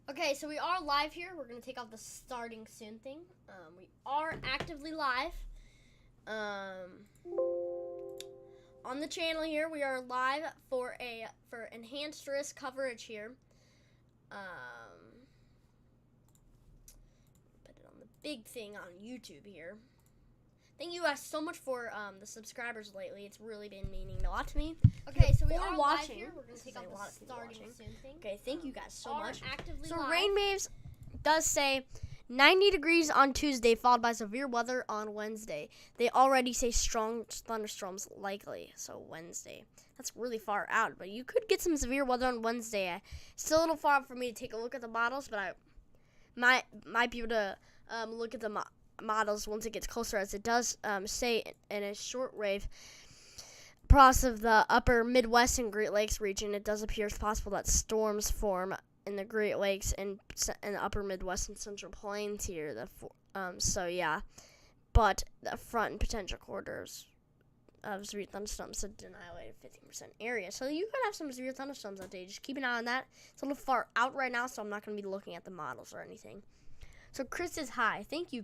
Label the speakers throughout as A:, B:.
A: Okay, so we are live here. We're gonna take off the starting soon thing. We are actively live. On the channel here, we are live for enhanced risk coverage here. Put it on the big thing on YouTube here. Thank you guys so much for the subscribers lately. It's really been meaning a lot to me. Okay, so we are watching. Live here. We're gonna take off the starting soon thing. Okay, thank you guys so much. So live. Rain waves does say 90 degrees on Tuesday, followed by severe weather on Wednesday. They already say strong thunderstorms likely, so Wednesday. That's really far out, but you could get some severe weather on Wednesday. Still a little far out for me to take a look at the models, but I might be able to look at the models once it gets closer, as it does say in a shortwave across of the upper Midwest and Great Lakes region. It does appear it's possible that storms form in the Great Lakes and the upper Midwest and Central Plains here. So yeah, but the front and potential corridors of severe thunderstorms to annihilate a 15% area. So you could have some severe thunderstorms that day. Just keep an eye on that. It's a little far out right now, so I'm not going to be looking at the models or anything. So Chris says hi. Thank you.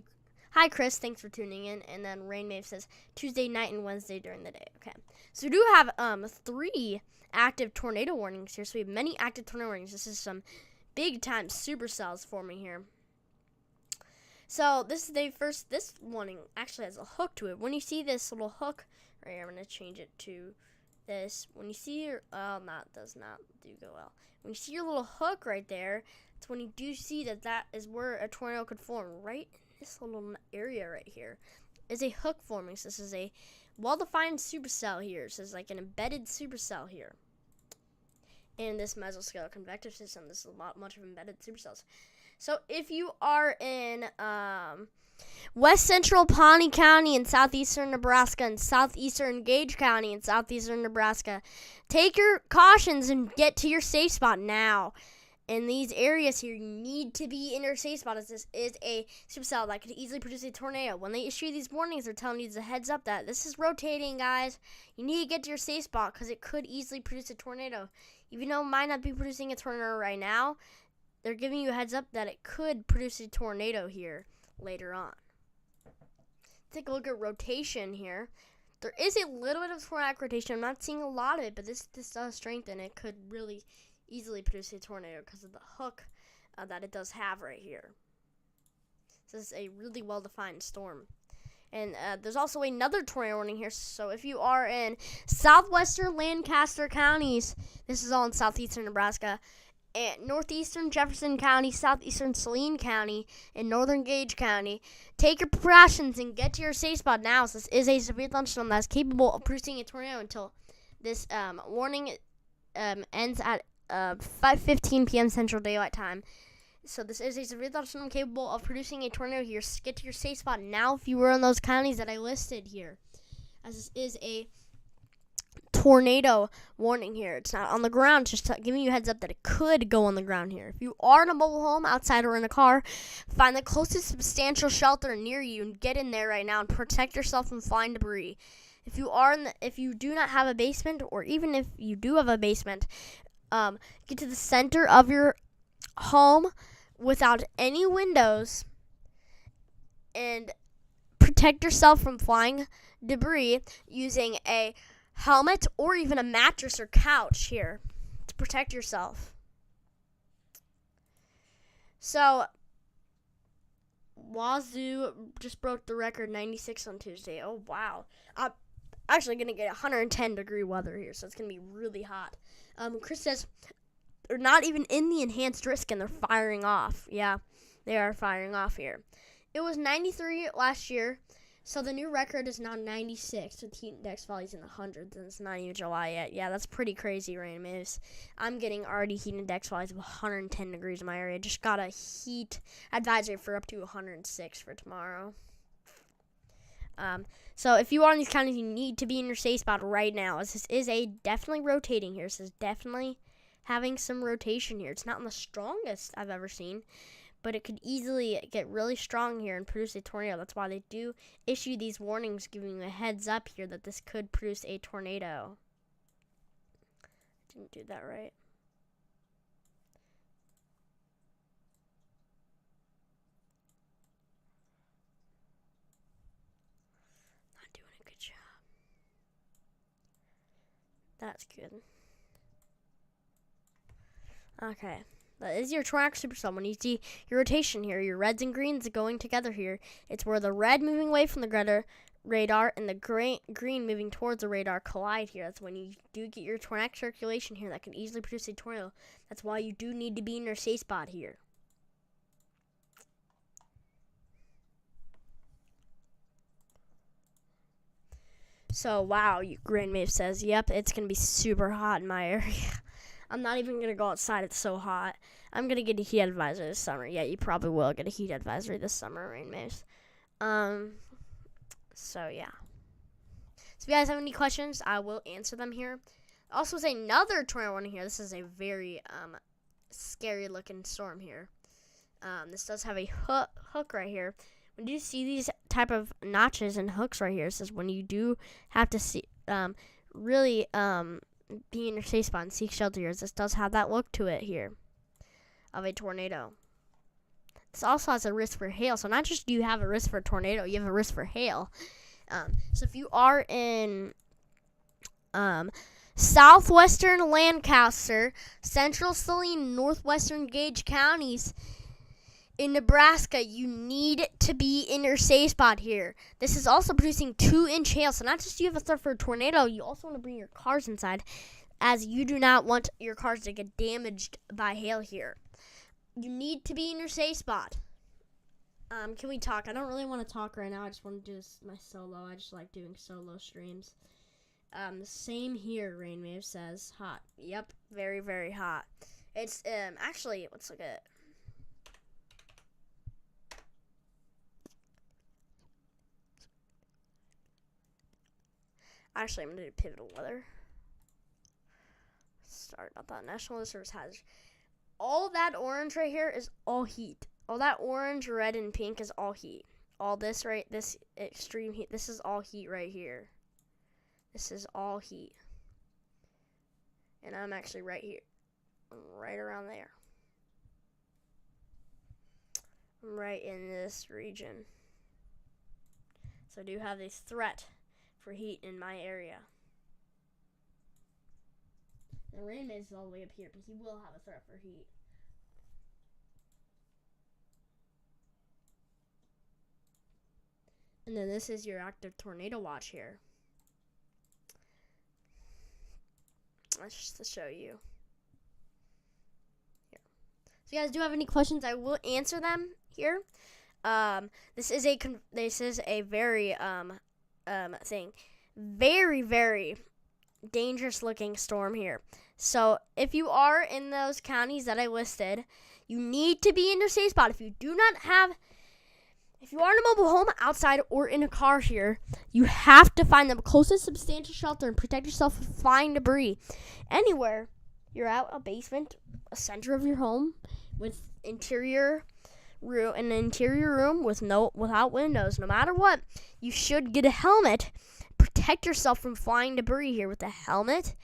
A: Hi, Chris. Thanks for tuning in. And then Rainwave says Tuesday night and Wednesday during the day. Okay. So we do have 3 active tornado warnings here. So we have many active tornado warnings. This is some big-time supercells forming here. So this warning actually has a hook to it. When you see this little hook right here, I'm going to change it to this. When you see your, that does not do go well. When you see your little hook right there, it's when you do see that is where a tornado could form, right in this little area right here. Is a hook forming. So this is a well-defined supercell here. So it's like an embedded supercell here. In this mesoscale convective system, this is a much of embedded supercells. So if you are in west central Pawnee County in southeastern Nebraska and southeastern Gage County in southeastern Nebraska, take your cautions and get to your safe spot now. In these areas here, you need to be in your safe spot, as this is a supercell that could easily produce a tornado. When they issue these warnings, they're telling you as a heads up that this is rotating, guys. You need to get to your safe spot because it could easily produce a tornado. Even though it might not be producing a tornado right now, they're giving you a heads up that it could produce a tornado here later on. Take a look at rotation here. There is a little bit of tornadic rotation. I'm not seeing a lot of it, but this does strengthen. It could really easily produce a tornado because of the hook that it does have right here. This is a really well-defined storm. And there's also another tornado warning here. So if you are in southwestern Lancaster counties, this is all in southeastern Nebraska, and northeastern Jefferson County, southeastern Saline County, and northern Gage County, take your precautions and get to your safe spot now. So this is a severe thunderstorm that's capable of producing a tornado until this warning ends at 5:15 p.m. Central Daylight Time. So this is a severe thunderstorm capable of producing a tornado here. So get to your safe spot now if you were in those counties that I listed here, as this is a tornado warning here. It's not on the ground, just giving you a heads up that it could go on the ground here. If you are in a mobile home, outside, or in a car, find the closest substantial shelter near you and get in there right now and protect yourself from flying debris. If you do not have a basement, or even if you do have a basement, get to the center of your home without any windows and protect yourself from flying debris using a helmet or even a mattress or couch here to protect yourself. So Wazoo just broke the record, 96 on Tuesday. Oh wow. I'm actually going to get 110 degree weather here, so it's going to be really hot. Chris says they're not even in the enhanced risk and they're firing off. Yeah, they are firing off here. It was 93 last year, so the new record is now 96 with heat index values in the hundreds, and it's not even July yet. Yeah, that's pretty crazy, Rain Moves. I'm getting already heat index values of 110 degrees in my area. Just got a heat advisory for up to 106 for tomorrow. So if you are in these counties, you need to be in your safe spot right now, as this is definitely rotating here. This is definitely having some rotation here. It's not the strongest I've ever seen, but it could easily get really strong here and produce a tornado. That's why they do issue these warnings, giving you a heads up here that this could produce a tornado. Didn't do that right. That's good. Okay. That is your tornadic supercell. When you see your rotation here, your reds and greens going together here, it's where the red moving away from the radar and the green moving towards the radar collide here. That's when you do get your tornadic circulation here that can easily produce a tornado. That's why you do need to be in your safe spot here. So, wow, Rainwave says, yep, it's going to be super hot in my area. I'm not even going to go outside. It's so hot. I'm going to get a heat advisory this summer. Yeah, you probably will get a heat advisory this summer, Rainwaves. So, yeah. So, if you guys have any questions, I will answer them here. Also, there's another tornado one here. This is a very scary-looking storm here. This does have a hook right here. When you see these type of notches and hooks right here, it says when you do have to see, really be in your safe spot and seek shelter here. This does have that look to it here of a tornado. This also has a risk for hail. So not just do you have a risk for a tornado, you have a risk for hail. So if you are in southwestern Lancaster, central Saline, northwestern Gage counties, in Nebraska, you need to be in your safe spot here. This is also producing 2-inch hail. So not just do you have a threat for a tornado, you also want to bring your cars inside, as you do not want your cars to get damaged by hail here. You need to be in your safe spot. Can we talk? I don't really want to talk right now. I just want to do my solo. I just like doing solo streams. Same here, Rainwave says. Hot. Yep, very, very hot. It's, actually, let's look at it. Actually, I'm going to do pivotal weather. Sorry about that. National Weather Service has all that orange right here is all heat. All that orange, red, and pink is all heat. All this this extreme heat, this is all heat right here. This is all heat. And I'm actually right here. I'm right around there. I'm right in this region. So I do have this threat for heat in my area. And Rainwave is all the way up here, but he will have a threat for heat. And then this is your active tornado watch here. That's just to show you. Here. So if you guys do have any questions, I will answer them here. This is a very very, very dangerous looking storm here. So if you are in those counties that I listed, you need to be in your safe spot. If you are in a mobile home, outside, or in a car here, you have to find the closest substantial shelter and protect yourself from flying debris. Anywhere you're at, a basement, a center of your home with an interior room without windows, no matter what, you should get a helmet. Protect yourself from flying debris here with a helmet.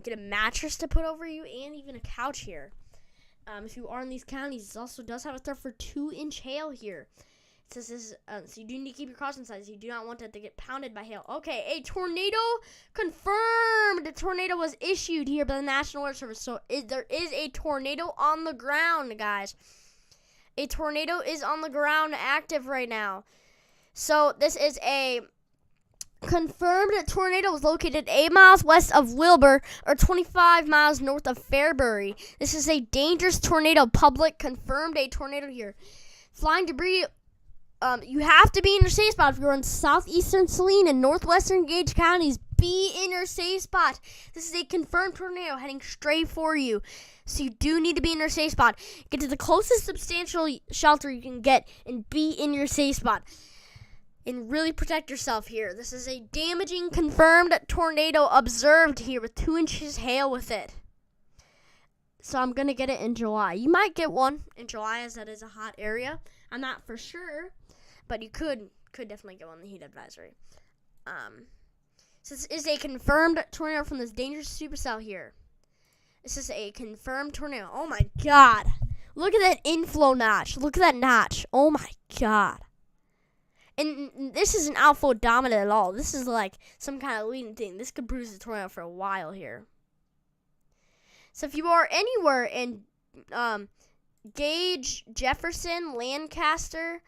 A: Get a mattress to put over you and even a couch here. If you are in these counties, it also does have a threat for 2-inch hail here. It says this, so you do need to keep your cars inside. So you do not want it to get pounded by hail. Okay, a tornado confirmed. A tornado was issued here by the National Weather Service. So there is a tornado on the ground, guys. A tornado is on the ground active right now. So this is a confirmed tornado was located 8 miles west of Wilbur or 25 miles north of Fairbury. This is a dangerous tornado. Public confirmed a tornado here. Flying debris, you have to be in your safe spot. If you're in southeastern Saline and northwestern Gage counties, be in your safe spot. This is a confirmed tornado heading straight for you. So you do need to be in your safe spot. Get to the closest substantial shelter you can get and be in your safe spot. And really protect yourself here. This is a damaging confirmed tornado observed here with 2 inches hail with it. So I'm going to get it in July. You might get one in July, as that is a hot area. I'm not for sure, but you could definitely get one in the heat advisory. So this is a confirmed tornado from this dangerous supercell here. This is a confirmed tornado. Oh my God. Look at that inflow notch. Look at that notch. Oh my God. And this isn't outfield dominant at all. This is like some kind of leading thing. This could bruise the tornado for a while here. So if you are anywhere in Gage, Jefferson, Lancaster,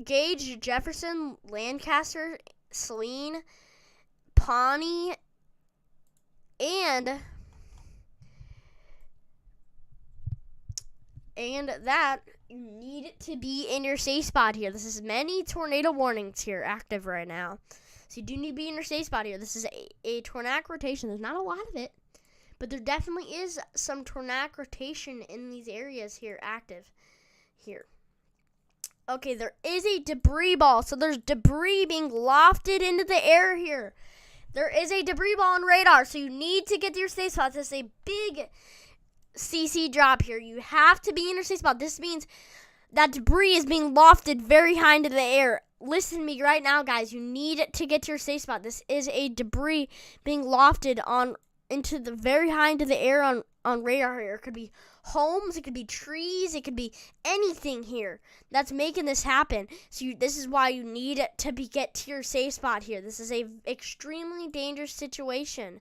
A: Gage, Jefferson, Lancaster, Saline, Pawnee, and that, you need to be in your safe spot here. This is many tornado warnings here active right now. So you do need to be in your safe spot here. This is a tornadic rotation. There's not a lot of it, but there definitely is some tornadic rotation in these areas here active here. Okay, there is a debris ball. So there's debris being lofted into the air here. There is a debris ball on radar, so you need to get to your safe spot. This is a big CC drop here. You have to be in your safe spot. This means that debris is being lofted very high into the air. Listen to me right now, guys. You need to get to your safe spot. This is a debris being lofted into the very high into the air on radar here. It could be homes, it could be trees, it could be anything here that's making this happen. So this is why you need to get to your safe spot here. This is a extremely dangerous situation.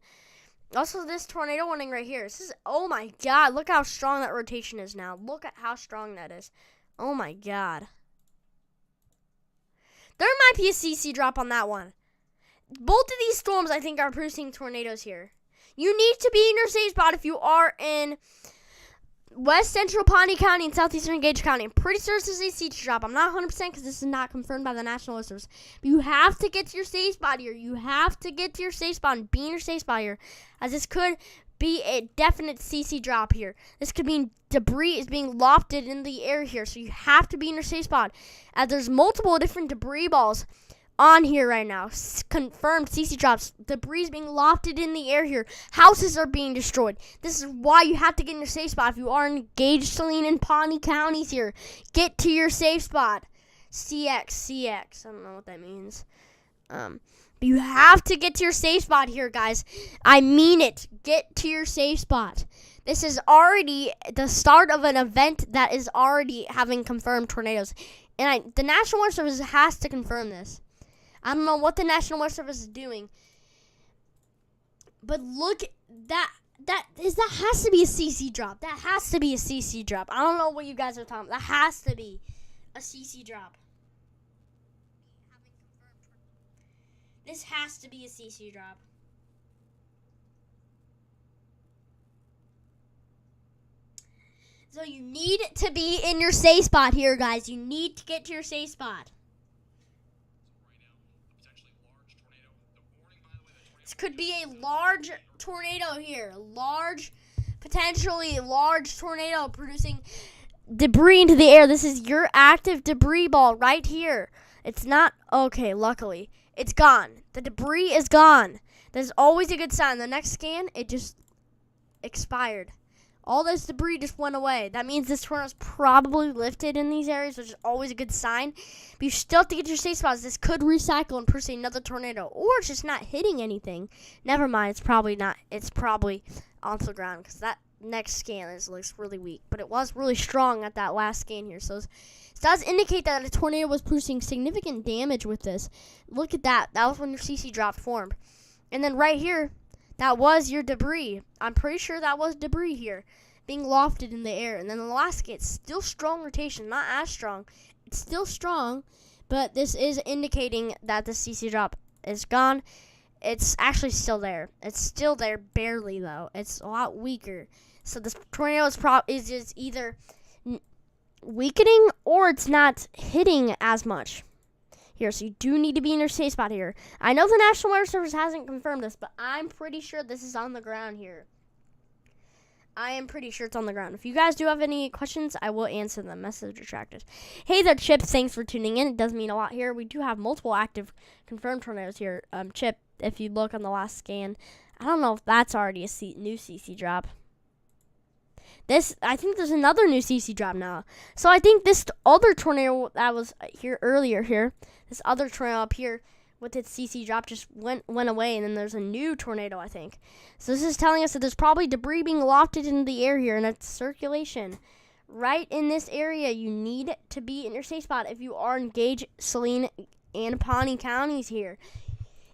A: Also, this tornado warning right here. This is, oh my God, look how strong that rotation is now. Look at how strong that is. Oh my God. There might be a CC drop on that one. Both of these storms, I think, are producing tornadoes here. You need to be in your safe spot if you are in West Central Pawnee County and Southeastern Gage County. I'm pretty sure this is a CC drop. I'm not 100% because this is not confirmed by the National Weather Service. But you have to get to your safe spot here. You have to get to your safe spot and be in your safe spot here, as this could be a definite CC drop here. This could mean debris is being lofted in the air here, so you have to be in your safe spot, as there's multiple different debris balls on here right now. Confirmed CC drops. Debris is being lofted in the air here. Houses are being destroyed. This is why you have to get in your safe spot. If you are in Gage, Saline, and Pawnee counties here, get to your safe spot. CX. I don't know what that means. But you have to get to your safe spot here, guys. I mean it. Get to your safe spot. This is already the start of an event that is already having confirmed tornadoes. And the National Weather Service has to confirm this. I don't know what the National Weather Service is doing, but look, that has to be a CC drop. That has to be a CC drop. I don't know what you guys are talking about. That has to be a CC drop. This has to be a CC drop. So you need to be in your safe spot here, guys. You need to get to your safe spot. This could be a large tornado here. Potentially large tornado producing debris into the air. This is your active debris ball right here. It's not, okay, luckily. It's gone. The debris is gone. That's always a good sign. The next scan, it just expired. All this debris just went away. That means this tornado is probably lifted in these areas, which is always a good sign. But you still have to get to your safe spots. This could recycle and produce another tornado. Or it's just not hitting anything. Never mind. It's probably not. It's probably onto the ground, because that next scan looks really weak. But it was really strong at that last scan here. So it does indicate that a tornado was producing significant damage with this. Look at that. That was when your CC drop formed. And then right here, that was your debris. I'm pretty sure that was debris here being lofted in the air. And then the last scan, it's still strong rotation, not as strong. It's still strong, but this is indicating that the CC drop is gone. It's actually still there. It's still there, barely though. It's a lot weaker. So this tornado is just either weakening or it's not hitting as much here. So you do need to be in your safe spot here. I know the National Weather Service hasn't confirmed this, but I'm pretty sure this is on the ground here. I am pretty sure it's on the ground. If you guys do have any questions, I will answer them. Message retracted. Hey there, Chip. Thanks for tuning in. It does mean a lot here. We do have multiple active confirmed tornadoes here. Chip, if you look on the last scan, I don't know if that's already a new CC drop. I think there's another new CC drop now. So I think this other tornado that was here earlier here, this other tornado up here with its CC drop just went away, and then there's a new tornado, I think. So this is telling us that there's probably debris being lofted into the air here, and it's circulation right in this area. You need to be in your safe spot if you are in Gage, Saline, and Pawnee counties here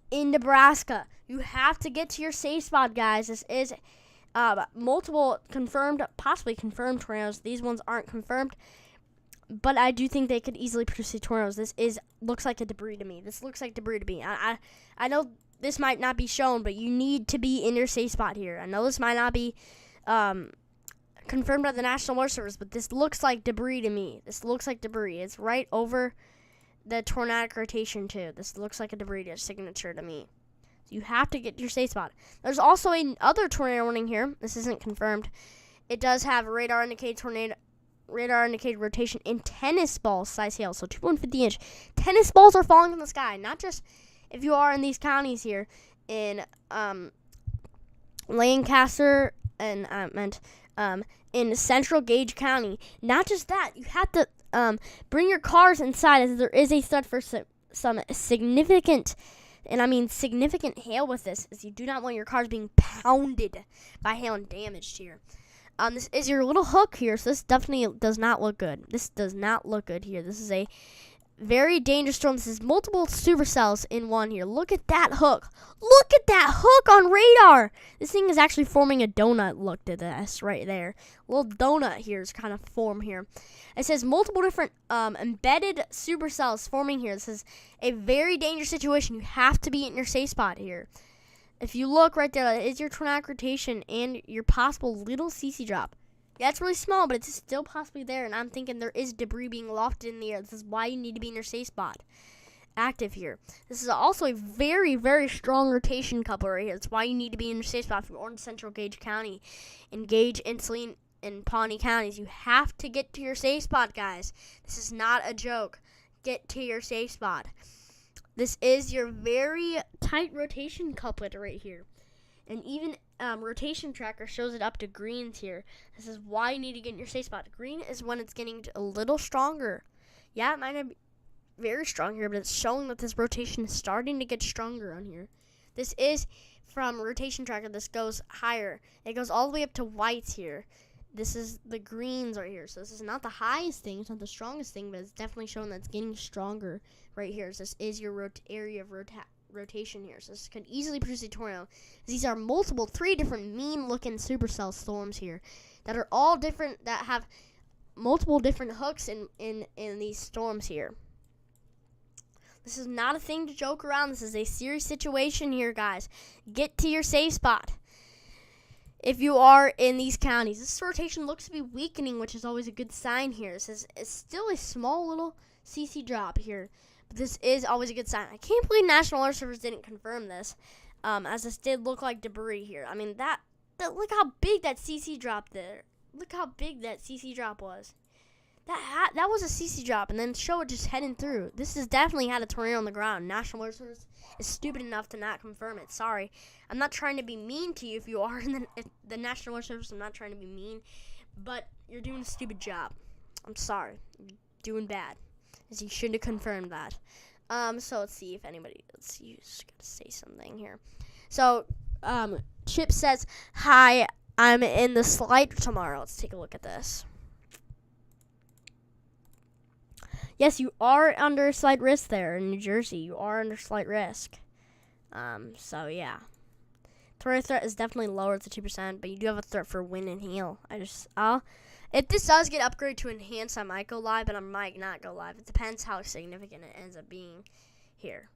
A: in Nebraska. You have to get to your safe spot, guys. This is multiple confirmed, possibly confirmed tornadoes. These ones aren't confirmed, but I do think they could easily produce tornadoes. This looks like a debris to me. This looks like debris to me. I know this might not be shown, but you need to be in your safe spot here. I know this might not be confirmed by the National Weather Service, but this looks like debris to me. This looks like debris. It's right over the tornadic rotation too. This looks like a debris signature to me. So you have to get to your safe spot. There's also another tornado warning here. This isn't confirmed. It does have radar indicated rotation in tennis ball size hail, so 2.50 inch. Tennis balls are falling from the sky, not just if you are in these counties here in Lancaster and in Central Gage County. Not just that, you have to bring your cars inside, as there is a threat for some significant, and I mean significant, hail with this, as you do not want your cars being pounded by hail and damaged here. This is your little hook here, so this definitely does not look good. This does not look good here. This is a very dangerous storm. This is multiple supercells in one here. Look at that hook. Look at that hook on radar. This thing is actually forming a donut. Look at this right there. A little donut here is kind of formed here. It says multiple different embedded supercells forming here. This is a very dangerous situation. You have to be in your safe spot here. If you look right there, that is your tornadic rotation and your possible little CC drop. Yeah, it's really small, but it's still possibly there, and I'm thinking there is debris being lofted in the air. This is why you need to be in your safe spot. Active here. This is also a very, very strong rotation coupler right here. That's why you need to be in your safe spot from Orange Central Gage County and Gage and Saline and Pawnee counties. You have to get to your safe spot, guys. This is not a joke. Get to your safe spot. This is your very tight rotation couplet right here. And even rotation tracker shows it up to greens here. This is why you need to get in your safe spot. Green is when it's getting a little stronger. Yeah, it might not be very strong here, but it's showing that this rotation is starting to get stronger on here. This is from rotation tracker. This goes higher. It goes all the way up to whites here. This is the greens right here. So this is not the highest thing. It's not the strongest thing, but it's definitely showing that it's getting stronger right here. So this is your area of rotation here. So this could easily produce a tornado. These are three different mean-looking supercell storms here that are all different, that have multiple different hooks in these storms here. This is not a thing to joke around. This is a serious situation here, guys. Get to your safe spot if you are in these counties. This rotation looks to be weakening, which is always a good sign here. This is it's still a small little CC drop here, but this is always a good sign. I can't believe National Weather Service didn't confirm this, as this did look like debris here. I mean, that look how big that CC drop there. Look how big that CC drop was. That was a CC drop, and then show it just heading through. This has definitely had a tornado on the ground. National Weather Service is stupid enough to not confirm it. Sorry. I'm not trying to be mean to you if you are in the National Weather Service. I'm not trying to be mean, but you're doing a stupid job. I'm sorry. You're doing bad, as you should have confirmed that. So let's see if anybody, you just gotta say something here. So, Chip says, hi, I'm in the slide tomorrow. Let's take a look at this. Yes, you are under slight risk there in New Jersey. You are under slight risk. So yeah. Tornado threat is definitely lower to 2%, but you do have a threat for wind and hail. If this does get upgraded to enhanced, I might go live, but I might not go live. It depends how significant it ends up being here.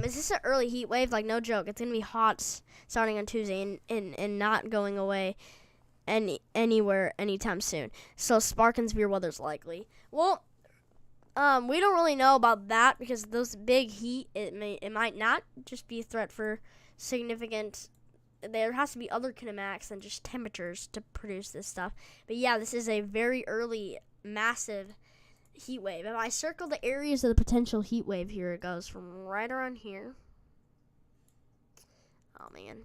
A: Is this an early heat wave? Like, no joke. It's going to be hot starting on Tuesday and not going away anywhere anytime soon. So spark and severe weather's likely. Well, we don't really know about that because those big heat, it might not just be a threat for significant. There has to be other kinematics than just temperatures to produce this stuff. But yeah, this is a very early, massive heat wave. If I circle the areas of the potential heat wave here, it goes from right around here. Oh man.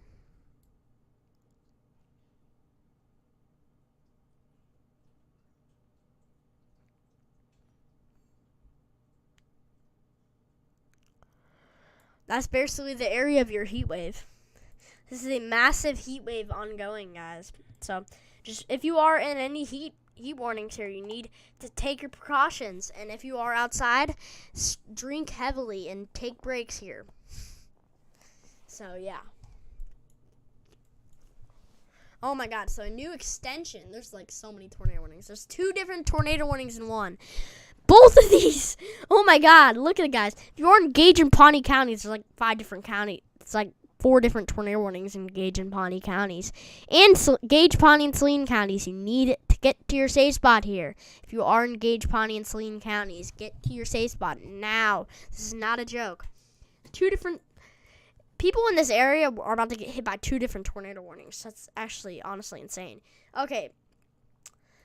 A: That's basically the area of your heat wave. This is a massive heat wave ongoing, guys. So Just if you are in any heat warnings here, you need to take your precautions. And if you are outside, drink heavily and take breaks here. So yeah. Oh my God, so a new extension. There's like so many tornado warnings. There's 2 different tornado warnings in one. Both of these. Oh my God, look at it, guys. If you're in Gage and Pawnee counties, there's like 5 different counties. It's like 4 different tornado warnings in Gage and Pawnee counties. And Gage, Pawnee, and Saline counties. You need to get to your safe spot here. If you are in Gage, Pawnee, and Saline counties, get to your safe spot now. This is not a joke. 2 different people in this area are about to get hit by 2 different tornado warnings. That's actually honestly insane. Okay.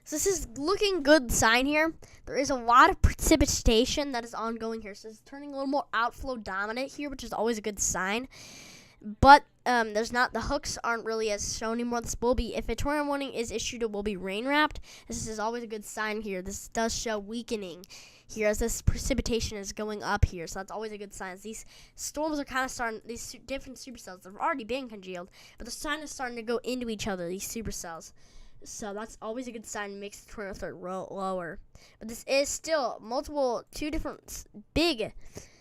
A: So this is looking good sign here. There is a lot of precipitation that is ongoing here. So it's turning a little more outflow dominant here, which is always a good sign. But there's not, the hooks aren't really as shown anymore. This will be, if a tornado warning is issued, it will be rain wrapped. This is always a good sign here. This does show weakening here as this precipitation is going up here. So that's always a good sign. These storms are kind of starting, these different supercells have already been congealed, but the sun is starting to go into each other, these supercells. So that's always a good sign. It makes the tornado threat lower. But this is still 2 different big.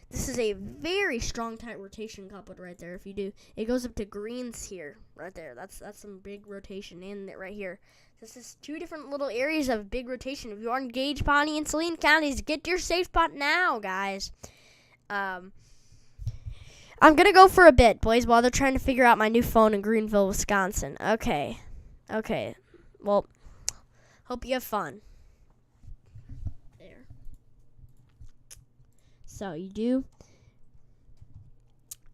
A: This is a very strong tight rotation coupled right there. If you do, it goes up to greens here, right there. That's some big rotation in it right here. This is 2 different little areas of big rotation. If you are in Gage, Pawnee, and Saline counties, get to your safe spot now, guys. I'm gonna go for a bit, boys, while they're trying to figure out my new phone in Greenville, Wisconsin. Okay. Well, hope you have fun. There. So you do.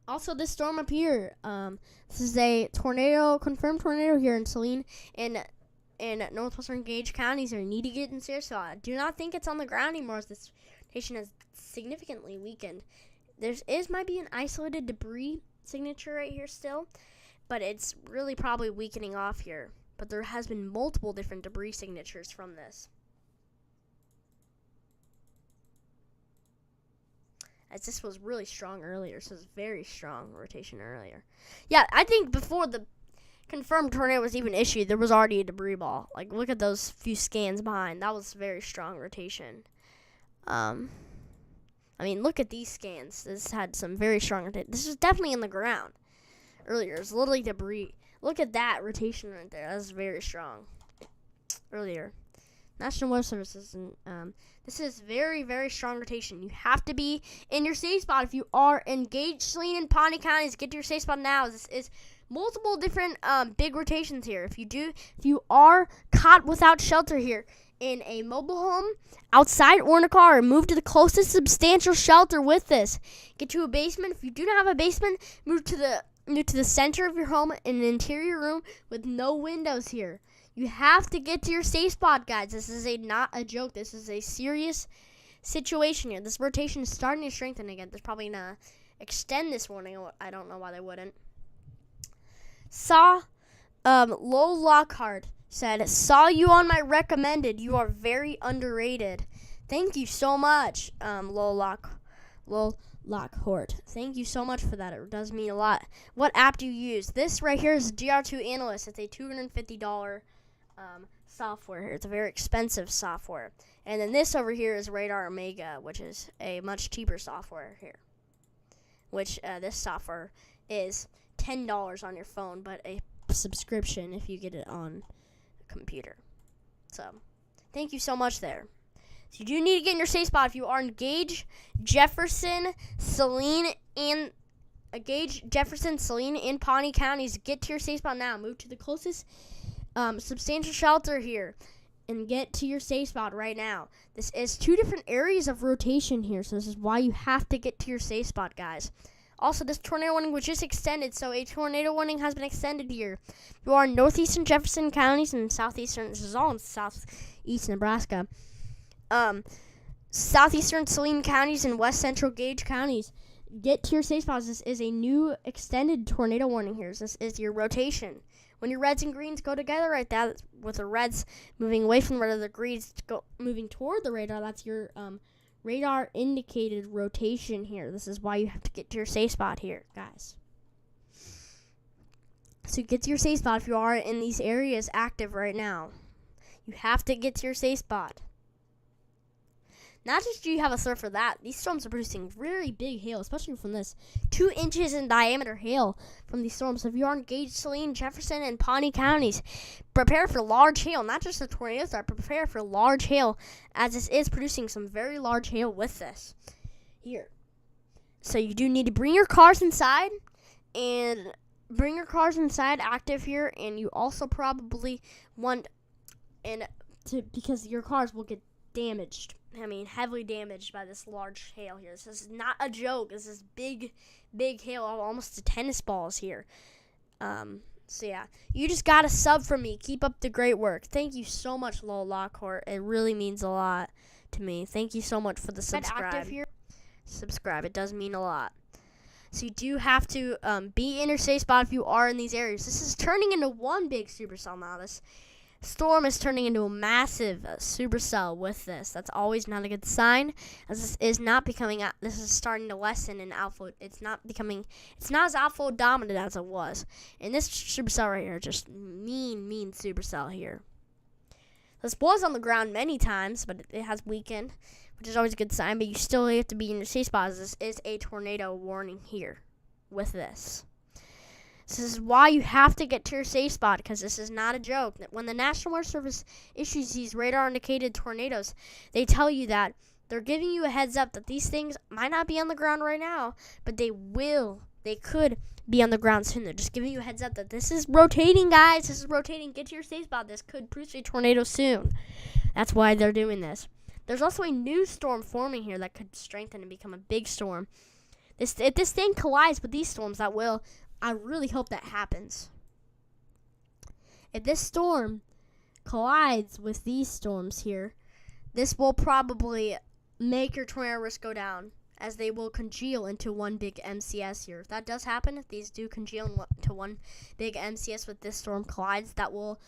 A: Also, this storm up here. This is a tornado, confirmed tornado here in Saline in northwestern Gage counties. You need to get in serious. I do not think it's on the ground anymore, as this rotation has significantly weakened. Might be an isolated debris signature right here still, but it's really probably weakening off here. But there has been multiple different debris signatures from this. As this was really strong earlier. So it was very strong rotation earlier. Yeah, I think before the confirmed tornado was even issued, there was already a debris ball. Like, look at those few scans behind. That was very strong rotation. I mean, look at these scans. This had some very strong rotation. This was definitely in the ground earlier. It was literally debris. Look at that rotation right there. That's very strong. Earlier. National Weather Service and this is very, very strong rotation. You have to be in your safe spot. If you are engaged, Saline and Pawnee counties, get to your safe spot now. This is multiple different big rotations here. If you are caught without shelter here in a mobile home, outside or in a car, move to the closest substantial shelter with this. Get to a basement. If you do not have a basement, move to the center of your home in an interior room with no windows here. You have to get to your safe spot, guys. This is not a joke. This is a serious situation here. This rotation is starting to strengthen again. They're probably going to extend this warning. I don't know why they wouldn't. Lowell Lockhart said, saw you on my recommended. You are very underrated. Thank you so much, Lowell Lockhart. Thank you so much for that. It does mean a lot. What app do you use? This right here is GR2 Analyst. It's a $250 software here. It's a very expensive software. And then this over here is Radar Omega, which is a much cheaper software here. Which this software is $10 on your phone, but a subscription if you get it on a computer. So, thank you so much there. So you do need to get in your safe spot if you are in Gage, Jefferson, Saline, and Pawnee counties. Get to your safe spot now. Move to the closest substantial shelter here and get to your safe spot right now. This is 2 different areas of rotation here, so this is why you have to get to your safe spot, guys. Also, this tornado warning was just extended, so a tornado warning has been extended here. You are in northeastern Jefferson counties and southeastern, this is all in southeast Nebraska. Southeastern Saline counties and west central Gage counties. Get to your safe spots. This is a new extended tornado warning here. So this is your rotation. When your reds and greens go together like that, with the reds moving away from the radar, the greens moving toward the radar, that's your radar indicated rotation here. This is why you have to get to your safe spot here, guys. So get to your safe spot if you are in these areas active right now. You have to get to your safe spot. Not just do you have a threat for that, these storms are producing really big hail, especially from this 2 inches in diameter hail from these storms. So if you are in Gage, Saline, Jefferson, and Pawnee counties, prepare for large hail, not just the tornadoes, but prepare for large hail, as this is producing some very large hail with this here. So you do need to bring your cars inside, and bring your cars inside active here, and you also probably want, because your cars will get damaged. Heavily damaged by this large hail here. This is not a joke. This is big hail, almost to tennis balls here. So yeah, you just got a sub from me. Keep up the great work. Thank you so much, Lowell Lockhart. It really means a lot to me. Thank you so much for the subscribe. Active here. Subscribe. It does mean a lot. So you do have to be in your safe spot if you are in these areas. This is turning into one big supercell now. This storm is turning into a massive supercell with this. That's always not a good sign, as this is not becoming, this is starting to lessen in alpha. It's not as alpha dominant as it was. And this supercell right here, just mean supercell here. This was on the ground many times, but it has weakened, which is always a good sign, but you still have to be in your safe spot, as this is a tornado warning here with this. This is why you have to get to your safe spot, because this is not a joke. When the National Weather Service issues these radar-indicated tornadoes, they tell you that they're giving you a heads up that these things might not be on the ground right now, but they could be on the ground soon. They're just giving you a heads up that this is rotating, guys. This is rotating. Get to your safe spot. This could produce a tornado soon. That's why they're doing this. There's also a new storm forming here that could strengthen and become a big storm. If this thing collides with these storms, I really hope that happens. If this storm collides with these storms here, this will probably make your tornado risk go down, as they will congeal into one big MCS here. If that does happen, if these do congeal into one big MCS with this storm collides, that will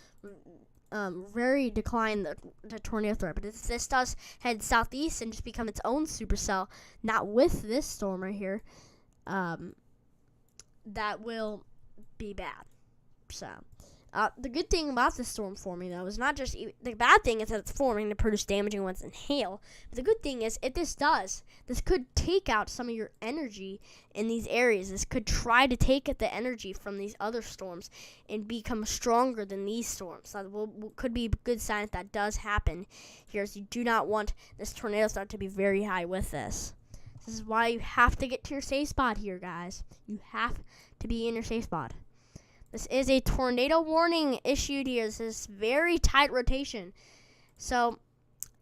A: very decline the tornado threat. But if this does head southeast and just become its own supercell, not with this storm right here, that will be bad. So, the good thing about this storm forming, though, is not just the bad thing is that it's forming to produce damaging winds and hail. But the good thing is, if this could take out some of your energy in these areas. This could try to take the energy from these other storms and become stronger than these storms. That could be a good sign if that does happen here, as you do not want this tornado threat to be very high with this. This is why you have to get to your safe spot here, guys. You have to be in your safe spot. This is a tornado warning issued here. This is very tight rotation. So,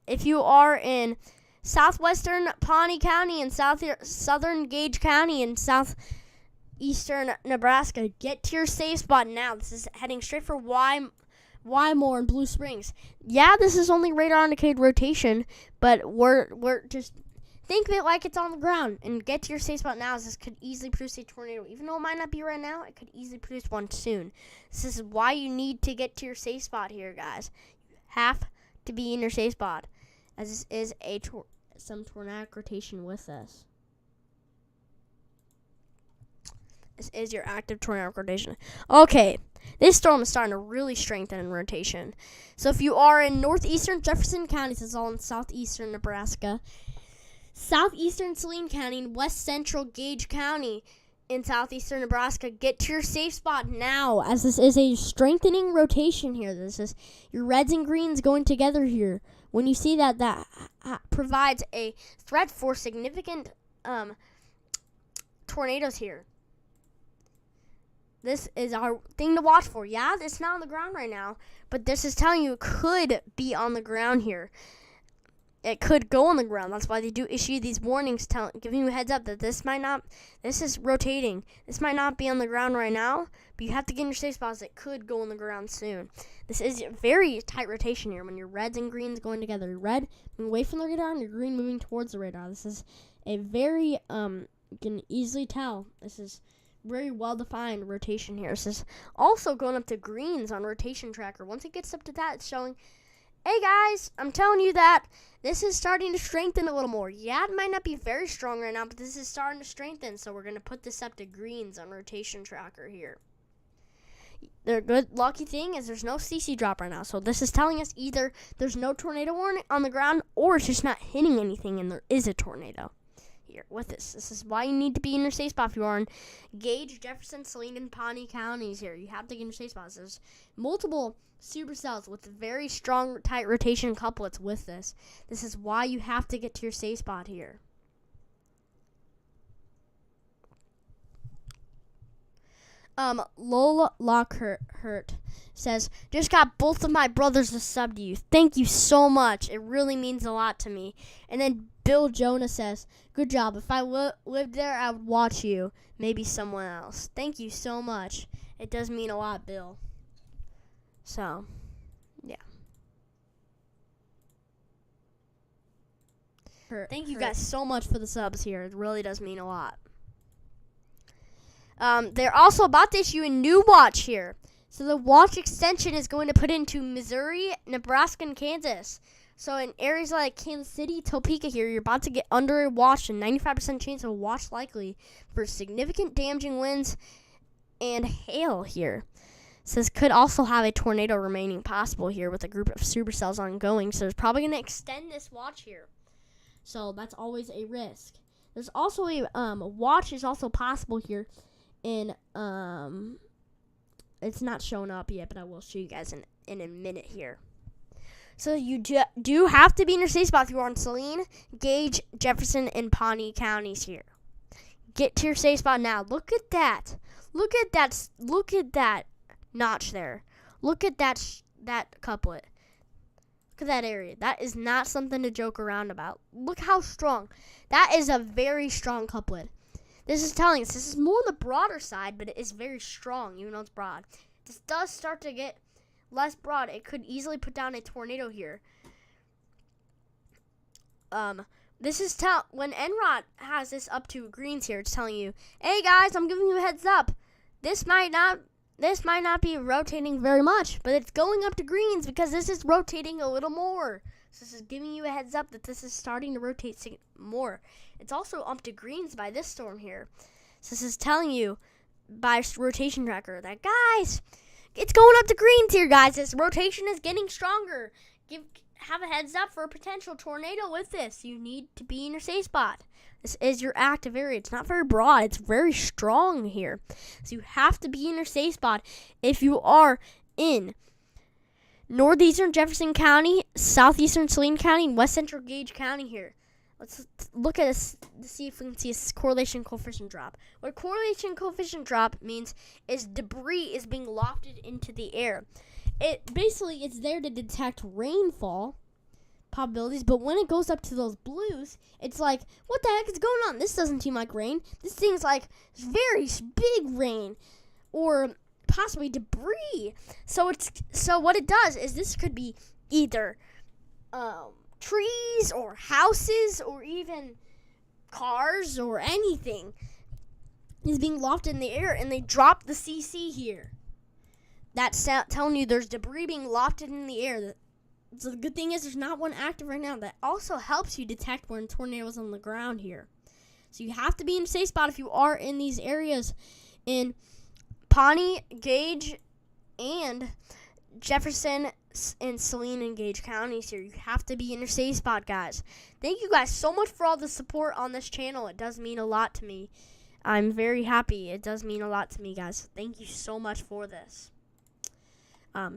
A: if you are in southwestern Pawnee County and southern Gage County and southeastern Nebraska, get to your safe spot now. This is heading straight for Wymore and Blue Springs. Yeah, this is only radar indicated rotation, but we're just think of it like it's on the ground and get to your safe spot now, as this could easily produce a tornado. Even though it might not be right now, it could easily produce one soon. This is why you need to get to your safe spot here, guys. You have to be in your safe spot, as this is some tornadic rotation with this. This is your active tornadic rotation. Okay, this storm is starting to really strengthen in rotation. So if you are in northeastern Jefferson County, this is all in southeastern Nebraska, southeastern Saline County, and west central Gage County in southeastern Nebraska, get to your safe spot now, as this is a strengthening rotation here. This is your reds and greens going together here. When you see that provides a threat for significant tornadoes here. This is our thing to watch for. Yeah, it's not on the ground right now, but this is telling you it could be on the ground here. It could go on the ground. That's why they do issue these warnings, giving you a heads up that this is rotating. This might not be on the ground right now, but you have to get in your safe spots. It could go on the ground soon. This is very tight rotation here when your reds and greens going together. Your red moving away from the radar and your green moving towards the radar. This is a very, you can easily tell, this is very well-defined rotation here. This is also going up to greens on rotation tracker. Once it gets up to that, it's showing, hey guys, I'm telling you that this is starting to strengthen a little more. Yeah, it might not be very strong right now, but this is starting to strengthen, so we're going to put this up to greens on rotation tracker here. The good lucky thing is there's no CC drop right now. So this is telling us either there's no tornado warning on the ground or it's just not hitting anything and there is a tornado here with this. This is why you need to be in your safe spot if you are in Gage, Jefferson, Saline, and Pawnee counties here. You have to get in your safe spots. There's multiple supercells with very strong tight rotation couplets with this. This is why you have to get to your safe spot here. Lola Lockhart says, just got both of my brothers to sub to you. Thank you so much. It really means a lot to me. And then Bill Jonah says, good job. If I lived there, I would watch you. Maybe someone else. Thank you so much. It does mean a lot, Bill. So, yeah. Thank you guys so much for the subs here. It really does mean a lot. They're also about to issue a new watch here. So the watch extension is going to put into Missouri, Nebraska, and Kansas. So in areas like Kansas City, Topeka here, you're about to get under a watch and 95% chance of a watch likely for significant damaging winds and hail here. It says could also have a tornado remaining possible here with a group of supercells ongoing. So it's probably going to extend this watch here. So that's always a risk. There's also a watch is also possible here. And it's not showing up yet, but I will show you guys in a minute here. So you do have to be in your safe spot if you are in Saline, Gage, Jefferson, and Pawnee counties here. Get to your safe spot now. Look at that. Look at that. Look at that notch there. Look at that couplet. Look at that area. That is not something to joke around about. Look how strong. That is a very strong couplet. This is telling us this is more on the broader side, but it is very strong, even though it's broad. This does start to get less broad. It could easily put down a tornado here. This is when NROD has this up to greens here. It's telling you, hey guys, I'm giving you a heads up. This might not be rotating very much, but it's going up to greens because this is rotating a little more. So this is giving you a heads up that this is starting to rotate more. It's also up to greens by this storm here. So this is telling you by rotation tracker that, guys, it's going up to greens here, guys. This rotation is getting stronger. Have a heads up for a potential tornado with this. You need to be in your safe spot. This is your active area. It's not very broad. It's very strong here. So you have to be in your safe spot if you are in northeastern Jefferson County, southeastern Saline County, and west central Gage County here. Let's look at this to see if we can see a correlation coefficient drop. What correlation coefficient drop means is debris is being lofted into the air. It basically it's there to detect rainfall probabilities, but when it goes up to those blues, it's like, what the heck is going on? This doesn't seem like rain. This seems like very big rain, or possibly debris. So what it does is this could be either trees or houses or even cars or anything is being lofted in the air, and they drop the CC here. That's telling you there's debris being lofted in the air. So the good thing is there's not one active right now. That also helps you detect when tornadoes on the ground here. So you have to be in a safe spot if you are in these areas in Pawnee, Gage, and Jefferson, and Saline and Gage counties here. You have to be in your safe spot, guys. Thank you guys so much for all the support on this channel. It does mean a lot to me. I'm very happy. It does mean a lot to me, guys. Thank you so much for this.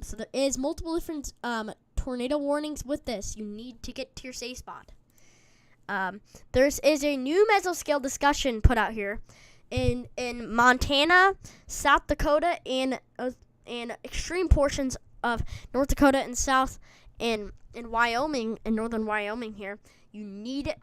A: So there is multiple different tornado warnings with this. You need to get to your safe spot. There is a new mesoscale discussion put out here in Montana, South Dakota, and extreme portions of North Dakota and South and Wyoming and northern Wyoming here. You need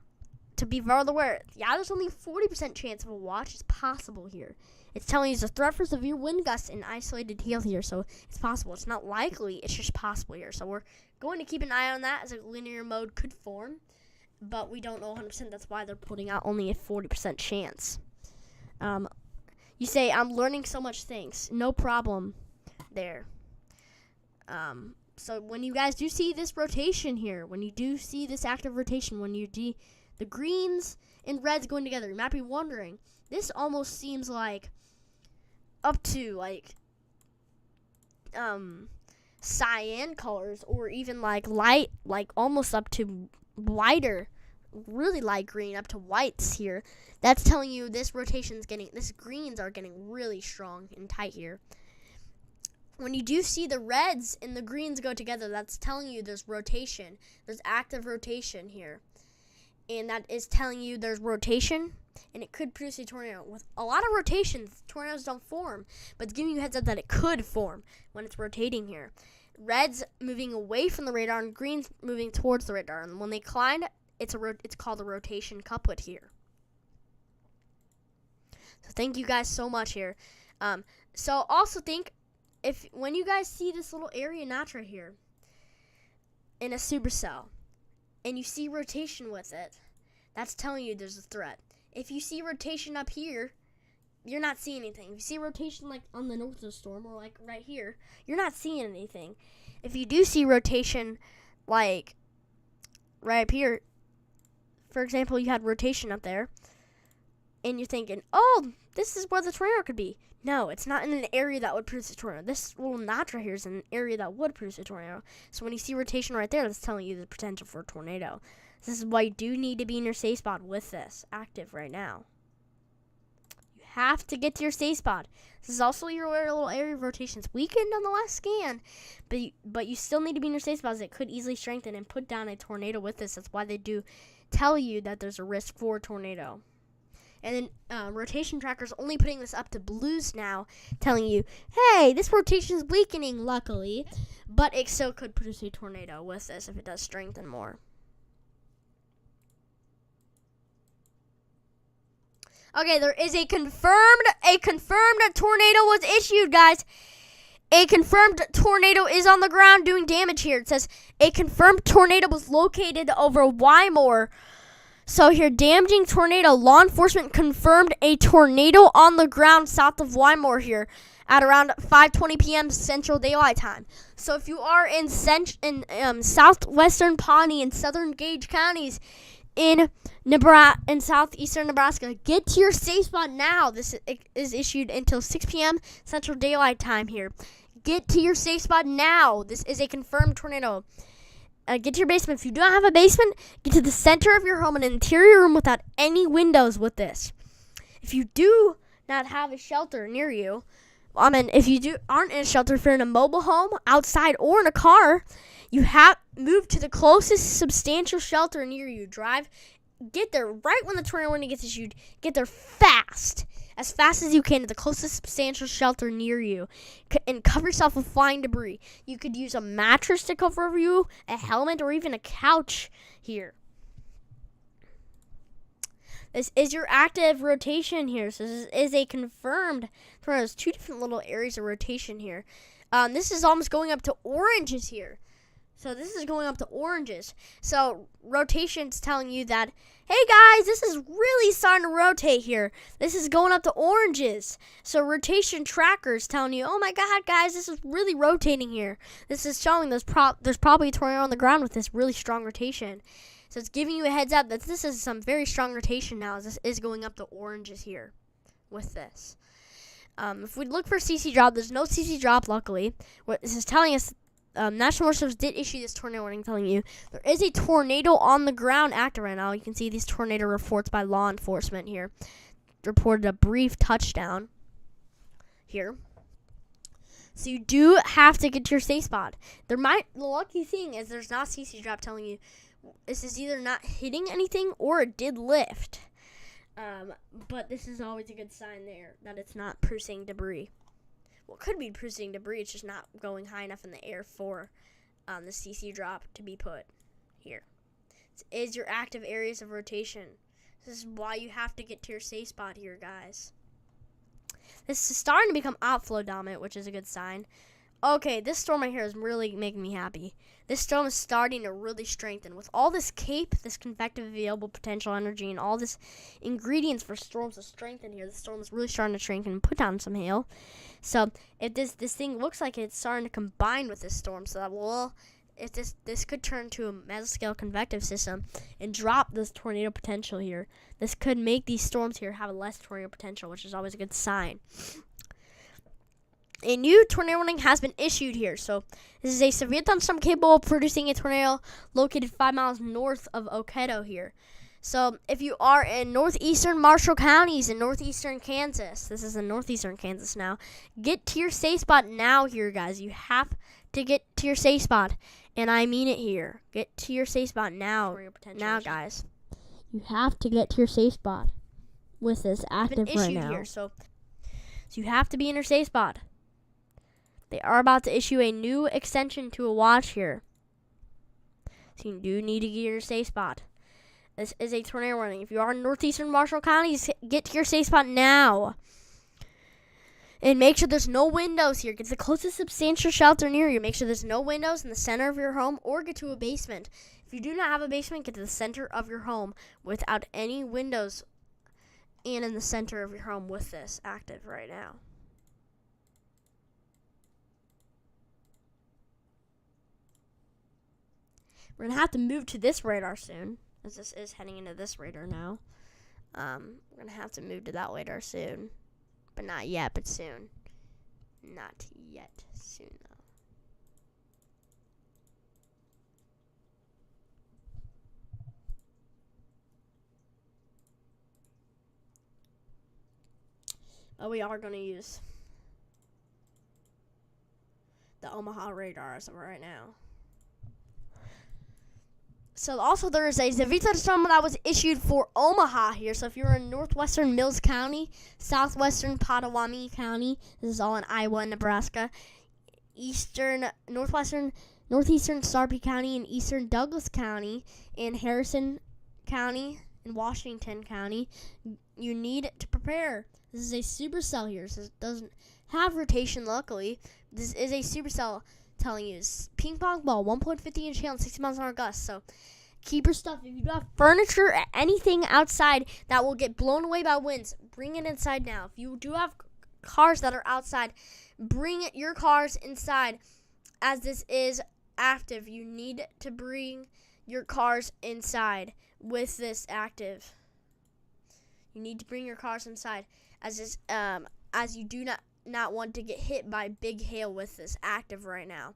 A: to be very aware. Yeah, there's only 40% chance of a watch is possible here. It's telling you there's a threat for severe wind gusts and isolated hail here, so it's possible. It's not likely, it's just possible here. So we're going to keep an eye on that as a linear mode could form, but we don't know 100%. That's why they're putting out only a 40% chance. You say, I'm learning so much things. No problem there. So when you guys do see this rotation here, when you do see this active rotation, when you the greens and reds going together, you might be wondering, this almost seems like up to like cyan colors, or even like light, like almost up to lighter, really light green up to whites here, that's telling you this greens are getting really strong and tight here. When you do see the reds and the greens go together, that's telling you there's rotation. There's active rotation here. And that is telling you there's rotation, and it could produce a tornado. With a lot of rotations, tornadoes don't form, but it's giving you a heads up that it could form when it's rotating here. Reds moving away from the radar and greens moving towards the radar. And when they collide, it's called a rotation couplet here. So thank you guys so much here. So also think, when you guys see this little area natra here in a supercell, and you see rotation with it, that's telling you there's a threat. If you see rotation up here, you're not seeing anything. If you see rotation like on the north of the storm, or like right here, you're not seeing anything. If you do see rotation like right up here, for example, you had rotation up there, and you're thinking, oh, this is where the tornado could be. No, it's not in an area that would produce a tornado. This little notch here is in an area that would produce a tornado. So when you see rotation right there, that's telling you the potential for a tornado. This is why you do need to be in your safe spot with this active right now. You have to get to your safe spot. This is also your little area of rotation. It's weakened on the last scan, but you still need to be in your safe spot, as it could easily strengthen and put down a tornado with this. That's why they do tell you that there's a risk for a tornado. And then rotation trackers only putting this up to blues now, telling you, hey, this rotation is weakening, luckily, but it still could produce a tornado with this if it does strengthen more. Okay, there is a confirmed tornado was issued, guys. A confirmed tornado is on the ground doing damage here. It says a confirmed tornado was located over Wymore. So here, damaging tornado. Law enforcement confirmed a tornado on the ground south of Wymore here at around 5:20 p.m. Central Daylight Time. So if you are in southwestern Pawnee and southern Gage counties in Nebraska and southeastern Nebraska, get to your safe spot now. This is issued until 6 p.m. Central Daylight Time here. Get to your safe spot now. This is a confirmed tornado. Get to your basement. If you don't have a basement, get to the center of your home, an interior room without any windows with this. If you do not have a shelter near you, if you aren't in a shelter, if you're in a mobile home, outside, or in a car, you have moved to the closest substantial shelter near you. Get there right when the tornado warning gets issued. Get there fast. As fast as you can to the closest substantial shelter near you, and cover yourself with flying debris. You could use a mattress to cover over you, a helmet, or even a couch here. This is your active rotation here. So this is a confirmed tornado. There's two different little areas of rotation here. This is almost going up to oranges here. So this is going up to oranges. So rotation's telling you that, hey guys, this is really starting to rotate here. This is going up to oranges. So rotation trackers telling you, oh my God, guys, this is really rotating here. This is showing there's probably a tornado on the ground with this really strong rotation. So it's giving you a heads up that this is some very strong rotation now, as this is going up to oranges here with this. If we look for CC drop, there's no CC drop, luckily. What this is telling us, National Weather Service did issue this tornado warning, telling you there is a tornado on the ground active right now. You can see these tornado reports by law enforcement here. Reported a brief touchdown here. So you do have to get to your safe spot. The lucky thing is there's not CC drop, telling you this is either not hitting anything or it did lift. But this is always a good sign there that it's not producing debris. Well, it could be producing debris. It's just not going high enough in the air for the CC drop to be put here. This is your active areas of rotation. This is why you have to get to your safe spot here, guys. This is starting to become outflow dominant, which is a good sign. Okay, this storm right here is really making me happy. This storm is starting to really strengthen. With all this CAPE, this convective available potential energy, and all this ingredients for storms to strengthen here, the storm is really starting to strengthen and put down some hail. So if this thing looks like it's starting to combine with this storm, so that if this could turn to a mesoscale convective system and drop this tornado potential here. This could make these storms here have a less tornado potential, which is always a good sign. A new tornado warning has been issued here. So this is a severe thunderstorm capable of producing a tornado located 5 miles north of Oketo here. So if you are in northeastern Marshall counties in northeastern Kansas, this is in northeastern Kansas now, get to your safe spot now here, guys. You have to get to your safe spot, and I mean it here. Get to your safe spot now, guys. You have to get to your safe spot with this active right now. Here, so you have to be in your safe spot. They are about to issue a new extension to a watch here, so you do need to get your safe spot. This is a tornado warning. If you are in northeastern Marshall counties, get to your safe spot now. And make sure there's no windows here. Get to the closest substantial shelter near you. Make sure there's no windows in the center of your home, or get to a basement. If you do not have a basement, get to the center of your home without any windows and in the center of your home with this active right now. We're going to have to move to this radar soon, as this is heading into this radar now. We're going to have to move to that radar soon. But not yet, but soon. Not yet, soon though. But we are going to use the Omaha radar as of right now. So also there is a severe thunderstorm that was issued for Omaha here. So if you're in northwestern Mills County, southwestern Potawatomi County, this is all in Iowa and Nebraska, northeastern Sarpy County, and eastern Douglas County, and Harrison County, and Washington County, you need to prepare. This is a supercell here, so it doesn't have rotation luckily. This is a supercell telling you ping pong ball, 1.50 inch hail and 60 miles an hour gusts. So keep your stuff. If you do have furniture or anything outside that will get blown away by winds, bring it inside now. If you do have cars that are outside, bring your cars inside. As this is active, you need to bring your cars inside with this active. You need to bring your cars inside as you do not want to get hit by big hail with this active right now.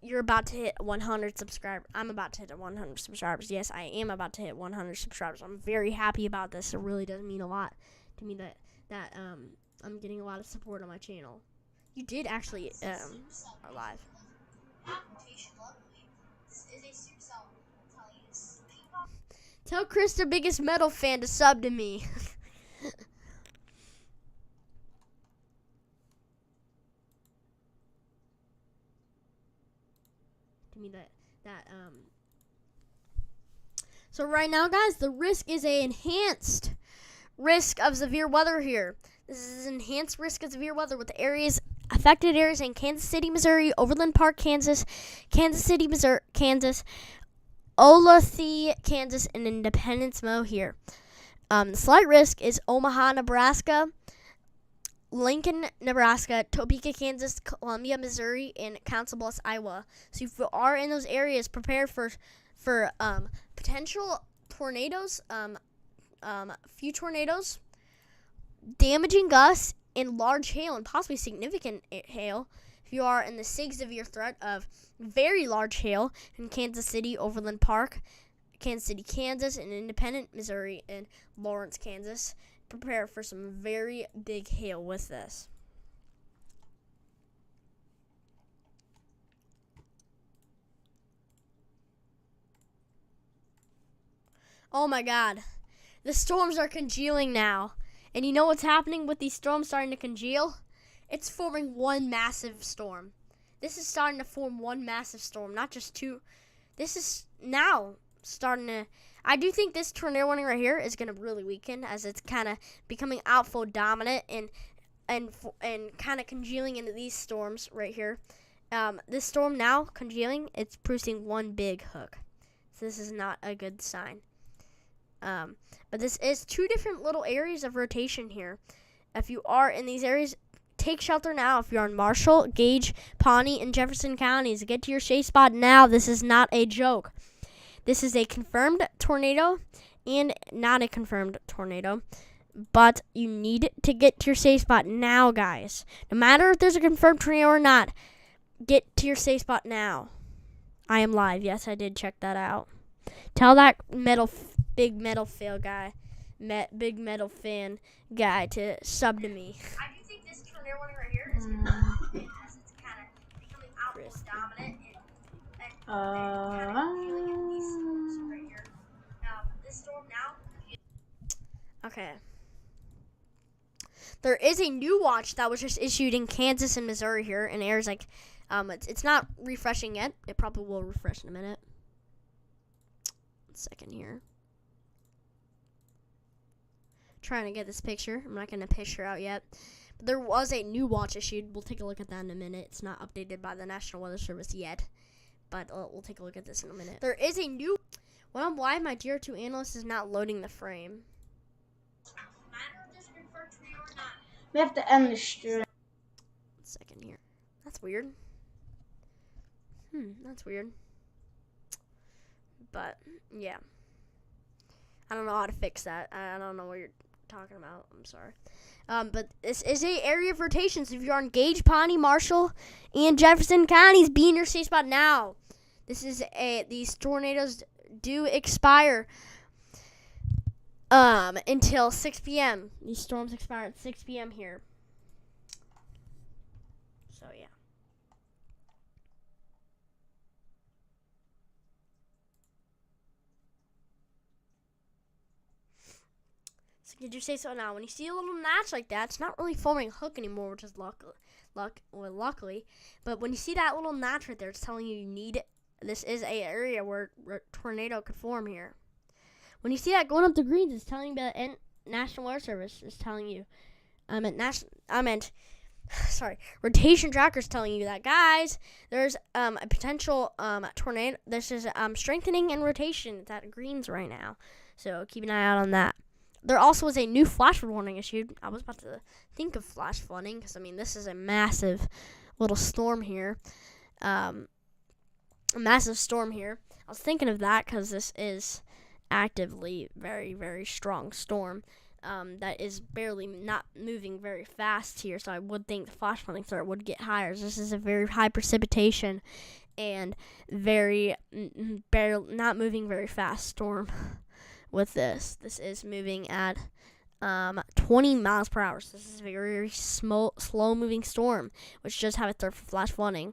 A: You're about to hit 100 subscribers. I'm about to hit 100 subscribers. Yes, I am about to hit 100 subscribers. I'm very happy about this. It really does mean a lot to me that I'm getting a lot of support on my channel. You did actually are live. Tell Chris, the biggest metal fan, to sub to me. So right now, guys, the risk is a enhanced risk of severe weather here. This is an enhanced risk of severe weather with affected areas in Kansas City, Missouri, Overland Park, Kansas, Kansas City, Missouri, Kansas, Olathe, Kansas, and Independence, Mo here. The slight risk is Omaha, Nebraska, Lincoln, Nebraska, Topeka, Kansas, Columbia, Missouri, and Council Bluffs, Iowa. So if you are in those areas, prepare for potential tornadoes, few tornadoes, damaging gusts, and large hail, and possibly significant hail. If you are in the severe threat of very large hail in Kansas City, Overland Park, Kansas City, Kansas, and Independence, Missouri, and Lawrence, Kansas, prepare for some very big hail with this. Oh my God. The storms are congealing now. And you know what's happening with these storms starting to congeal? It's forming one massive storm. This is starting to form one massive storm, not just two. This is now starting to... I do think this tornado warning right here is going to really weaken as it's kind of becoming outflow dominant and kind of congealing into these storms right here. This storm now congealing, it's producing one big hook. So this is not a good sign. But this is two different little areas of rotation here. If you are in these areas, take shelter now. If you're in Marshall, Gage, Pawnee, and Jefferson counties, get to your safe spot now. This is not a joke. This is a confirmed tornado and not a confirmed tornado. but you need to get to your safe spot now, guys. No matter if there's a confirmed tornado or not, get to your safe spot now. I am live. Yes, I did check that out. Tell that big metal fan guy to sub to me. I do think this tornado warning right here is going to be as it's kind of becoming outpost dominant. This storm now. Okay. There is a new watch that was just issued in Kansas and Missouri here, and airs like, it's not refreshing yet. It probably will refresh in a minute. 1 second here. Trying to get this picture. I'm not going to picture out yet. But there was a new watch issued. We'll take a look at that in a minute. It's not updated by the National Weather Service yet, but we'll take a look at this in a minute. There is a new. Wonder why my GR2 analyst is not loading the frame.
B: We have to end the stream.
A: 1 second here. That's weird. That's weird. But yeah, I don't know how to fix that. I don't know what you're talking about. I'm sorry. But this is a area of rotation. So if you're on Gage, Pawnee, Marshall, and Jefferson counties, be in your safe spot now. This is these tornadoes do expire until 6 p.m. These storms expire at 6 p.m. here. So yeah. So did you say so now? When you see a little notch like that, it's not really forming a hook anymore, which is luckily. But when you see that little notch right there, it's telling you need. This is a area where tornado could form here. When you see that going up the greens, it's telling you that National Weather Service is telling you. Rotation tracker is telling you that, guys, there's a potential tornado. This is strengthening and rotation. It's at greens right now, so keep an eye out on that. There also was a new flash flood warning issued. I was about to think of flash flooding because, I mean, this is a massive little storm here. A massive storm here. I was thinking of that because this is actively very, very strong storm that is barely not moving very fast here. So I would think the flash flooding threat would get higher. This is a very high precipitation and very not moving very fast storm. With this is moving at 20 miles per hour. So this is a very slow moving storm, which does have a threat for flash flooding.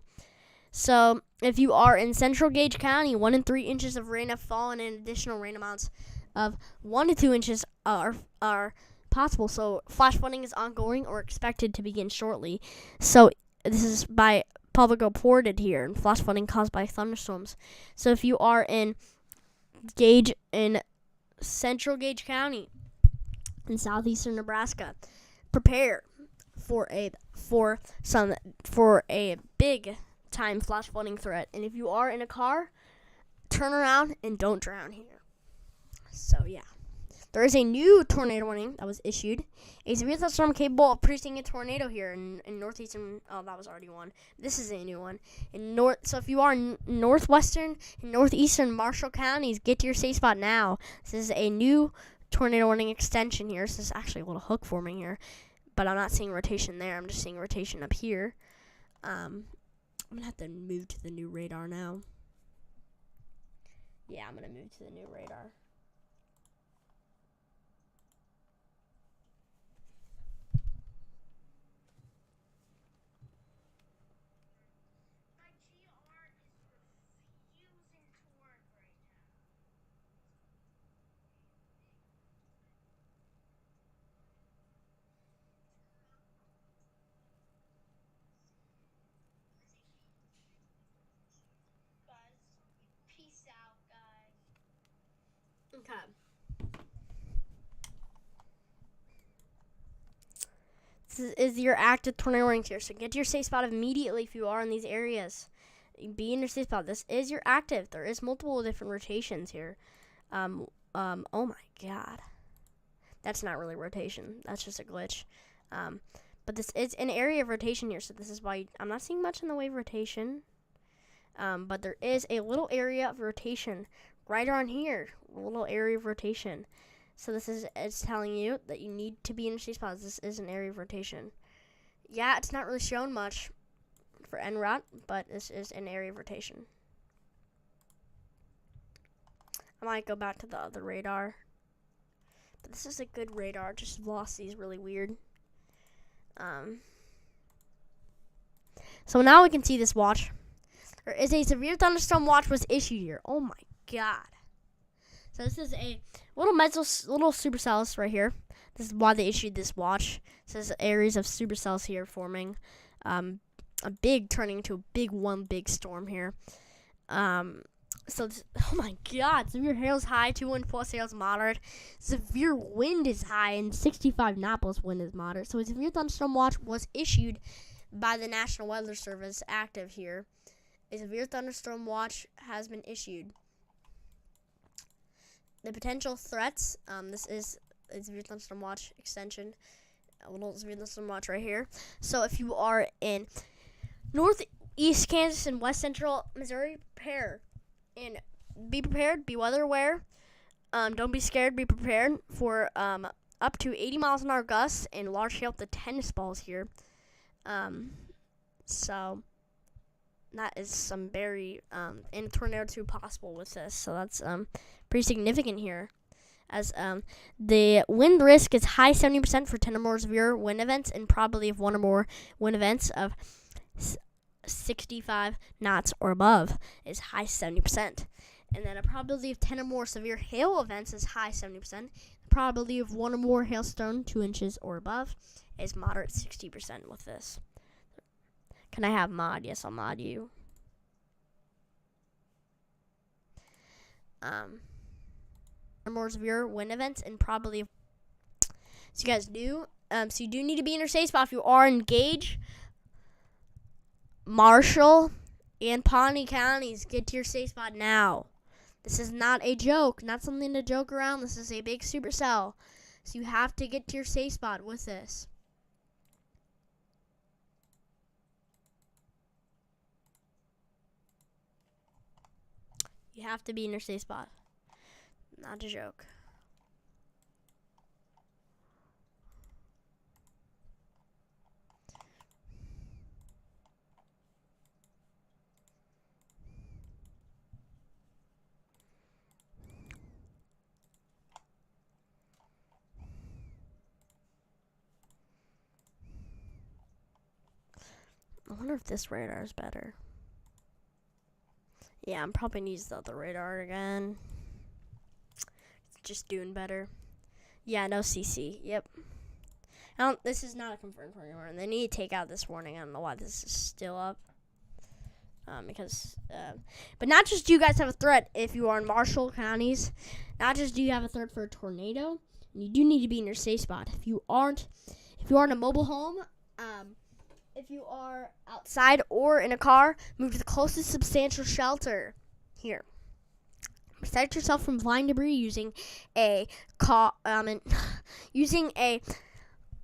A: So if you are in Central Gage County, 1 and 3 inches of rain have fallen, and additional rain amounts of 1 to 2 inches are possible. So flash flooding is ongoing or expected to begin shortly. So this is by public reported here, and flash flooding caused by thunderstorms. So if you are in Central Gage County in southeastern Nebraska, prepare for a big time flash flooding threat. And if you are in a car, turn around and don't drown here. So yeah, there is a new tornado warning that was issued. A severe thunderstorm capable of producing a tornado here in northeastern. Oh, that was already one. This is a new one So if you are in northwestern and northeastern Marshall counties, get to your safe spot now. This is a new tornado warning extension here. So this is actually a little hook forming here, but I'm not seeing rotation there. I'm just seeing rotation up here. I'm gonna have to move to the new radar now. Yeah, I'm gonna move to the new radar. Okay. This is your active tornado warning here. So get to your safe spot immediately if you are in these areas. Be in your safe spot. This is your active. There is multiple different rotations here. Oh my god. That's not really rotation. That's just a glitch. But this is an area of rotation here. So this is why I'm not seeing much in the way of rotation. But there is a little area of rotation right around here. A little area of rotation. So this is, it's telling you that you need to be in a safe spot. This is an area of rotation. Yeah, it's not really shown much for en route, but this is an area of rotation. I might go back to the other radar. But this is a good radar, just velocity is really weird. So now we can see this watch. There is a severe thunderstorm watch was issued here. Oh my god. So this is a little supercells right here. This is why they issued this watch. It says areas of supercells here forming. A big turning into a big storm here. So this, oh my god, severe hail is high, 214 hail is moderate. Severe wind is high, and 65 knot plus wind is moderate. So a severe thunderstorm watch was issued by the National Weather Service, active here. A severe thunderstorm watch has been issued. The potential threats, this is a severe thunderstorm watch extension. A little severe thunderstorm watch right here. So if you are in northeast Kansas and west central Missouri, prepare. And be prepared, be weather aware. Don't be scared, be prepared for up to 80 miles an hour gusts and large hail up to tennis balls here. So that is some very and tornado too possible with this. So that's pretty significant here. As the wind risk is high 70% for 10 or more severe wind events, and probability of 1 or more wind events of 65 knots or above is high 70%. And then a probability of 10 or more severe hail events is high 70%. The probability of 1 or more hailstone 2 inches or above is moderate 60% with this. Can I have mod? Yes, I'll mod you. Or more severe wind events and probability of, so you guys do so you do need to be in your safe spot if you are engaged. Marshall and Pawnee counties, get to your safe spot now. This is not a joke, not something to joke around. This is a big supercell. So you have to get to your safe spot with this. You have to be in your safe spot. Not a joke. I wonder if this radar is better. Yeah, I'm probably gonna use the other radar again. It's just doing better. Yeah, no CC. Yep. This is not a confirmed warning, and they need to take out this warning. I don't know why this is still up. But not just do you guys have a threat if you are in Marshall counties. Not just do you have a threat for a tornado. You do need to be in your safe spot. If you are in a mobile home, if you are outside or in a car, move to the closest substantial shelter. Here. Protect yourself from flying debris using a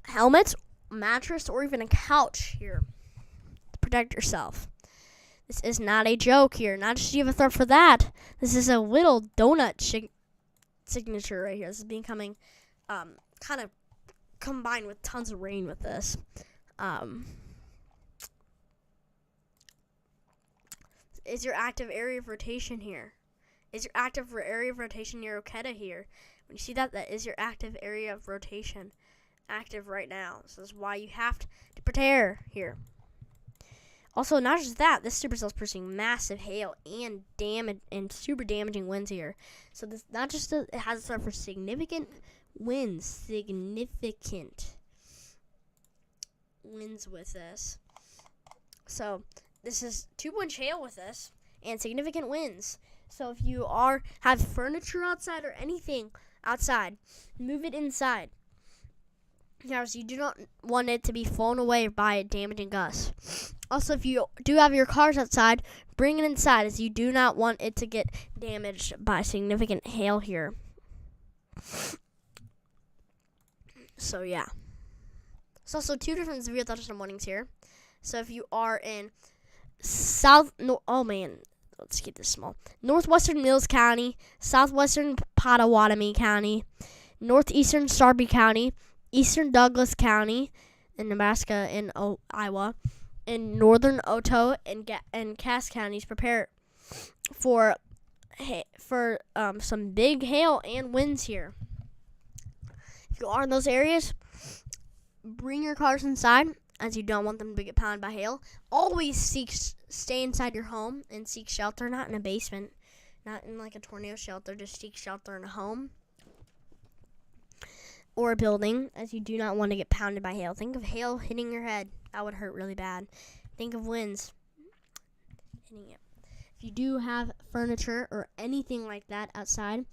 A: helmet, mattress, or even a couch here to protect yourself. This is not a joke here. Not just do you have a threat for that. This is a little donut signature right here. This is becoming kind of combined with tons of rain with this. Is your active area of rotation here? Is your active area of rotation near Oketa here? When you see that, that is your active area of rotation. Active right now. So this is why you have to prepare here. Also, not just that, this supercell is producing massive hail and damage and super damaging winds here. So this not just it has a threat for significant winds, with this. So this is 2-inch hail with this and significant winds. So if you have furniture outside or anything outside, move it inside. Now, so you do not want it to be flown away by a damaging gust. Also, if you do have your cars outside, bring it inside, as you do not want it to get damaged by significant hail here. So yeah. There's also 2 different severe thunderstorm warnings here. So if you are in let's keep this small. Northwestern Mills County, southwestern Pottawatomie County, northeastern Sarpy County, eastern Douglas County in Nebraska and Iowa, and northern Otoe and Cass counties. Prepare for some big hail and winds here. If you are in those areas, bring your cars inside, as you don't want them to get pounded by hail. Always stay inside your home and seek shelter, not in a basement, not in like a tornado shelter. Just seek shelter in a home or a building, as you do not want to get pounded by hail. Think of hail hitting your head. That would hurt really bad. Think of winds hitting you. If you do have furniture or anything like that outside,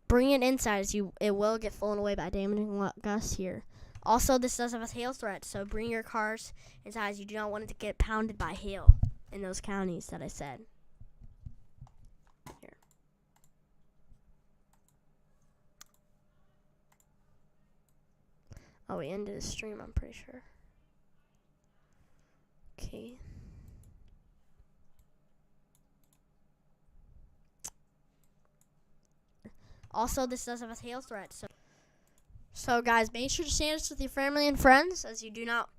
A: bring it inside, as it will get flown away by damaging gusts here. Also, this does have a hail threat, so bring your cars inside, as you do not want it to get pounded by hail in those counties that I said. Here. Oh, we ended the stream, I'm pretty sure. Okay. Also, this does have a hail threat, so guys, make sure to share this with your family and friends, as you do not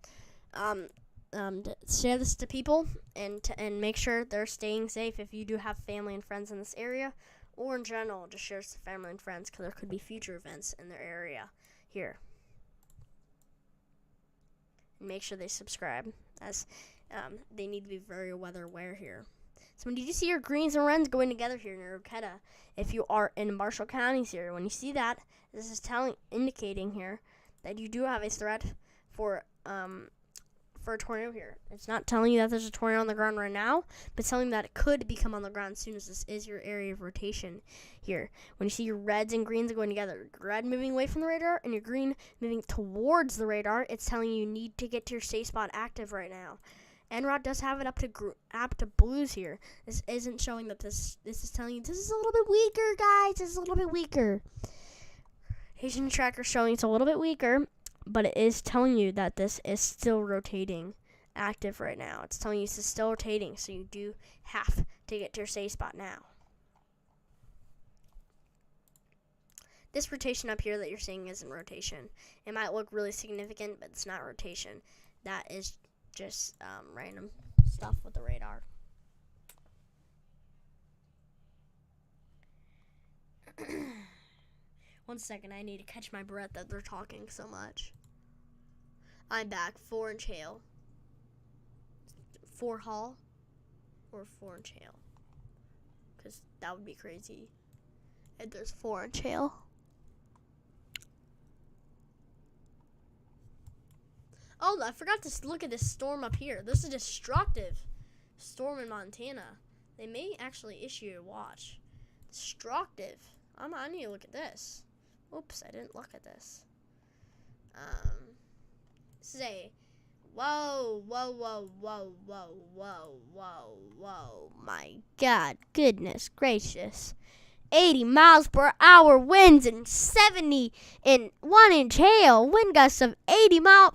A: share this to people, and make sure they're staying safe if you do have family and friends in this area, or in general, just share this to family and friends, because there could be future events in their area here. And make sure they subscribe, as they need to be very weather aware here. So when you see your greens and reds going together here in Roketta, if you are in Marshall counties here, when you see that, this is indicating here that you do have a threat for a tornado here. It's not telling you that there's a tornado on the ground right now, but it's telling you that it could become on the ground as soon as this is your area of rotation here. When you see your reds and greens going together, red moving away from the radar and your green moving towards the radar, it's telling you need to get to your safe spot active right now. NROD does have it up to blues here. This isn't showing that this is telling you this is a little bit weaker, guys. This is a little bit weaker. Haitian tracker showing it's a little bit weaker, but it is telling you that this is still rotating active right now. It's telling you this is still rotating, so you do have to get to your safe spot now. This rotation up here that you're seeing isn't rotation. It might look really significant, but it's not rotation. That is just random stuff with the radar. One second, I need to catch my breath that they're talking so much. I'm back. 4-inch hail. 4 haul or 4-inch hail. Because that would be crazy if there's 4-inch hail. Oh, I forgot to look at this storm up here. This is a destructive storm in Montana. They may actually issue a watch. Destructive. I need to look at this. Oops, I didn't look at this. This is a whoa, my God, goodness gracious. 80 miles per hour winds and 70 and 1-inch hail. Wind gusts of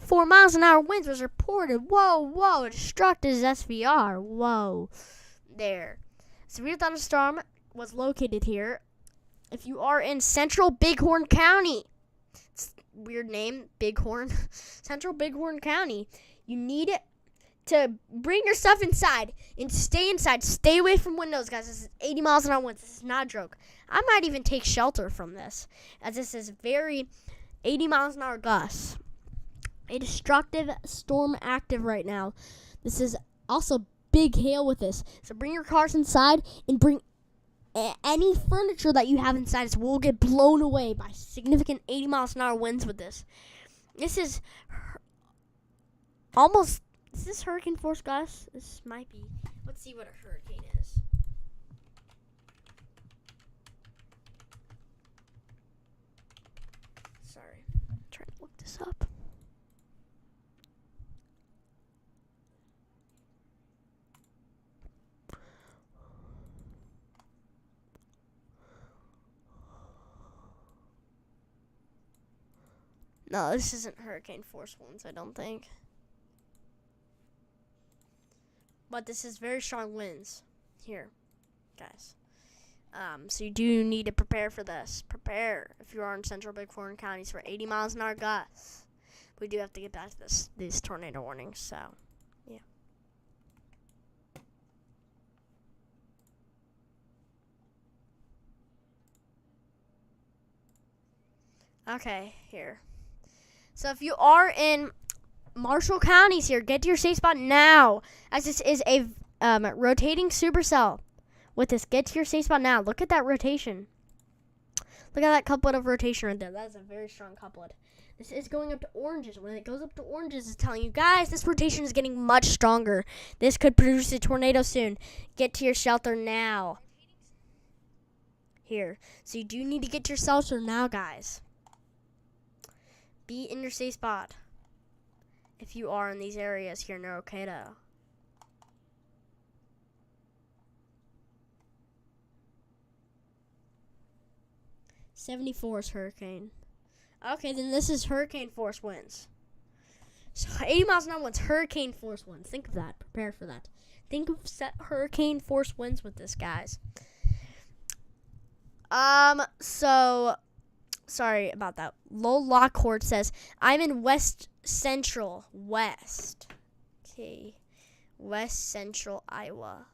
A: 4 miles an hour winds was reported. Whoa, destructive as SVR. Whoa, there. Severe thunderstorm was located here. If you are in central Bighorn County, it's a weird name, Bighorn, central Bighorn County, you need to bring your stuff inside and stay inside. Stay away from windows, guys. This is 80 miles an hour winds. This is not a joke. I might even take shelter from this, as this is very 80 miles an hour gusts. A destructive storm active right now. This is also big hail with this. So bring your cars inside and bring any furniture that you have inside. This will get blown away by significant 80 miles an hour winds with this. This is almost... Is this hurricane force, guys? This might be. Let's see what a hurricane is. Sorry. I'm trying to look this up. No, this isn't hurricane force winds, I don't think. But this is very strong winds here, guys. So you do need to prepare for this. Prepare if you are in central Bighorn counties for 80 miles an hour gusts. We do have to get back to these tornado warnings. So, yeah. Okay, here. So if you are in Marshall counties here, get to your safe spot now, as this is a rotating supercell. With this, get to your safe spot now. Look at that rotation. Look at that couplet of rotation right there. That is a very strong couplet. This is going up to oranges. When it goes up to oranges, it's telling you, guys, this rotation is getting much stronger. This could produce a tornado soon. Get to your shelter now. Here. So you do need to get to your shelter now, guys. Be in your safe spot. If you are in these areas here in Arcata. 74 is hurricane. Okay, then this is hurricane force winds. So 80 miles an hour winds, hurricane force winds. Think of that. Prepare for that. Think of hurricane force winds with this, guys. So sorry about that. Lowell Lockhart says, I'm in West Central. Okay. West Central Iowa.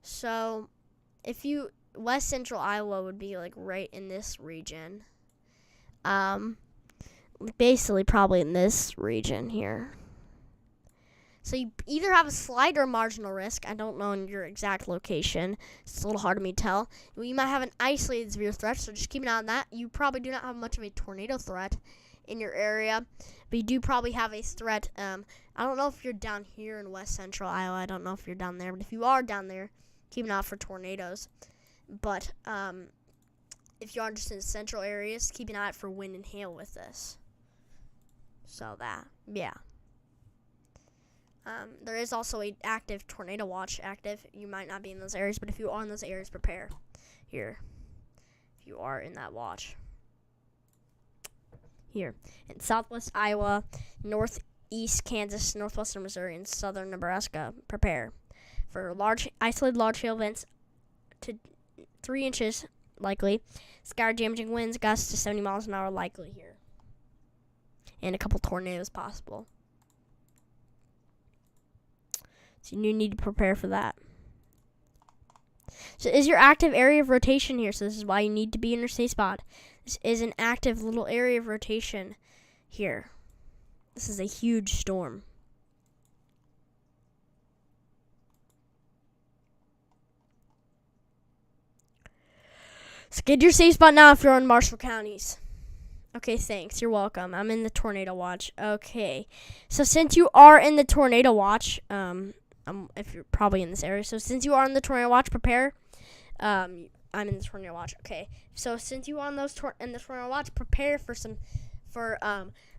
A: So West Central Iowa would be like right in this region. Basically probably in this region here. So you either have a slight or marginal risk. I don't know in your exact location. It's a little hard for me to tell. You might have an isolated severe threat, so just keep an eye on that. You probably do not have much of a tornado threat in your area, but you do probably have a threat. I don't know if you're down here in West Central Iowa. I don't know if you're down there, but if you are down there, keep an eye out for tornadoes. But if you are just in central areas, keep an eye out for wind and hail with this. So that, yeah. There is also an active tornado watch active. You might not be in those areas, but if you are in those areas, prepare. Here, if you are in that watch. Here, in southwest Iowa, northeast Kansas, northwestern Missouri, and southern Nebraska, prepare for isolated large hail events to 3 inches likely. Sky damaging winds, gusts to 70 miles an hour likely here. And a couple tornadoes possible. So you need to prepare for that. So is your active area of rotation here. So this is why you need to be in your safe spot. This is an active little area of rotation here. This is a huge storm. So get your safe spot now if you're in Marshall counties. Okay, thanks. You're welcome. I'm in the tornado watch. Okay. So since you are in the tornado watch, if you're probably in this area. So since you are in the tornado watch, prepare. I'm in the tornado watch. Okay. So since you are in the tornado watch, prepare for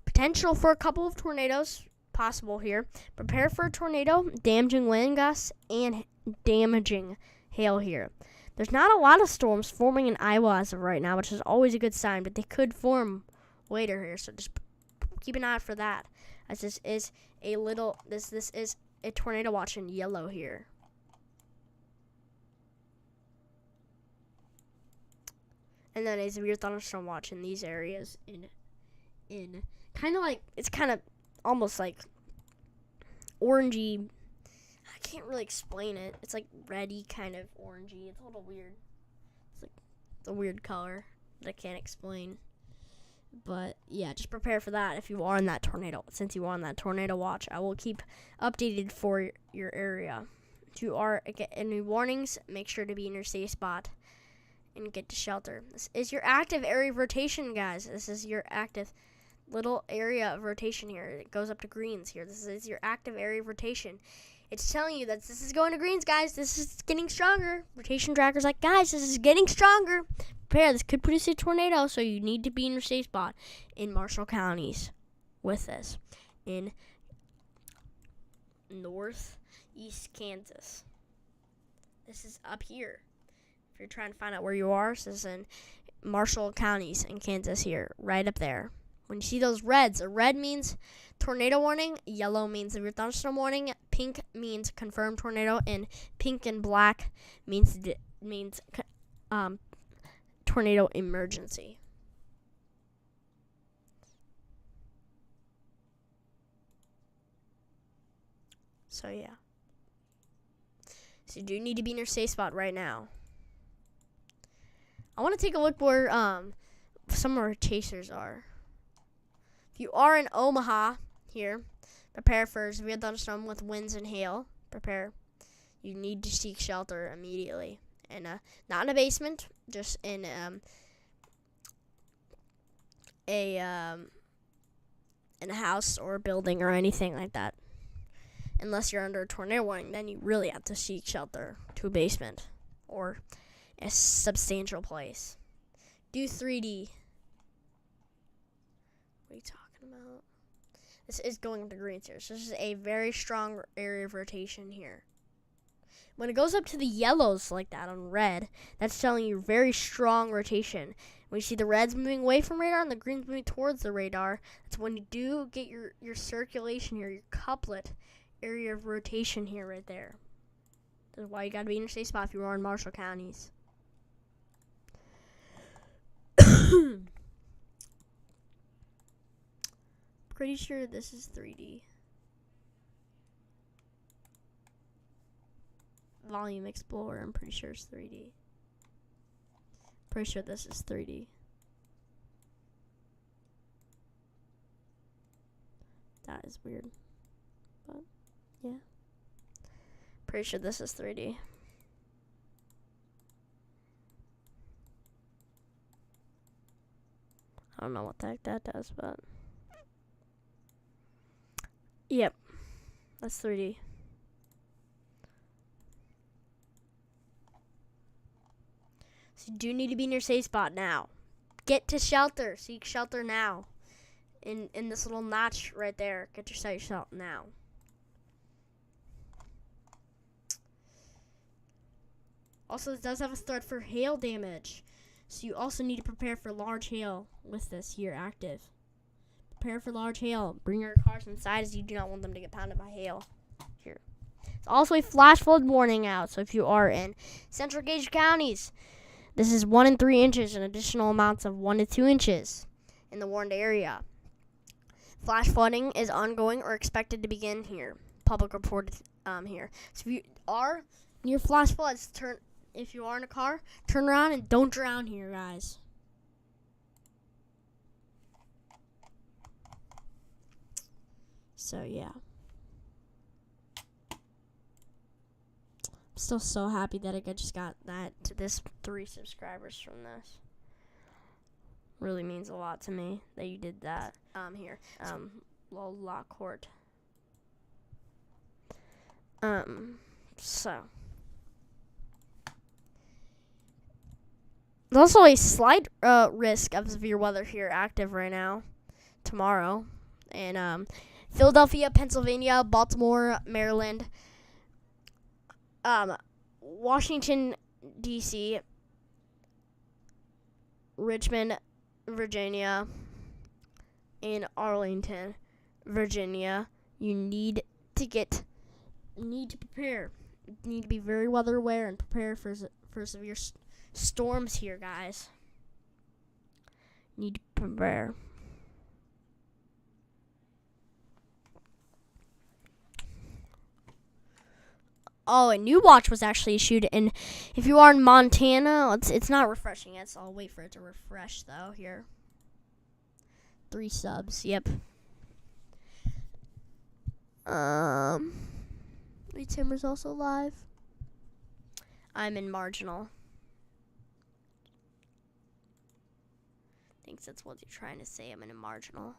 A: potential for a couple of tornadoes possible here. Prepare for a tornado, damaging wind gusts, and damaging hail here. There's not a lot of storms forming in Iowa as of right now, which is always a good sign, but they could form later here, so just keep an eye out for that. As this is a tornado watch in yellow here. And then a severe thunderstorm watch in these areas in kind of like, it's kind of almost like orangey. I can't really explain it. It's like reddy kind of orangey. It's a little weird. It's like a weird color that I can't explain. But yeah, just prepare for that if you are in that tornado. Since you are on that tornado watch, I will keep updated for your area. If you are get any warnings, make sure to be in your safe spot and get to shelter. This is your active area of rotation, guys. This is your active little area of rotation here. It goes up to greens here. This is your active area of rotation. It's telling you that this is going to greens, guys. This is getting stronger. Rotation tracker's like, guys, this is getting stronger. Prepare. This could produce a tornado, so you need to be in your safe spot in Marshall counties with this. In northeast Kansas. This is up here. If you're trying to find out where you are, this is in Marshall counties in Kansas here, right up there. When you see those reds, a red means tornado warning, yellow means severe thunderstorm warning, pink means confirmed tornado, and pink and black means tornado emergency. So yeah. So you do need to be in your safe spot right now. I want to take a look where some of our chasers are. If you are in Omaha here, prepare for severe thunderstorm with winds and hail. Prepare. You need to seek shelter immediately. And not in a basement, just in a house or a building or anything like that. Unless you're under a tornado warning, then you really have to seek shelter to a basement or a substantial place. Do 3D. What are you talking about? This is going to greens here. So this is a very strong area of rotation here. When it goes up to the yellows like that on red, that's telling you very strong rotation. When you see the reds moving away from radar and the greens moving towards the radar, that's when you do get your circulation here, your couplet area of rotation here right there. That's why you got to be in your safe spot if you are in Marshall counties. Pretty sure this is 3D. Volume Explorer, I'm pretty sure it's 3D. Pretty sure this is 3D. That is weird. But, yeah. Pretty sure this is 3D. I don't know what the heck that does, but... Yep. That's 3D. So you do need to be in your safe spot now. Get to shelter. Seek shelter now. In this little notch right there. Get your safe shelter now. Also, it does have a threat for hail damage. So you also need to prepare for large hail with this here active. Prepare for large hail. Bring your cars inside as you do not want them to get pounded by hail. Here. It's also a flash flood warning out. So if you are in Central Gage counties, this is 1 and 3 inches and additional amounts of 1 to 2 inches in the warned area. Flash flooding is ongoing or expected to begin here. Public reported here. So if you are near flash floods, if you are in a car, turn around and don't drown here, guys. So, yeah. I'm still so happy that I just got this 3 subscribers from this. Really means a lot to me that you did that. Here. Lockhart. So. There's also a slight risk of severe weather here active right now. Tomorrow. And, Philadelphia, Pennsylvania, Baltimore, Maryland, Washington, D.C., Richmond, Virginia, and Arlington, Virginia. You need to prepare. You need to be very weather aware and prepare for severe storms here, guys. You need to prepare. Oh, a new watch was actually issued, and if you are in Montana, it's not refreshing yet, so I'll wait for it to refresh, though, here. 3 subs, yep. Lee Timmer's also live. I'm in Marginal. I think that's what you're trying to say, I'm in a Marginal.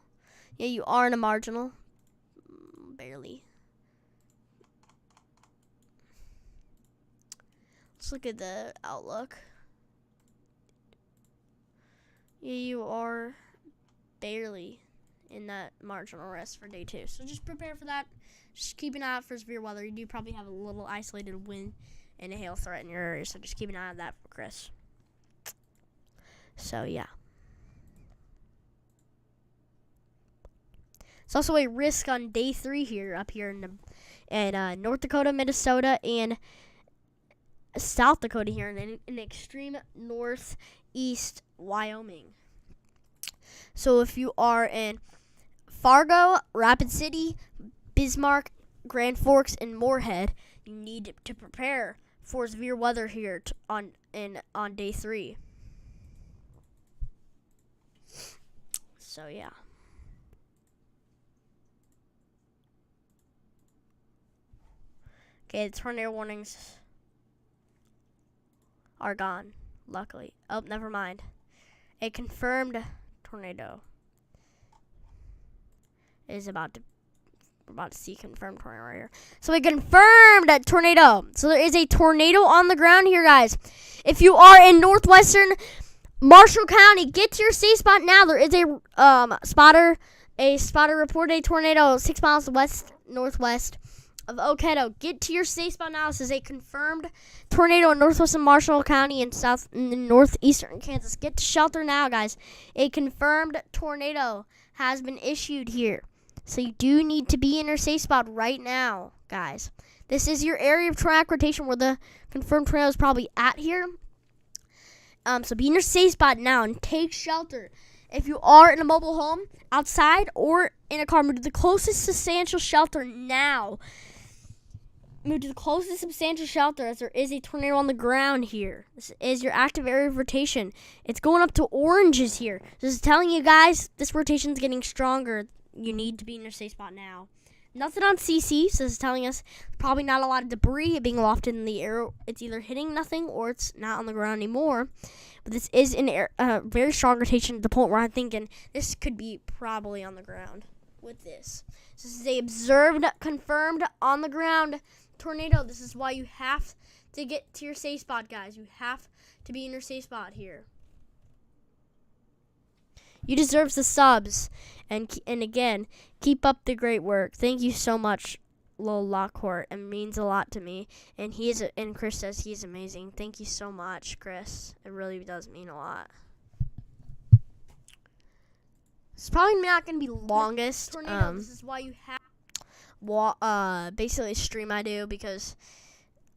A: Yeah, you are in a Marginal. Barely. Let's look at the outlook. Yeah, you are barely in that marginal risk for day 2. So just prepare for that. Just keep an eye out for severe weather. You do probably have a little isolated wind and a hail threat in your area. So just keep an eye on that for Chris. So, yeah. It's also a risk on day 3 here, up here in North Dakota, Minnesota, and South Dakota here, and in extreme northeast Wyoming. So if you are in Fargo, Rapid City, Bismarck, Grand Forks, and Moorhead, you need to prepare for severe weather here on day 3. So yeah. Okay, the tornado warnings are gone, luckily. Oh, never mind. A confirmed tornado is we're about to see confirmed tornado right here. So a confirmed tornado. So there is a tornado on the ground here, guys. If you are in northwestern Marshall County, get to your safe spot now. There is a spotter reported a tornado 6 miles northwest of Oketo. Get to your safe spot now. This is a confirmed tornado in northwestern Marshall County and northeastern Kansas. Get to shelter now, guys. A confirmed tornado has been issued here. So you do need to be in your safe spot right now, guys. This is your area of track rotation where the confirmed tornado is probably at here. So be in your safe spot now and take shelter. If you are in a mobile home, outside, or in a car, move to the closest substantial shelter now. Move to the closest substantial shelter as there is a tornado on the ground here. This is your active area of rotation. It's going up to oranges here. This is telling you guys this rotation is getting stronger. You need to be in your safe spot now. Nothing on CC, so this is telling us probably not a lot of debris being lofted in the air. It's either hitting nothing or it's not on the ground anymore. But this is in very strong rotation to the point where I'm thinking this could be probably on the ground with this. So this is a observed, confirmed, on the ground tornado. This is why you have to get to your safe spot, guys. You have to be in your safe spot here. You deserve the subs. And again, keep up the great work. Thank you so much, Lil Lockhart. It means a lot to me. And and Chris says he's amazing. Thank you so much, Chris. It really does mean a lot. It's probably not going to be longest. Tornado, this is why you have basically a stream I do because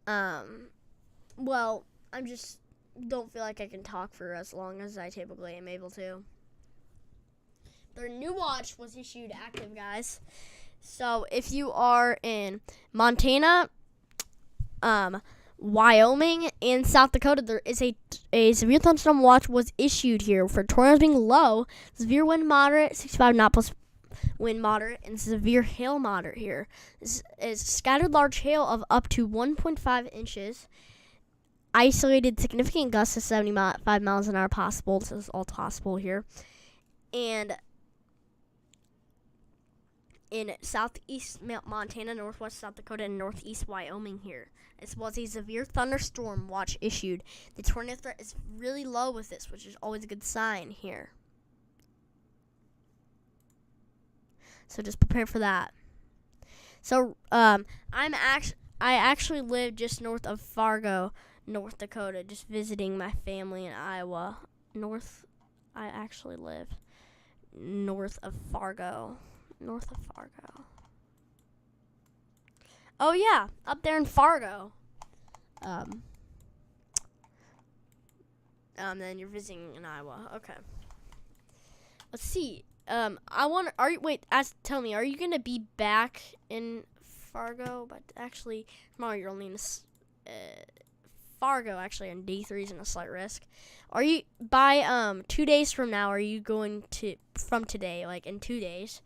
A: well, I'm just don't feel like I can talk for as long as I typically am able to. Their new watch was issued active, guys. So if you are in Montana, Wyoming, and South Dakota, there is a severe thunderstorm watch was issued here for tornadoes being low, severe wind moderate, 65 knot plus wind moderate, and severe hail moderate here. This is scattered large hail of up to 1.5 inches. Isolated significant gusts of 75 miles an hour possible. This is all possible here. And in southeast Montana, northwest South Dakota, and northeast Wyoming here. This was a severe thunderstorm watch issued. The tornado threat is really low with this, which is always a good sign here. So just prepare for that. So I actually live just north of Fargo, North Dakota, just visiting my family in Iowa. I actually live north of Fargo. Oh yeah, up there in Fargo. Then you're visiting in Iowa. Okay. Let's see. Tell me, are you gonna be back in Fargo? But actually, tomorrow you're only in Fargo. Actually, on day 3 is in a slight risk. Are you by 2 days from now? Are you going to from today? Like in 2 days,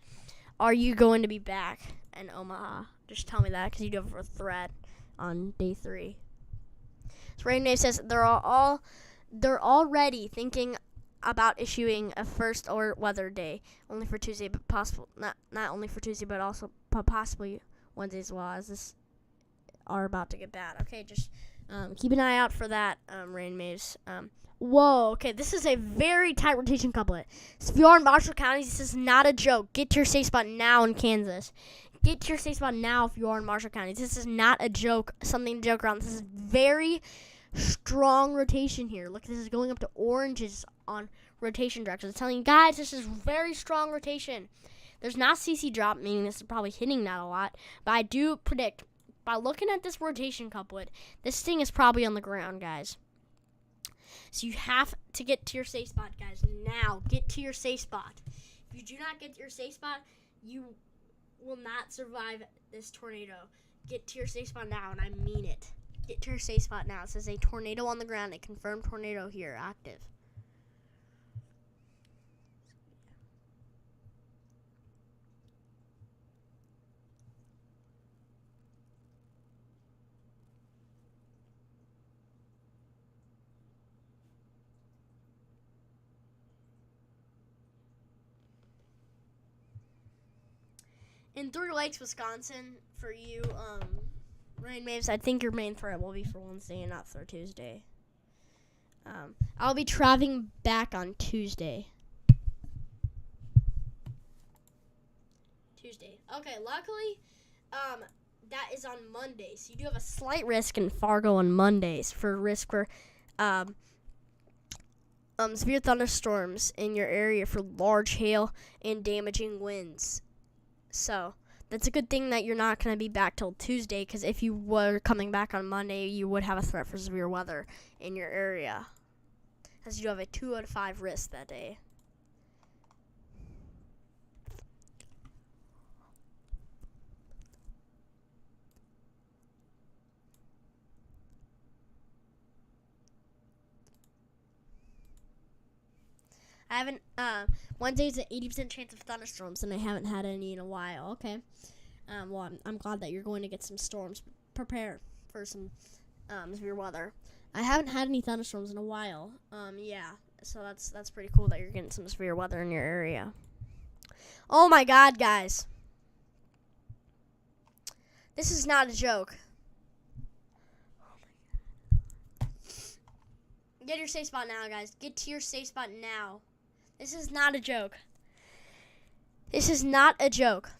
A: are you going to be back in Omaha? Just tell me that because you do have a threat on day 3. So Rain says they're already thinking about issuing a first or weather day only for Tuesday, but not only for Tuesday, but also possibly Wednesday as well, as this are about to get bad. Okay, just keep an eye out for that, Rain Maves. Whoa, okay, this is a very tight rotation couplet. So if you are in Marshall County, this is not a joke. Get to your safe spot now in Kansas. Get to your safe spot now if you are in Marshall County. This is not a joke, something to joke around. This is very strong rotation here. Look, this is going up to oranges on rotation directions. It's telling you guys this is very strong rotation. There's not CC drop, meaning this is probably hitting that a lot. But I do predict, by looking at this rotation couplet, this thing is probably on the ground, guys. So you have to get to your safe spot, guys. Now, get to your safe spot. If you do not get to your safe spot, you will not survive this tornado. Get to your safe spot now, and I mean it. Get to your safe spot now. It says a tornado on the ground, a confirmed tornado here, active. In Three Lakes, Wisconsin, for you, Rain Waves, I think your main threat will be for Wednesday and not for Tuesday. I'll be traveling back on Tuesday. Okay, luckily, that is on Monday. So you do have a slight risk in Fargo on Mondays for risk for severe thunderstorms in your area for large hail and damaging winds. So that's a good thing that you're not going to be back till Tuesday, because if you were coming back on Monday, you would have a threat for severe weather in your area, as you have a 2 out of 5 risk that day. I haven't, Wednesday's an 80% chance of thunderstorms, and I haven't had any in a while. Okay. Well, I'm glad that you're going to get some storms. Prepare for some, severe weather. I haven't had any thunderstorms in a while. Yeah. So that's pretty cool that you're getting some severe weather in your area. Oh my God, guys. This is not a joke. Oh my God. Get your safe spot now, guys. Get to your safe spot now. This is not a joke. This is not a joke.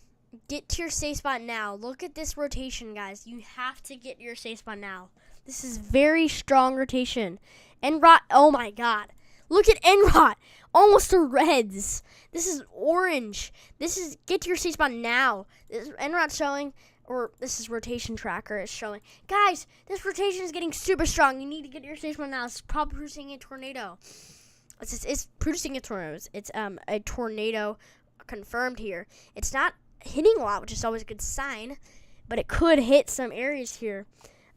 A: Get to your safe spot now. Look at this rotation, guys. You have to get your safe spot now. This is very strong rotation. Enrot, oh my God. Look at Enrot. Almost the Reds. This is orange. This is, get to your safe spot now. This Enrot's showing, or this is rotation tracker is showing. Guys, this rotation is getting super strong. You need to get to your safe spot now. It's probably producing a tornado. It's producing a tornado. It's a tornado confirmed here. It's not hitting a lot, which is always a good sign, but it could hit some areas here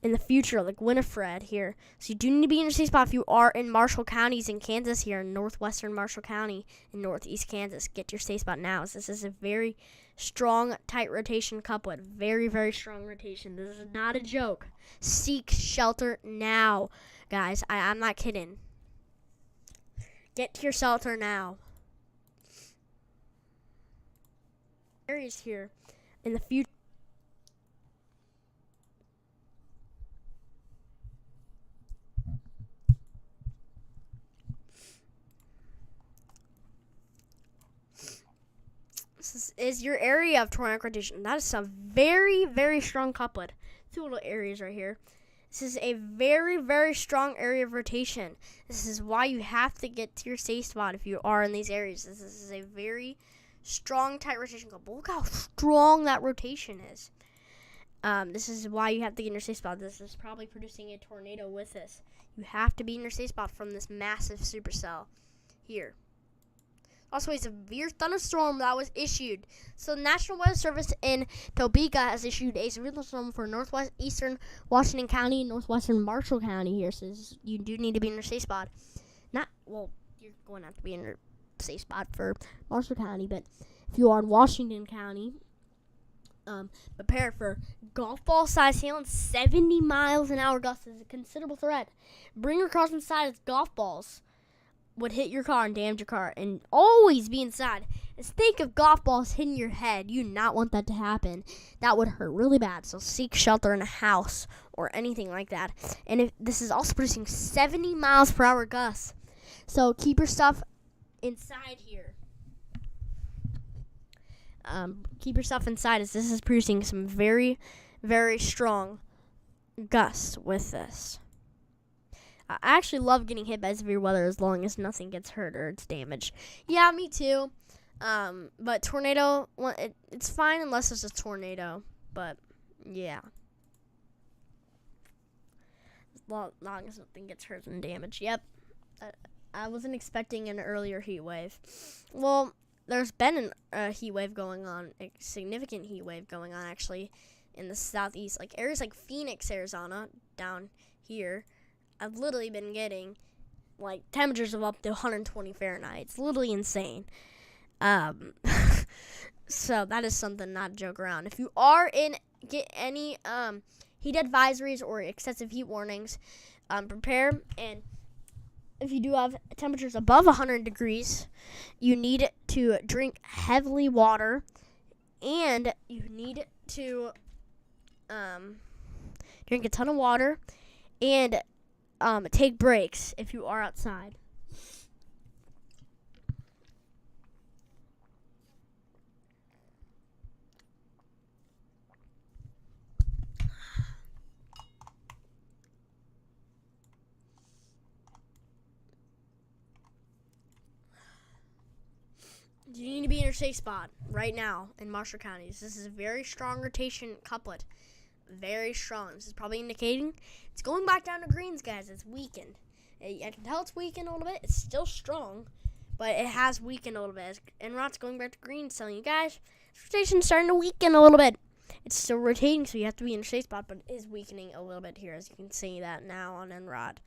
A: in the future, like Winifred here. So you do need to be in your safe spot if you are in Marshall counties in Kansas here, in northwestern Marshall County in northeast Kansas. Get your safe spot now. So this is a very strong, tight rotation couplet. Very, very strong rotation. This is not a joke. Seek shelter now, guys. I'm not kidding. Get to your shelter now. Areas here in the future. This is your area of tornadic rotation. That is some very, very strong couplet. 2 little areas right here. This is a very, very strong area of rotation. This is why you have to get to your safe spot if you are in these areas. This is a very strong, tight rotation couple. Look how strong that rotation is. This is why you have to get in your safe spot. This is probably producing a tornado with this. You have to be in your safe spot from this massive supercell here. Also, a severe thunderstorm that was issued. So the National Weather Service in Topeka has issued a severe thunderstorm for northwestern Washington County and northwestern Marshall County here. So you do need to be in your safe spot. You're going to have to be in your safe spot for Marshall County, but if you are in Washington County, prepare for golf ball size hail and 70 miles an hour gusts is a considerable threat. Bring your cars inside as golf balls would hit your car and damage your car, and always be inside. And think of golf balls hitting your head. You do not want that to happen. That would hurt really bad. So seek shelter in a house or anything like that. And if this is also producing 70 miles per hour gusts, so keep your stuff inside here. Keep your stuff inside, as this is producing some very, very strong gusts with this. I actually love getting hit by severe weather as long as nothing gets hurt or it's damaged. Yeah, me too. But tornado, well, it's fine unless it's a tornado. But yeah, as long as nothing gets hurt and damaged. Yep, I wasn't expecting an earlier heat wave. Well, there's been a heat wave going on, a significant heat wave going on actually in the southeast, like areas like Phoenix, Arizona, down here. I've literally been getting like temperatures of up to 120 Fahrenheit. It's literally insane. So that is something not to joke around. If you are get any heat advisories or excessive heat warnings, prepare. And if you do have temperatures above 100 degrees, you need to drink heavily water, and you need to drink a ton of water, and take breaks if you are outside. You need to be in your safe spot right now in Marshall County. This is a very strong rotation couplet. Very strong. This is probably indicating it's going back down to greens, guys. It's weakened. I can tell it's weakened a little bit. It's still strong, but it has weakened a little bit. And Rod's going back to greens, telling you guys this rotation's starting to weaken a little bit. It's still rotating, so you have to be in your safe spot, but it is weakening a little bit here, as you can see that now on Enrod.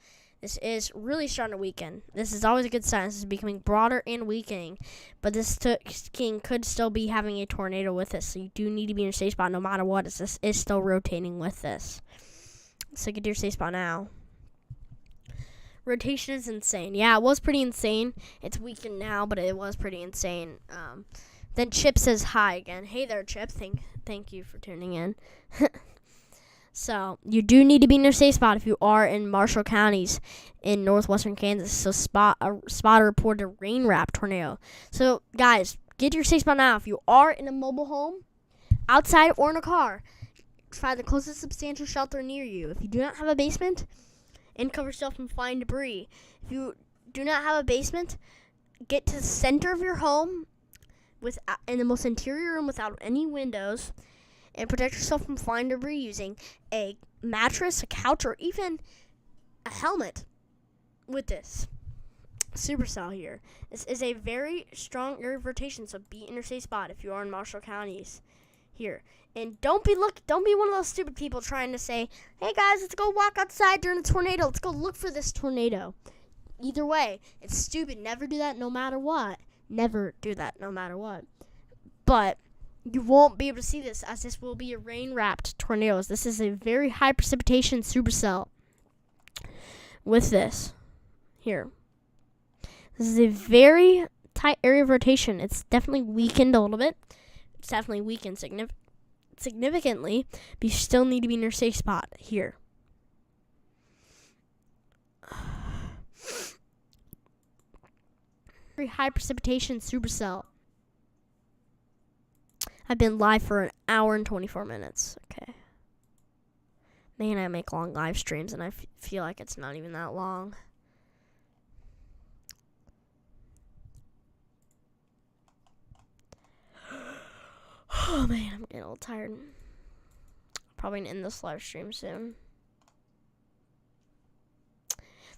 A: This is really starting to weaken. This is always a good sign. This is becoming broader and weakening. But this king could still be having a tornado with us. So you do need to be in your safe spot no matter what. This is still rotating with this. So get to your safe spot now. Rotation is insane. Yeah, it was pretty insane. It's weakened now, but it was pretty insane. Then Chip says hi again. Hey there, Chip. Thank you for tuning in. So, you do need to be in your safe spot if you are in Marshall counties in northwestern Kansas. So, Spotter reported a rain wrap tornado. So, guys, get to your safe spot now. If you are in a mobile home, outside, or in a car, try the closest substantial shelter near you. If you do not have a basement, and cover yourself from flying debris. If you do not have a basement, get to the center of your home in the most interior room without any windows, and protect yourself from flying debris using a mattress, a couch, or even a helmet with this supercell here. This is a very strong area of rotation, so be in your safe spot if you are in Marshall counties here. And don't be one of those stupid people trying to say, hey guys, let's go walk outside during a tornado. Let's go look for this tornado. Either way, it's stupid. Never do that no matter what. Never do that no matter what. But you won't be able to see this, as this will be a rain-wrapped tornado. This is a very high precipitation supercell with this here. This is a very tight area of rotation. It's definitely weakened a little bit. It's definitely weakened significantly, but you still need to be in your safe spot here. Very high precipitation supercell. I've been live for an hour and 24 minutes. Okay. Man, I make long live streams, and I feel like it's not even that long. Oh, man, I'm getting a little tired. Probably going to end this live stream soon.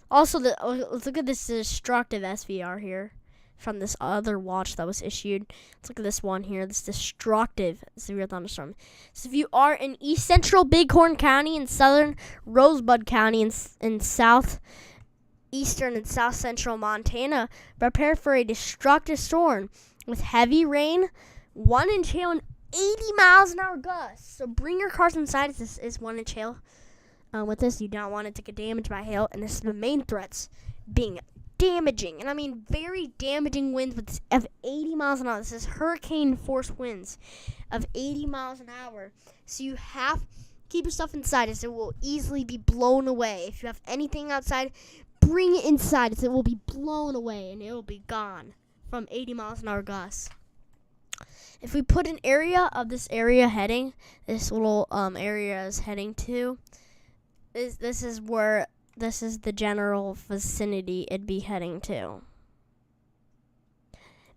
A: Also, let's look at this destructive SVR here from this other watch that was issued. Let's look at this one here. This destructive severe thunderstorm. So if you are in east central Bighorn County and southern Rosebud County in south eastern and south central Montana, prepare for a destructive storm with heavy rain, 1-inch hail, and 80 miles an hour gusts. So bring your cars inside. This is 1-inch hail. With this, you don't want it to get damaged by hail. And this is the main threats being damaging, and I mean very damaging winds of 80 miles an hour. This is hurricane force winds of 80 miles an hour. So you have to keep your stuff inside, as it will easily be blown away. If you have anything outside, bring it inside, as it will be blown away and it will be gone from 80 miles an hour gusts. If we put an area of this area heading, this little area is heading to, this is where. This is the general vicinity it'd be heading to.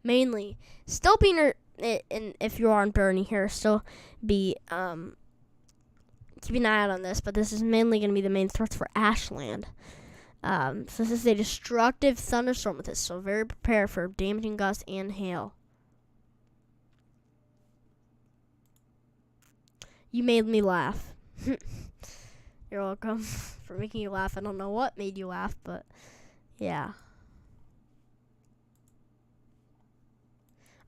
A: mainly. Still being, and if you are on Bernie here, still be, keep an eye out on this, but this is mainly going to be the main threats for Ashland. So this is a destructive thunderstorm with this, so very prepared for damaging gusts and hail. You made me laugh. You're welcome for making you laugh. I don't know what made you laugh, but yeah.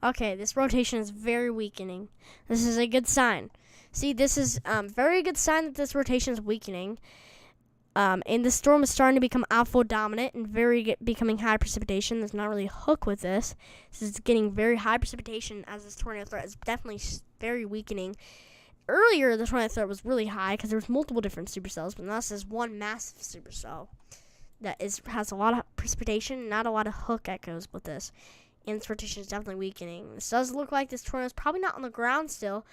A: Okay, this rotation is very weakening. This is a good sign. See, this is very good sign that this rotation is weakening. And the storm is starting to become outflow dominant and becoming high precipitation. There's not really a hook with this. This is getting very high precipitation as this tornado threat is definitely very weakening. Earlier, the tornado threat was really high because there was multiple different supercells, but now this is one massive supercell that has a lot of precipitation, not a lot of hook echoes with this. And this rotation is definitely weakening. This does look like this tornado is probably not on the ground still.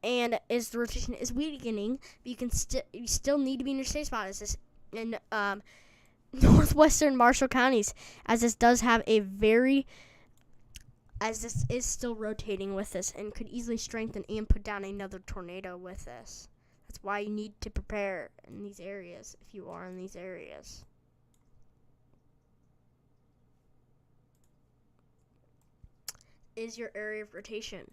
A: And as the rotation is weakening, but you still need to be in your safe spot. As this in northwestern Marshall counties, as this does have as this is still rotating with this and could easily strengthen and put down another tornado with this. That's why you need to prepare in these areas if you are in these areas. Is your area of rotation?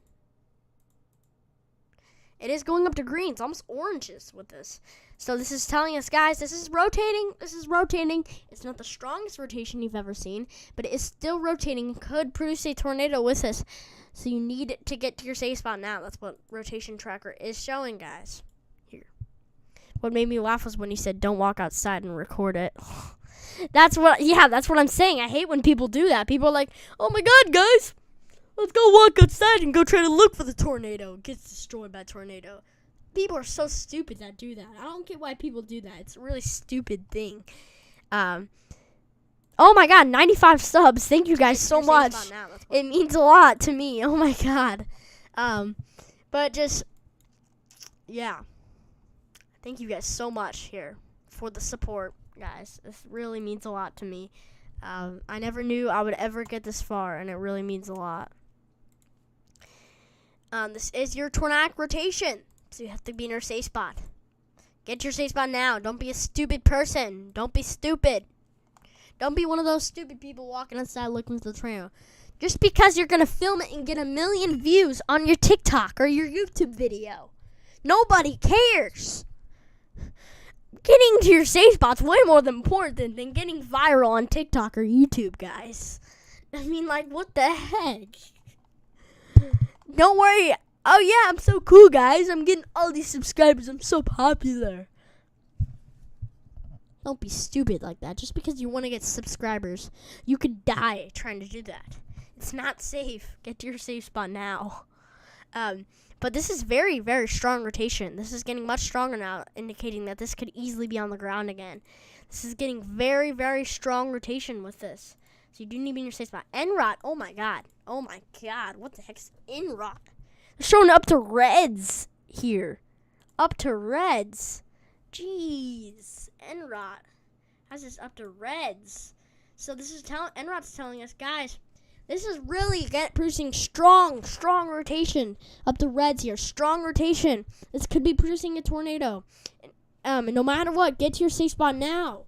A: It is going up to green. It's almost oranges with this. So this is telling us, guys, this is rotating. This is rotating. It's not the strongest rotation you've ever seen, but it is still rotating and could produce a tornado with this. So you need to get to your safe spot now. That's what rotation tracker is showing, guys. Here. What made me laugh was when you said don't walk outside and record it. That's what I'm saying. I hate when people do that. People are like, oh my God, guys. Let's go walk outside and go try to look for the tornado. It gets destroyed by a tornado. People are so stupid that do that. I don't get why people do that. It's a really stupid thing. Oh my God, 95 subs. Thank you guys so much. It means a lot to me. Oh my God. But just, yeah. Thank you guys so much here for the support, guys. This really means a lot to me. I never knew I would ever get this far, and it really means a lot. This is your tornadic rotation, so you have to be in your safe spot. Get your safe spot now. Don't be a stupid person. Don't be stupid. Don't be one of those stupid people walking outside looking for the tornado. Just because you're going to film it and get 1 million views on your TikTok or your YouTube video. Nobody cares. Getting to your safe spot's way more important than getting viral on TikTok or YouTube, guys. I mean, like, what the heck? Don't worry. Oh, yeah, I'm so cool, guys. I'm getting all these subscribers. I'm so popular. Don't be stupid like that. Just because you want to get subscribers, you could die trying to do that. It's not safe. Get to your safe spot now. But this is very, very strong rotation. This is getting much stronger now, indicating that this could easily be on the ground again. This is getting very, very strong rotation with this. So you do need to be in your safe spot. NROT, oh my God. Oh my God. What the heck's NROT? They're showing up to reds here. Up to reds. Jeez. NROT has this up to reds. So this is NROT's telling us, guys, this is really producing strong rotation up to reds here. Strong rotation. This could be producing a tornado. And no matter what, get to your safe spot now.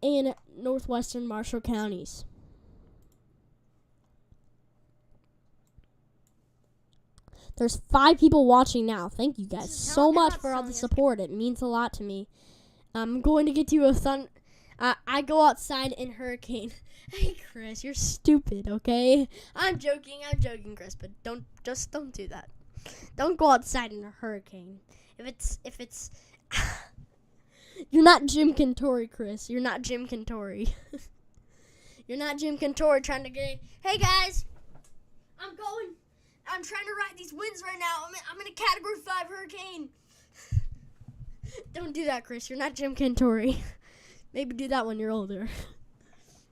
A: In northwestern Marshall counties. There's 5 people watching now. Thank you guys so much for all the support. It means a lot to me. I'm going to get you a I go outside in hurricane. Hey Chris, you're stupid, okay? I'm joking, Chris, but don't do that. Don't go outside in a hurricane. If it's You're not Jim Cantore, Chris. You're not Jim Cantore. You're not Jim Cantore trying to get... Hey, guys. I'm trying to ride these winds right now. I'm in a Category 5 hurricane. Don't do that, Chris. You're not Jim Cantore. Maybe do that when you're older.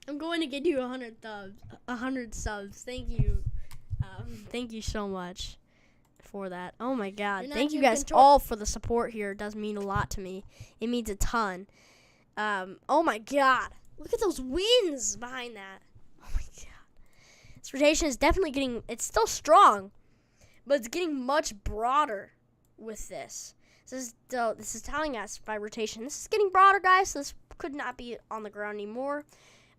A: I'm going to get you 100 subs. Thank you. Thank you so much for that. Oh my God. Thank you guys all for the support here. It does mean a lot to me. It means a ton. Oh my God. Look at those winds behind that. Oh my God. This rotation is definitely it's still strong, but it's getting much broader with this. This is telling us by rotation. This is getting broader, guys. So this could not be on the ground anymore,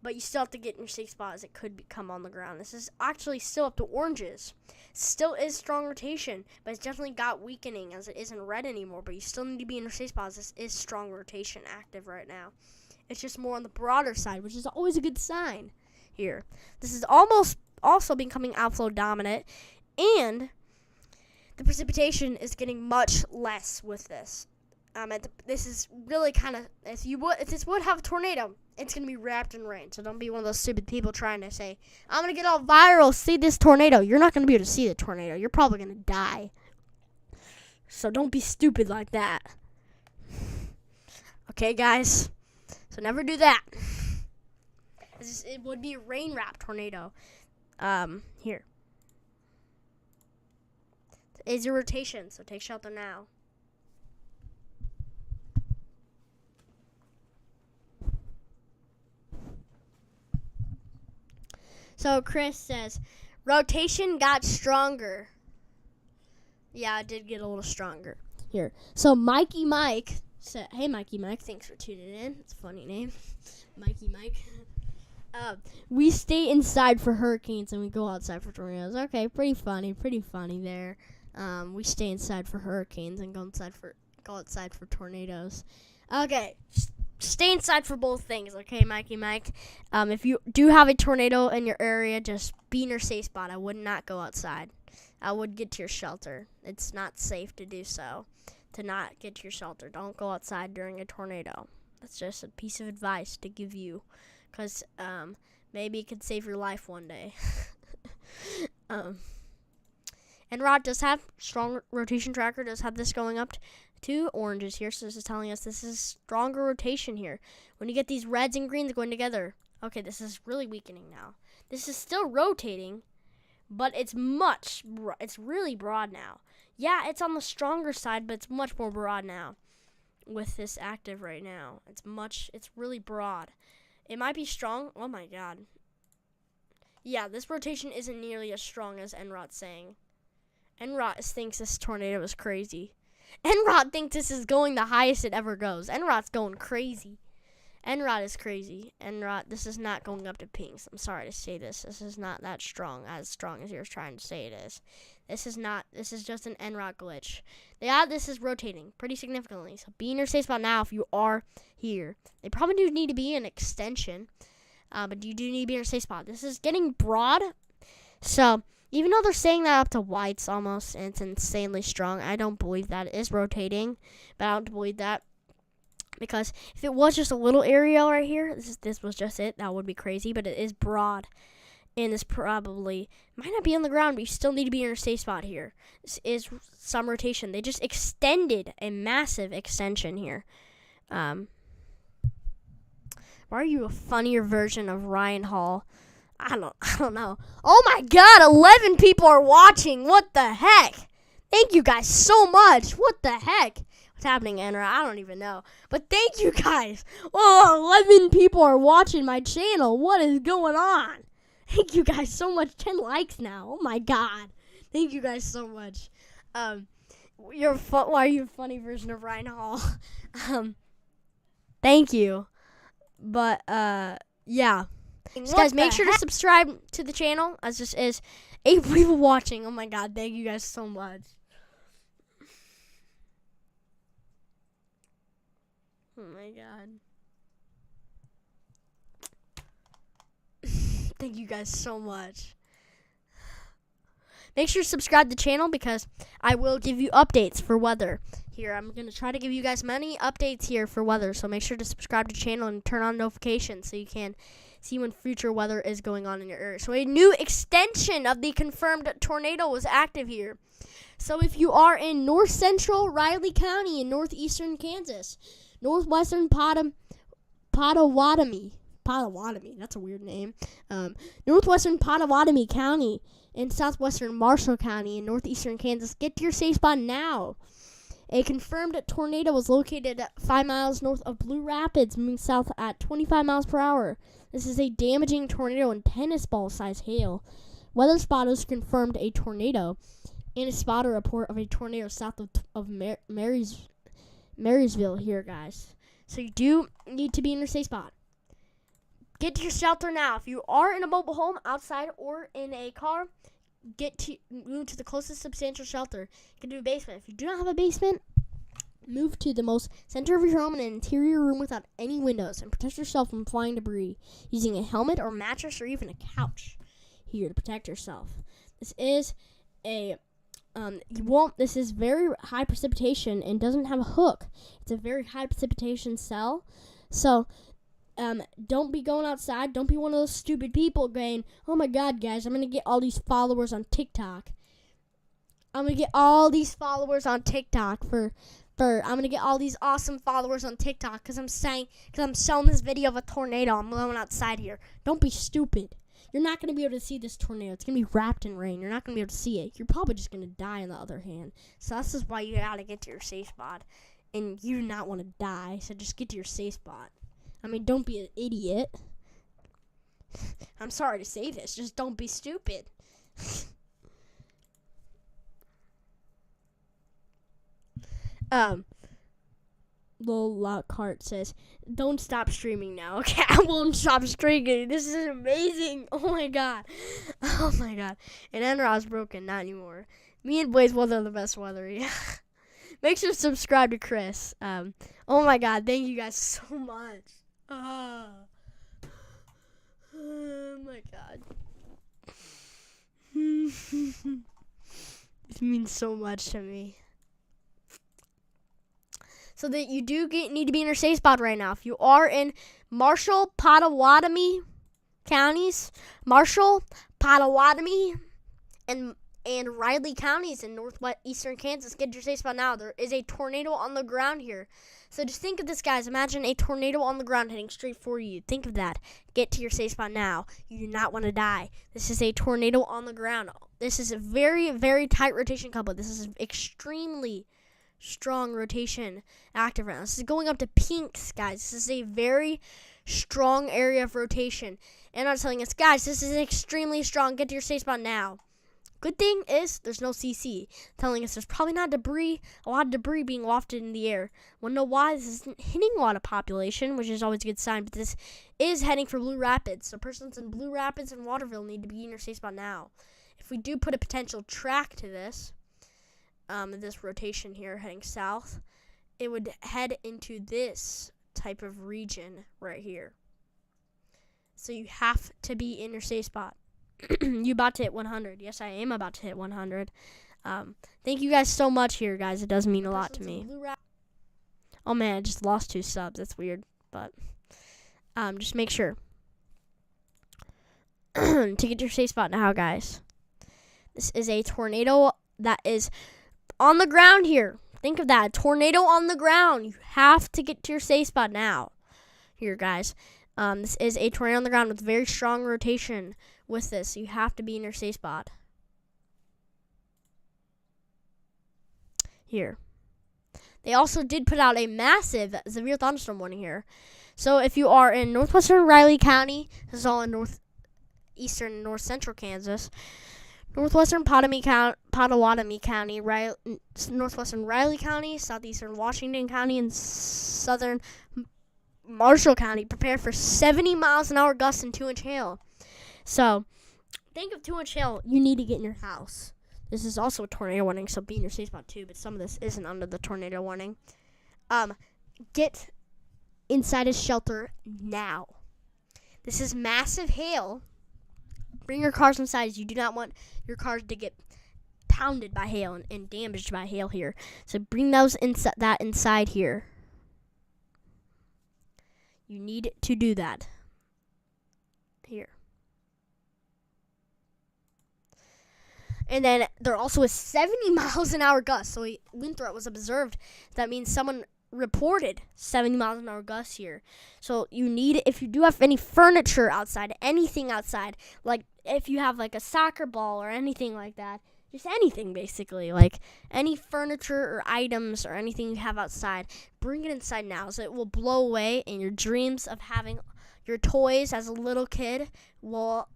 A: but you still have to get in your safe spot as it could become on the ground. This is actually still up to oranges. Still is strong rotation, but it's definitely got weakening as it isn't red anymore, but you still need to be in your safe spot as this is strong rotation active right now. It's just more on the broader side, which is always a good sign here. This is almost also becoming outflow dominant, and the precipitation is getting much less with this. This is really kind of, if this would have a tornado, it's going to be wrapped in rain. So don't be one of those stupid people trying to say, I'm going to get all viral, see this tornado. You're not going to be able to see the tornado. You're probably going to die. So don't be stupid like that. Okay, guys? So never do that. It would be a rain-wrapped tornado. Here. Is your rotation, so take shelter now. So Chris says, rotation got stronger. Yeah, it did get a little stronger. Here. So Mikey Mike said, hey Mikey Mike, thanks for tuning in. It's a funny name. Mikey Mike. We stay inside for hurricanes and we go outside for tornadoes. Okay, pretty funny there. We stay inside for hurricanes and go outside for tornadoes. Okay, stay inside for both things, okay, Mikey Mike? If you do have a tornado in your area, just be in your safe spot. I would not go outside. I would get to your shelter. It's not safe to do so, to not get to your shelter. Don't go outside during a tornado. That's just a piece of advice to give you, because maybe it could save your life one day. And Rod does have strong rotation tracker, does have this going up to oranges here. So this is telling us this is stronger rotation here. When you get these reds and greens going together, okay, this is really weakening now. This is still rotating, but it's really broad now. Yeah, it's on the stronger side, but it's much more broad now with this active right now. It's really broad. It might be strong. Oh my God. Yeah, this rotation isn't nearly as strong as Enrod's saying. Enrod thinks this tornado is crazy. Enrod thinks this is going the highest it ever goes. Enrod's going crazy. Enrod is crazy. Enrod, this is not going up to pinks. I'm sorry to say this. This is not that strong as you're trying to say it is. This is just an Enrod glitch. Yeah, this is rotating pretty significantly. So be in your safe spot now if you are here. They probably do need to be an extension. But you do need to be in your safe spot. This is getting broad. So even though they're saying that up to whites almost, and it's insanely strong, I don't believe that it is rotating. But I don't believe that. Because if it was just a little area right here, this was just it, that would be crazy. But it is broad. And this probably might not be on the ground, but you still need to be in your safe spot here. This is some rotation. They just extended a massive extension here. Why are you a funnier version of Ryan Hall? I don't know. Oh my God, 11 people are watching. What the heck? Thank you guys so much. What the heck? What's happening, Enra? I don't even know. But thank you guys. Oh, 11 people are watching my channel. What is going on? Thank you guys so much. 10 likes now. Oh my God. Thank you guys so much. Why are you a funny version of Ryan Hall? Thank you. But yeah. So guys, make sure to subscribe to the channel, as this is 8 people watching. Oh my God, thank you guys so much. Oh my God. Thank you guys so much. Make sure to subscribe to the channel because I will give you updates for weather. Here, I'm going to try to give you guys many updates here for weather. So make sure to subscribe to the channel and turn on notifications so you can see when future weather is going on in your area. So a new extension of the confirmed tornado was active here. So if you are in north central Riley County in northeastern Kansas, northwestern Potawatomi, that's a weird name, northwestern Potawatomi County, and southwestern Marshall County in northeastern Kansas, get to your safe spot now. A confirmed tornado was located at 5 miles north of Blue Rapids, moving south at 25 miles per hour. This is a damaging tornado and tennis ball size hail. Weather spotters confirmed a tornado and a spotter report of a tornado south of Marysville here, guys. So you do need to be in your safe spot. Get to your shelter now. If you are in a mobile home outside or in a car, move to the closest substantial shelter. You can do a basement. If you do not have a basement, move to the most center of your home in an interior room without any windows and protect yourself from flying debris using a helmet or mattress or even a couch here to protect yourself. This is this is very high precipitation and doesn't have a hook. It's a very high precipitation cell. So don't be going outside. Don't be one of those stupid people going, oh my God, guys, I'm going to get all these followers on TikTok. I'm going to get all these followers on TikTok I'm going to get all these awesome followers on TikTok because I'm showing this video of a tornado. I'm going outside here. Don't be stupid. You're not going to be able to see this tornado. It's going to be wrapped in rain. You're not going to be able to see it. You're probably just going to die on the other hand. So this is why you got to get to your safe spot. And you do not want to die, so just get to your safe spot. I mean, don't be an idiot. I'm sorry to say this. Just don't be stupid. Lil Lockhart says, don't stop streaming now. Okay, I won't stop streaming. This is amazing. Oh my God. Oh my God. And Enron's broken. Not anymore. Me and Blaze Weather are the best weather. Yeah. Make sure to subscribe to Chris. Oh my God. Thank you guys so much. Oh my God. This means so much to me. So that you do need to be in your safe spot right now. If you are in Marshall, Pottawatomie counties, and Riley counties in northwestern Kansas, get your safe spot now. There is a tornado on the ground here. So just think of this, guys. Imagine a tornado on the ground heading straight for you. Think of that. Get to your safe spot now. You do not want to die. This is a tornado on the ground. This is a very, very tight rotation couple. This is extremely strong rotation active right now. This is going up to pinks, guys. This is a very strong area of rotation. And I'm telling us, guys, this is extremely strong. Get to your safe spot now. Good thing is there's no CC. Telling us there's probably not a lot of debris being wafted in the air. Wanna know why? This isn't hitting a lot of population, which is always a good sign, but this is heading for Blue Rapids. So persons in Blue Rapids and Waterville need to be in your safe spot now. If we do put a potential track to this rotation here heading south, it would head into this type of region right here. So you have to be in your safe spot. You about to hit 100. Yes, I am about to hit 100. Thank you guys so much here, guys. It does mean a lot to me. Oh man, I just lost 2 subs. That's weird, but just make sure to get your safe spot now, guys. This is a tornado that is on the ground here. Think of that. A tornado on the ground. You have to get to your safe spot now. Here, guys. This is a tornado on the ground with very strong rotation with this. You have to be in your safe spot. Here. They also did put out a massive severe thunderstorm warning here. So if you are in northwestern Riley County, this is all in northeastern and north central Kansas, northwestern Pottawatomie County, northwestern Riley County, southeastern Washington County, and southern Marshall County, prepare for 70 miles an hour gusts and 2-inch hail. So think of 2-inch hail. You need to get in your house. This is also a tornado warning, so be in your safe spot too, but some of this isn't under the tornado warning. Get inside a shelter now. This is massive hail. Bring your cars inside. You do not want your cars to get pounded by hail and damaged by hail here. So bring those inside here. You need to do that. Here. And then there also is 70 miles an hour gust. So a wind threat was observed. That means someone reported 70 miles an hour gusts here. So you need, if you do have any furniture outside, anything outside, like if you have like a soccer ball or anything like that, just anything basically, like any furniture or items or anything you have outside, bring it inside now so it will blow away, and your dreams of having your toys as a little kid will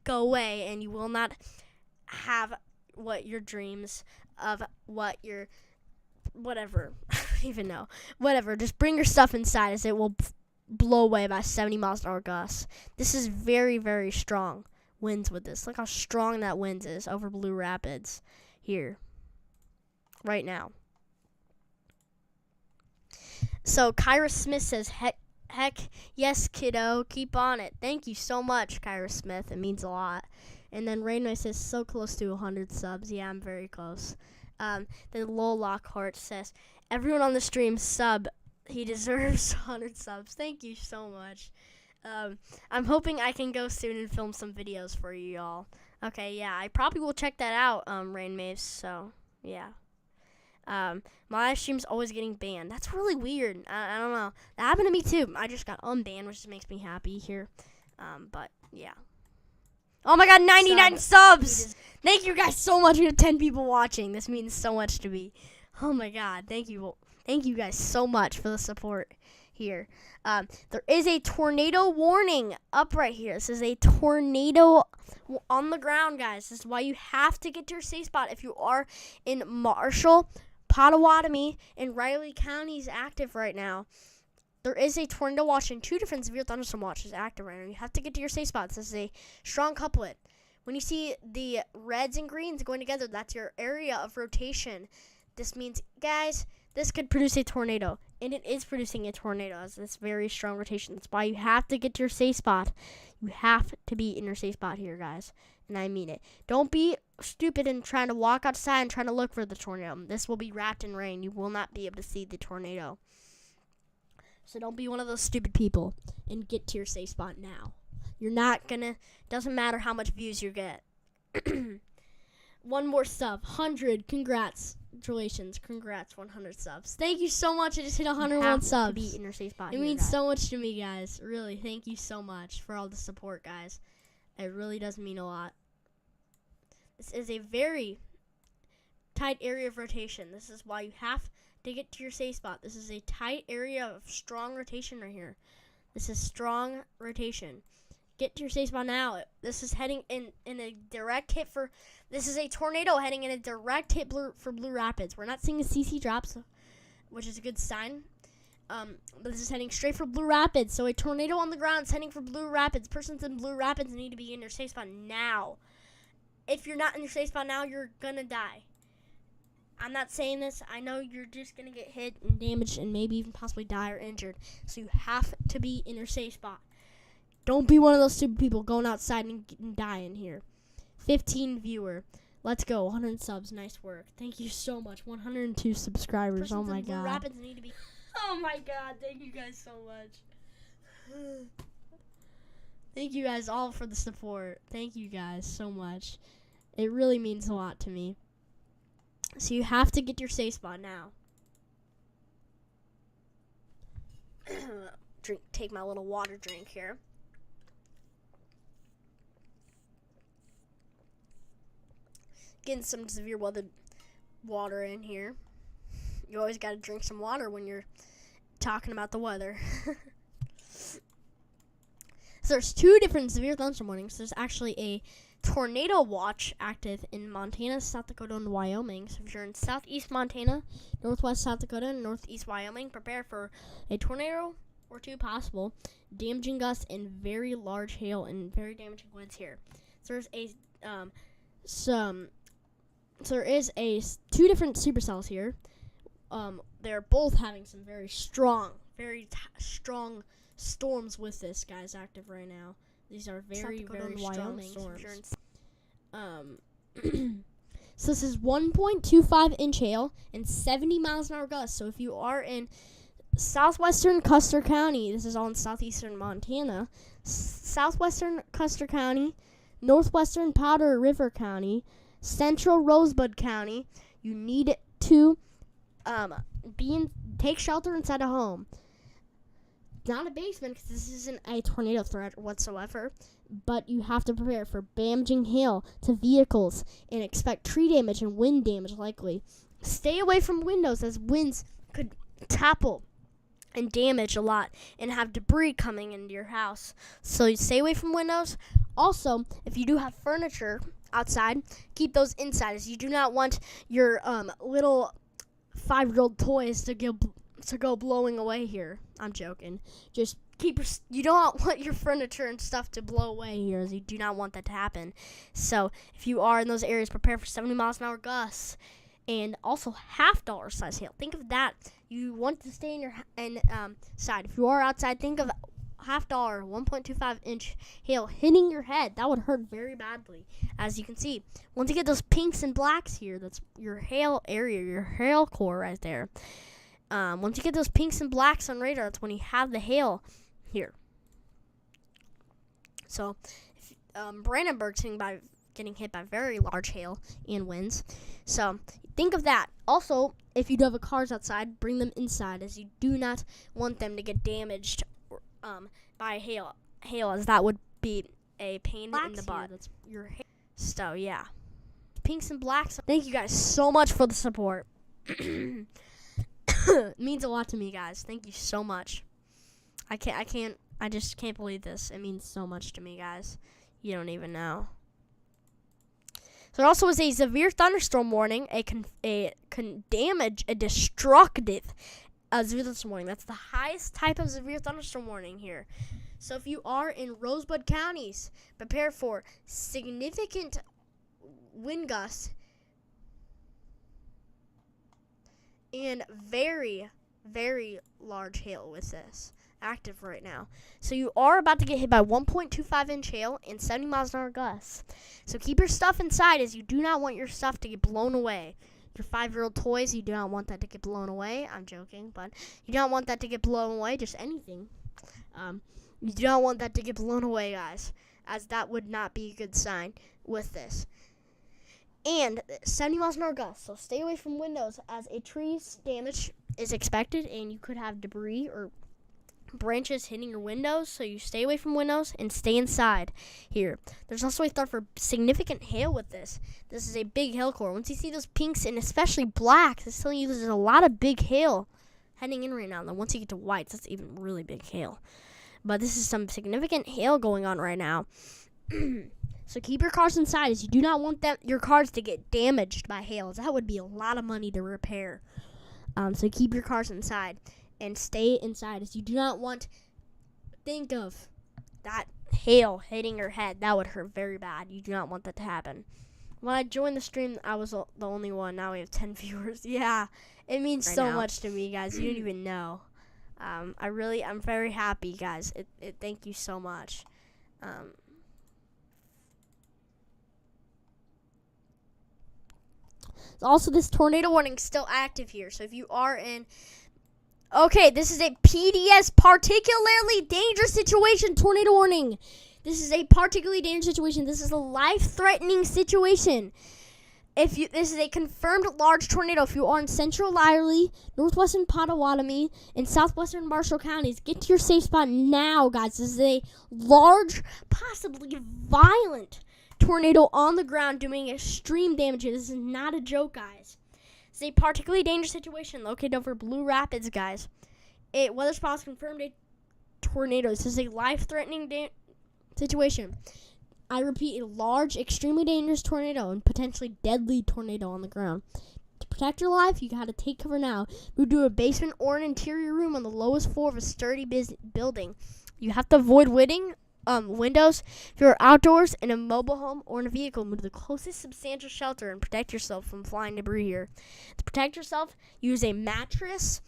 A: go away, and you will not have what your dreams of what your whatever. I don't even know. Whatever. Just bring your stuff inside as it will blow away by 70 miles an hour gusts. This is very, very strong winds with this. Look how strong that wind is over Blue Rapids here right now. So Kyra Smith says, heck yes, kiddo. Keep on it. Thank you so much, Kyra Smith. It means a lot. And then Rainway says, so close to 100 subs. Yeah, I'm very close. Then Lowell Lockhart says, everyone on the stream sub. He deserves 100 subs. Thank you so much. I'm hoping I can go soon and film some videos for you all. Okay, yeah, I probably will check that out, Rain Maves. So, yeah. My live stream's always getting banned. That's really weird. I don't know. That happened to me too. I just got unbanned, which just makes me happy here. But yeah. Oh my God, 99 subs! Thank you guys so much. We have 10 people watching. This means so much to me. Oh my God, thank you. Thank you guys so much for the support here. There is a tornado warning up right here. This is a tornado on the ground, guys. This is why you have to get to your safe spot. If you are in Marshall, Pottawatomie, and Riley counties active right now, there is a tornado watch and 2 different severe thunderstorm watches active right now. You have to get to your safe spots. This is a strong couplet. When you see the reds and greens going together, that's your area of rotation. This means, guys, this could produce a tornado, and it is producing a tornado as this very strong rotation. That's why you have to get to your safe spot. You have to be in your safe spot here, guys, and I mean it. Don't be stupid and trying to walk outside and trying to look for the tornado. This will be wrapped in rain. You will not be able to see the tornado. So don't be one of those stupid people and get to your safe spot now. You're not gonna, doesn't matter how much views you get. One more sub, 100, congrats. Congrats, 100 subs. Thank you so much. I just hit 101 subs. To be in your safe spot. It means so much to me, guys. Really, thank you so much for all the support, guys. It really does mean a lot. This is a very tight area of rotation. This is why you have to get to your safe spot. This is a tight area of strong rotation right here. This is strong rotation. Get to your safe spot now. This is heading in a direct hit for... This is a tornado heading in a direct hit for Blue Rapids. We're not seeing a CC drop, which is a good sign. But this is heading straight for Blue Rapids. So a tornado on the ground is heading for Blue Rapids. Persons in Blue Rapids need to be in their safe spot now. If you're not in your safe spot now, you're going to die. I'm not saying this. I know you're just going to get hit and damaged and maybe even possibly die or injured. So you have to be in your safe spot. Don't be one of those stupid people going outside and dying here. 15 viewer. Let's go. 100 subs. Nice work. Thank you so much. 102 subscribers. Persons oh my God. Blue Rapids need to be. Oh my God. Thank you guys so much. Thank you guys all for the support. Thank you guys so much. It really means a lot to me. So you have to get your safe spot now. Take my little water drink here. Getting some severe weather water in here. You always got to drink some water when you're talking about the weather. So there's 2 different severe thunderstorm warnings. There's actually a tornado watch active in Montana, South Dakota, and Wyoming. So if you're in southeast Montana, northwest South Dakota, and northeast Wyoming, prepare for a tornado or 2 possible, damaging gusts and very large hail and very damaging winds here. So there's a So there is 2 different supercells here. They're both having some very strong, strong storms with this, guys, active right now. These are very, very strong storms. So this is 1.25 inch hail and 70 miles an hour gusts. So if you are in southwestern Custer County, this is all in southeastern Montana, southwestern Custer County, northwestern Powder River County, central Rosebud County, you need to take shelter inside a home. Not a basement, because this isn't a tornado threat whatsoever, but you have to prepare for damaging hail to vehicles and expect tree damage and wind damage likely. Stay away from windows, as winds could topple and damage a lot and have debris coming into your house. So you stay away from windows. Also, if you do have furniture outside, keep those inside, as you do not want your little 5-year-old toys to go blowing away here. I'm joking. Just you don't want your furniture and stuff to blow away here, as you do not want that to happen. So if you are in those areas, prepare for 70 miles an hour gusts, and also $50 size hail. Think of that. You want to stay in your side. If you are outside, think of $50 1.25 inch hail hitting your head. That would hurt very badly, as you can see. Once you get those pinks and blacks here, that's your hail area, your hail core right there. Once you get those pinks and blacks on radar, that's when you have the hail here. So, Brandenburg's getting hit by very large hail and winds. So, think of that. Also, if you do have cars outside, bring them inside, as you do not want them to get damaged by hail, as that would be a pain in the butt. That's your hail. So, yeah. Pinks and blacks. Thank you guys so much for the support. It means a lot to me, guys. Thank you so much. I just can't believe this. It means so much to me, guys. You don't even know. So there also was a severe thunderstorm warning, a destructive severe thunderstorm warning. That's the highest type of severe thunderstorm warning here. So if you are in Rosebud counties, prepare for significant wind gusts and very, very large hail with this active right now. So you are about to get hit by 1.25 inch hail and 70 miles an hour gusts. So keep your stuff inside, as you do not want your stuff to get blown away. Your 5-year-old toys, you do not want that to get blown away. I'm joking, but you don't want that to get blown away, just anything. You do not want that to get blown away, guys, as that would not be a good sign with this. And 70 miles an hour gusts, so stay away from windows, as a tree's damage is expected, and you could have debris or branches hitting your windows, so you stay away from windows and stay inside here. There's also a threat for significant hail with this. This is a big hail core. Once you see those pinks and especially blacks, it's telling you there's a lot of big hail heading in right now. And then once you get to whites, that's even really big hail. But this is some significant hail going on right now. So keep your cars inside, as you do not want your cars to get damaged by hail. That would be a lot of money to repair. So keep your cars inside and stay inside, as you do not want, think of that hail hitting your head. That would hurt very bad. You do not want that to happen. When I joined the stream, I was the only one. Now we have 10 viewers. Yeah, it means so much to me, guys. You don't even know. I'm very happy, guys. Thank you so much. Also, this tornado warning is still active here. So if you are in... Okay, this is a PDS, particularly dangerous situation, tornado warning. This is a particularly dangerous situation. This is a life-threatening situation. This is a confirmed large tornado. If you are in central Lyerly, northwestern Pottawatomie, and southwestern Marshall counties, get to your safe spot now, guys. This is a large, possibly violent tornado on the ground doing extreme damage. This is not a joke, guys. It's a particularly dangerous situation located over Blue Rapids, guys. Weather spots confirmed a tornado. This is a life-threatening situation. I repeat, a large, extremely dangerous tornado and potentially deadly tornado on the ground. To protect your life, you got to take cover now. Move to a basement or an interior room on the lowest floor of a sturdy building. You have to avoid windows. If you're outdoors in a mobile home or in a vehicle, move to the closest substantial shelter and protect yourself from flying debris here. To protect yourself, use a mattress,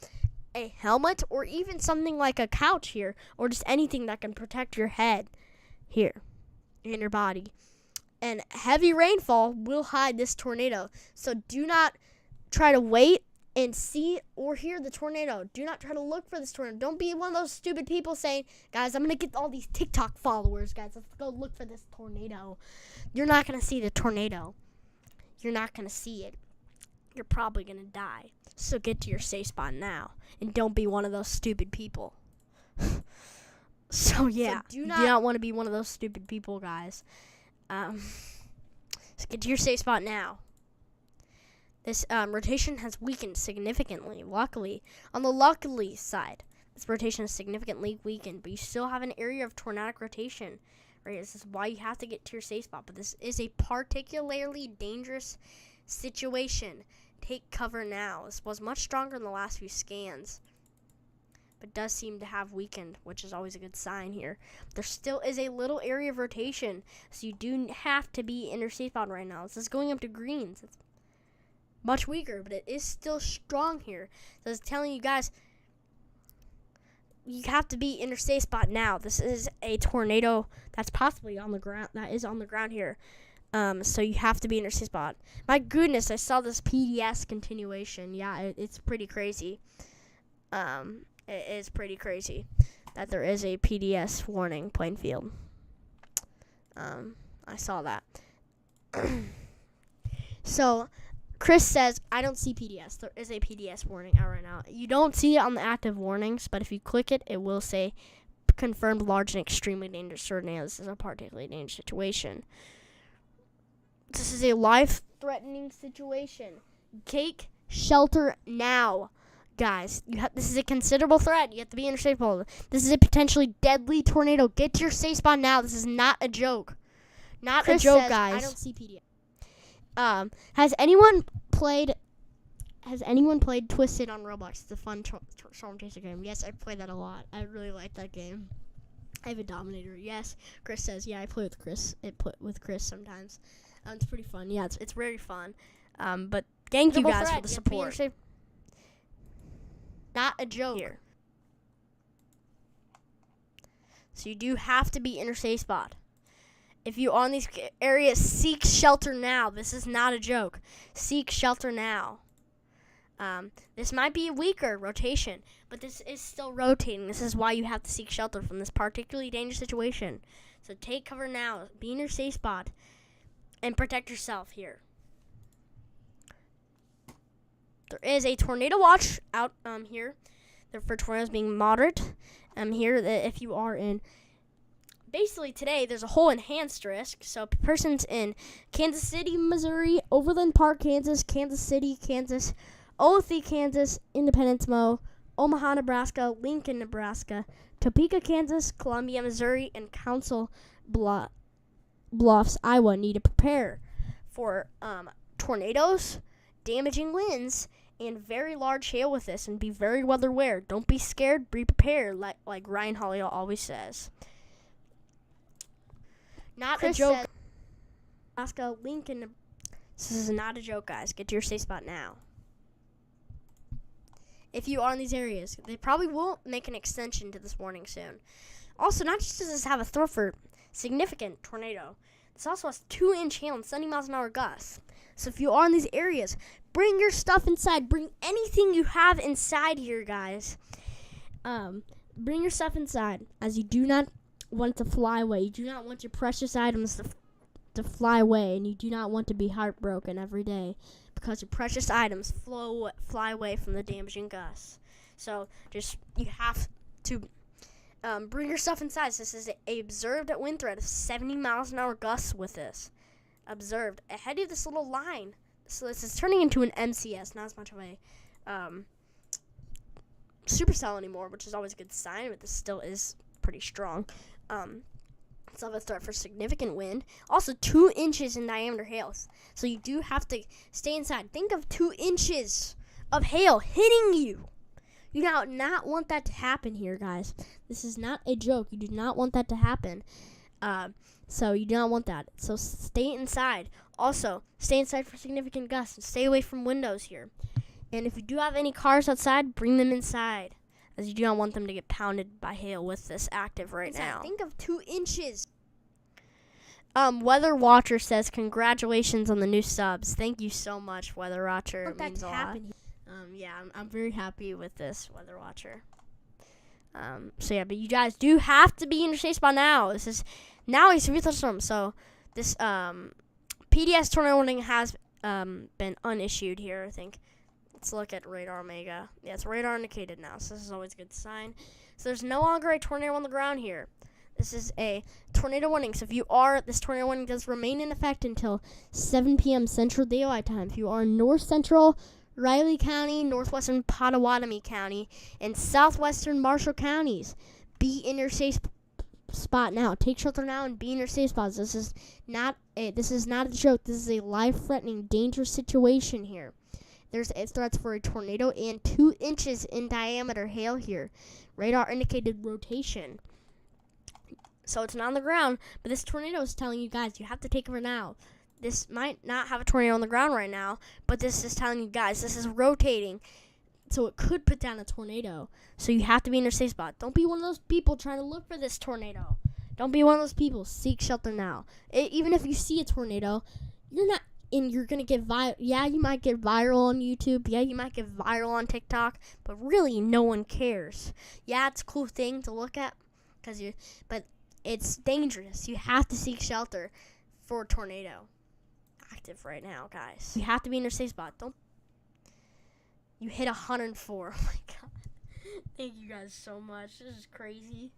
A: a helmet, or even something like a couch here, or just anything that can protect your head here and your body. And heavy rainfall will hide this tornado, so do not try to wait and see or hear the tornado. Do not try to look for this tornado. Don't be one of those stupid people saying, guys, I'm going to get all these TikTok followers, guys. Let's go look for this tornado. You're not going to see the tornado. You're not going to see it. You're probably going to die. So get to your safe spot now. And don't be one of those stupid people. So, yeah. So do not want to be one of those stupid people, guys. So get to your safe spot now. This rotation has weakened significantly, luckily. On the luckily side, this rotation is significantly weakened, but you still have an area of tornadic rotation Right? This is why you have to get to your safe spot. But this is a particularly dangerous situation. Take cover now. This was much stronger in the last few scans, but does seem to have weakened, which is always a good sign here. There still is a little area of rotation, so you do have to be in your safe spot right now. This is going up to greens. It's much weaker, but it is still strong here. So it's telling you guys, you have to be in your safe spot now. This is a tornado that's possibly on the ground. That is on the ground here. So you have to be in your safe spot. My goodness, I saw this PDS continuation. Yeah, it's pretty crazy. It is pretty crazy that there is a PDS warning, Plainfield. I saw that. So Chris says, I don't see PDS. There is a PDS warning out right now. You don't see it on the active warnings, but if you click it, it will say confirmed large and extremely dangerous tornado. This is a particularly dangerous situation. This is a life-threatening situation. Take shelter now, guys. This is a considerable threat. You have to be in your safe spot. This is a potentially deadly tornado. Get to your safe spot now. This is not a joke. Not Chris a joke, says, guys. I don't see PDS. Has anyone played Twisted on Roblox? It's a fun storm chaser game. Yes, I play that a lot. I really like that game. I have a Dominator. Yes, Chris says, yeah, I play with Chris. With Chris sometimes. It's pretty fun. Yeah, it's very fun. But thank you guys for the support. Not a joke here. So you do have to be in your safe spot. If you are in these areas, seek shelter now. This is not a joke. Seek shelter now. This might be a weaker rotation, but this is still rotating. This is why you have to seek shelter from this particularly dangerous situation. So take cover now. Be in your safe spot and protect yourself here. There is a tornado watch out here. For tornadoes being moderate. Here, if you are in... Basically, today, there's a whole enhanced risk. So, persons in Kansas City, Missouri, Overland Park, Kansas, Kansas City, Kansas, Olathe, Kansas, Independence, Mo, Omaha, Nebraska, Lincoln, Nebraska, Topeka, Kansas, Columbia, Missouri, and Council Bluffs, Iowa, need to prepare for tornadoes, damaging winds, and very large hail with this, and be very weather aware. Don't be scared, be prepared, like Ryan Hawley always says. Not Chris a joke. Nebraska, Lincoln. This is not a joke, guys. Get to your safe spot now. If you are in these areas, they probably will make an extension to this warning soon. Also, not just does this have a threat for significant tornado, this also has 2-inch hail and 70 miles an hour gusts. So if you are in these areas, bring your stuff inside. Bring anything you have inside here, guys. Bring your stuff inside, as you do not want to fly away. You do not want your precious items to fly away, and you do not want to be heartbroken every day because your precious items fly away from the damaging gusts. So you have to bring your stuff inside. This is a observed wind threat of 70 miles an hour gusts with this. Observed ahead of this little line. So this is turning into an MCS, not as much of a supercell anymore, which is always a good sign, but this still is pretty strong. It's of a threat for significant wind. Also, 2 inches in diameter hail. So you do have to stay inside. Think of 2 inches of hail hitting you. You do not want that to happen here, guys. This is not a joke. You do not want that to happen. So you do not want that. So stay inside. Also, stay inside for significant gusts. And stay away from windows here. And if you do have any cars outside, bring them inside, as you do not want them to get pounded by hail with this active right now. Think of 2 inches. Weather Watcher says, congratulations on the new subs. Thank you so much, Weather Watcher. It means a lot. Yeah, I'm very happy with this, Weather Watcher. So yeah, but you guys do have to be in your safe spot now. This is now a severe thunderstorm. So this PDS tornado warning has been unissued here, I think. Let's look at Radar Omega. Yeah, it's radar indicated now, so this is always a good sign. So there's no longer a tornado on the ground here. This is a tornado warning. So if you are, this tornado warning does remain in effect until 7 p.m. Central Daylight Time. If you are in North Central Riley County, Northwestern Pottawatomie County, and Southwestern Marshall Counties, be in your safe spot now. Take shelter now and be in your safe spots. This is not a joke. This is a life-threatening, dangerous situation here. There's threats for a tornado and 2 inches in diameter hail here. Radar indicated rotation. So it's not on the ground, but this tornado is telling you guys you have to take cover now. This might not have a tornado on the ground right now, but this is telling you guys this is rotating. So it could put down a tornado. So you have to be in your safe spot. Don't be one of those people trying to look for this tornado. Don't be one of those people. Seek shelter now. Even if you see a tornado, you're going to get viral. Yeah, you might get viral on YouTube. Yeah, you might get viral on TikTok. But really, no one cares. Yeah, it's a cool thing to look at. But it's dangerous. You have to seek shelter for a tornado. Active right now, guys. You have to be in your safe spot. You hit 104. Oh my god. Thank you guys so much. This is crazy.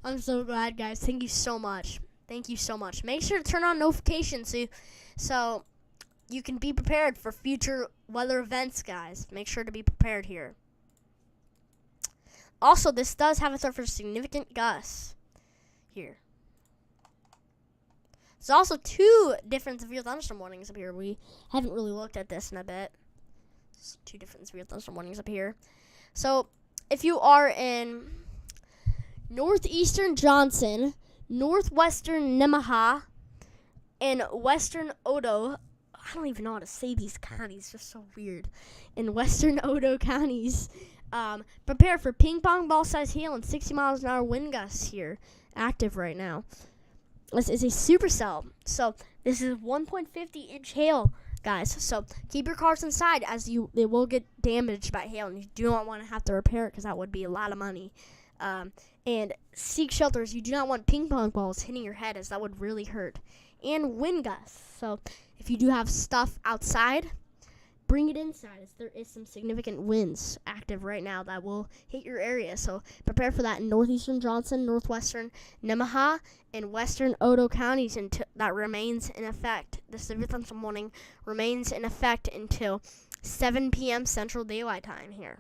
A: I'm so glad, guys. Thank you so much. Thank you so much. Make sure to turn on notifications so you can be prepared for future weather events, guys. Make sure to be prepared here. Also, this does have a threat for significant gusts here. There's also 2 different severe thunderstorm warnings up here. We haven't really looked at this in a bit. There's 2 different severe thunderstorm warnings up here. So, if you are in northeastern Johnson, northwestern Nemaha, and western Odo, I don't even know how to say these counties. They're so weird. In western Odo counties, prepare for ping pong ball size hail and 60 miles an hour wind gusts here. Active right now. This is a supercell. So this is 1.50 inch hail, guys. So keep your cars inside as they will get damaged by hail, and you do not want to have to repair it because that would be a lot of money. And seek shelters. You do not want ping pong balls hitting your head, as that would really hurt. And wind gusts. So if you do have stuff outside, bring it inside, as there is some significant winds active right now that will hit your area. So prepare for that in northeastern Johnson, northwestern Nemaha, and western Odo counties until that remains in effect. The severe thunderstorm warning remains in effect until 7 p.m. Central Daylight Time here.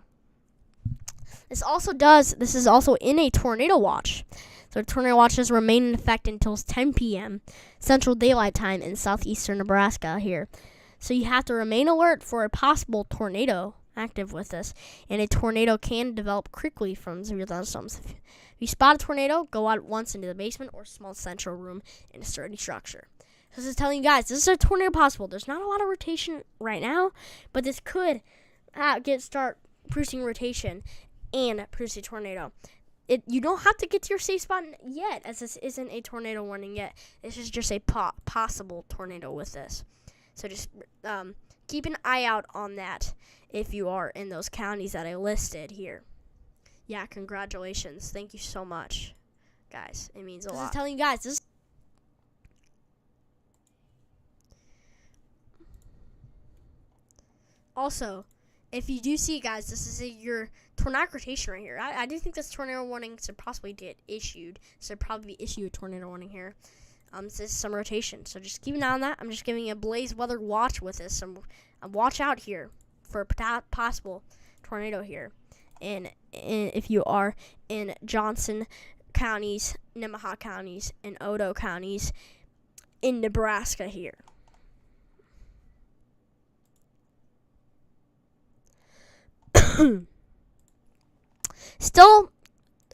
A: This is also in a tornado watch. So tornado watches remain in effect until 10 p.m. Central Daylight Time in southeastern Nebraska here. So you have to remain alert for a possible tornado active with this. And a tornado can develop quickly from severe thunderstorms. If you spot a tornado, go out once into the basement or small central room in a sturdy structure. So this is telling you guys, this is a tornado possible. There's not a lot of rotation right now, but this could start producing rotation and produce a tornado. You don't have to get to your safe spot yet, as this isn't a tornado warning yet. This is just a possible tornado with this. So just keep an eye out on that if you are in those counties that I listed here. Yeah, congratulations. Thank you so much, guys. It means a lot. This is telling you guys, this. Also, if you do see, guys, this is your tornado rotation right here. I do think this tornado warning should possibly get issued. So probably issue a tornado warning here. This is some rotation. So just keep an eye on that. I'm just giving you a Blaze Weather watch with this. Watch out here for a possible tornado here. And if you are in Johnson counties, Nemaha counties, and Odo counties in Nebraska here. Still,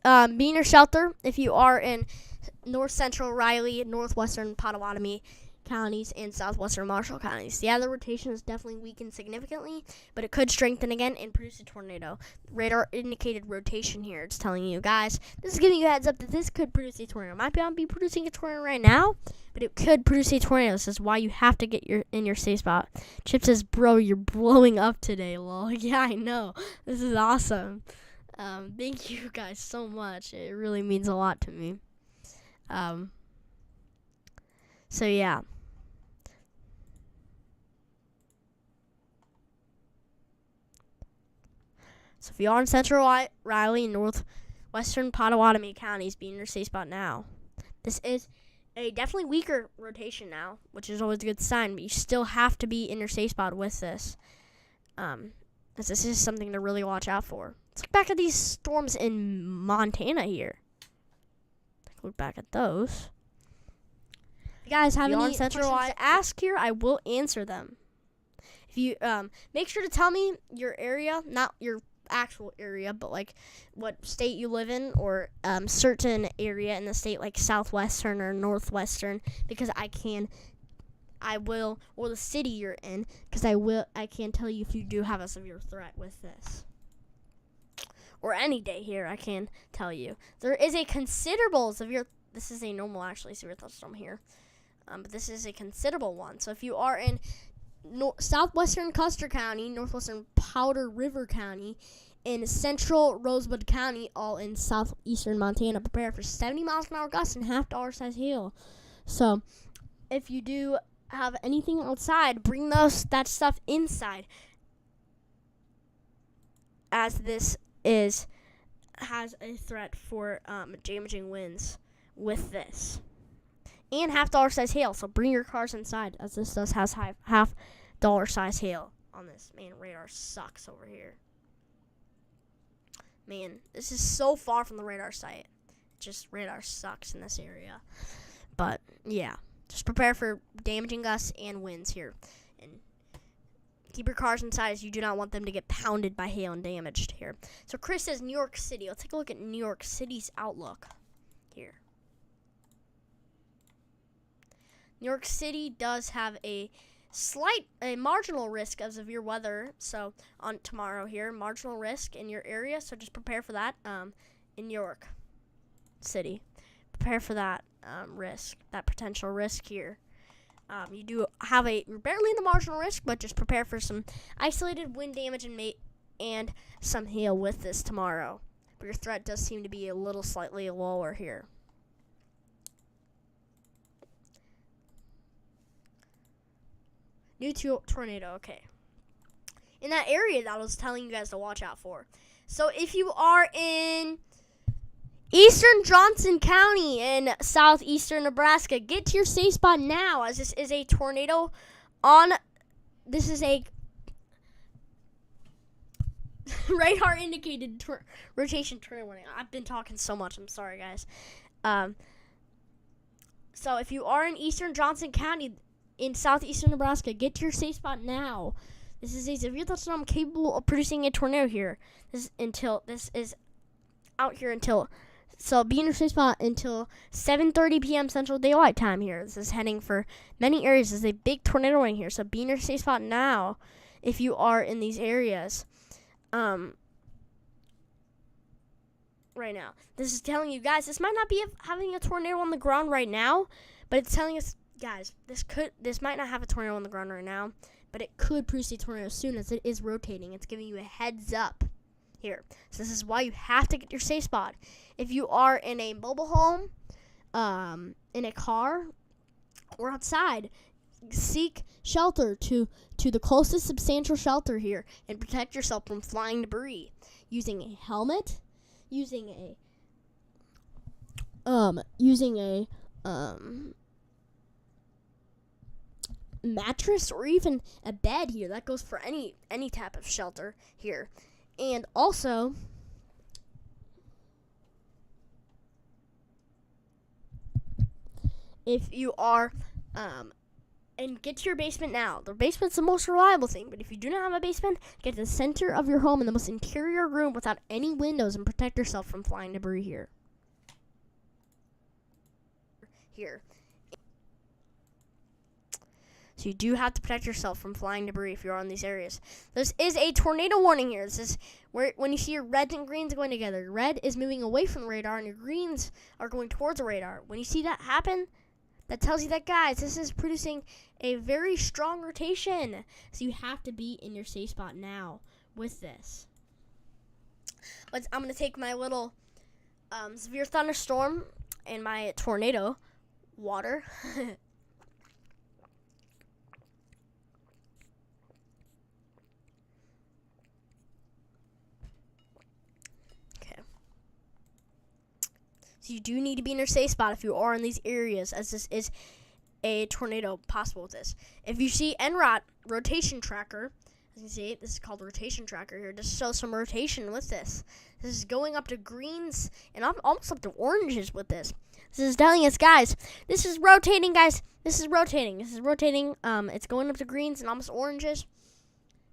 A: be in your shelter if you are in north central Riley, northwestern Potawatomi counties, and southwestern Marshall counties. Yeah, the rotation is definitely weakened significantly, but it could strengthen again and produce a tornado. Radar indicated rotation here. It's telling you guys, this is giving you a heads up that this could produce a tornado. Might not be producing a tornado right now, but it could produce a tornado. This is why you have to get in your safe spot. Chip says, bro, you're blowing up today, lol. Yeah, I know. This is awesome. Thank you guys so much. It really means a lot to me. So yeah. So if you are in central Riley and northwestern Potawatomi counties, be in your safe spot now. This is a definitely weaker rotation now, which is always a good sign, but you still have to be in your safe spot with this. As this is something to really watch out for. Let's look back at these storms in Montana here. Look back at those. If you guys have any Central I ask here, I will answer them. If you make sure to tell me your area, not your actual area, but like what state you live in, or certain area in the state, like southwestern or northwestern, because I will, or the city you're in, because I can tell you if you do have a severe threat with this. Or any day here, I can tell you. There is a considerable severe, this is a normal actually severe thunderstorm here, but this is a considerable one. So if you are in southwestern Custer County, northwestern Powder River County, in central Rosewood County, all in southeastern Montana, prepare for 70 miles an hour gusts and half-dollar size hail. So if you do have anything outside, bring that stuff inside, as this has a threat for damaging winds with this. And half-dollar size hail, so bring your cars inside, as this does has half-dollar size hail on this. Man, radar sucks over here. Man, this is so far from the radar site. Just radar sucks in this area. But, yeah. Just prepare for damaging gusts and winds here. And keep your cars inside, as you do not want them to get pounded by hail and damaged here. So Chris says New York City. Let's take a look at New York City's outlook here. New York City does have a marginal risk of severe weather. So on tomorrow here, marginal risk in your area. So just prepare for that in New York City. Prepare for that risk, that potential risk here. You do have you're barely in the marginal risk, but just prepare for some isolated wind damage and some hail with this tomorrow. But your threat does seem to be a little slightly lower here. New tornado, okay. In that area that I was telling you guys to watch out for. So if you are in eastern Johnson County in southeastern Nebraska, get to your safe spot now, as this is a tornado this is a radar indicated rotation tornado warning. I've been talking so much, I'm sorry guys. So if you are in eastern Johnson County in southeastern Nebraska, get to your safe spot now. This is a severe thunderstorm capable of producing a tornado here. This is out here until, so be in your safe spot until 7:30 p.m. Central Daylight Time here. This is heading for many areas. There's a big tornado warning here, so be in your safe spot now if you are in these areas. Right now, this is telling you guys, this might not be having a tornado on the ground right now, but it's telling us, guys, this might not have a tornado on the ground right now, but it could produce a tornado soon, as it is rotating. It's giving you a heads up here. So this is why you have to get your safe spot. If you are in a mobile home, in a car, or outside, seek shelter to the closest substantial shelter here and protect yourself from flying debris using a helmet, using a mattress, or even a bed here. That goes for any type of shelter here. And also, if you are and get to your basement now. The basement's the most reliable thing, but if you do not have a basement, get to the center of your home in the most interior room without any windows and protect yourself from flying debris here. So you do have to protect yourself from flying debris if you're on these areas. This is a tornado warning here. This is where, when you see your reds and greens going together, your red is moving away from the radar and your greens are going towards the radar. When you see that happen, that tells you that, guys, this is producing a very strong rotation. So you have to be in your safe spot now with this. I'm going to take my little severe thunderstorm and my tornado water. You do need to be in your safe spot if you are in these areas, as this is a tornado possible with this. If you see NROT rotation tracker, As you can see, this is called rotation tracker here. Just show some rotation with this. This is going up to greens and almost up to oranges with this. This is telling us, guys, this is rotating, guys. This is rotating. This is rotating. It's going up to greens and almost oranges.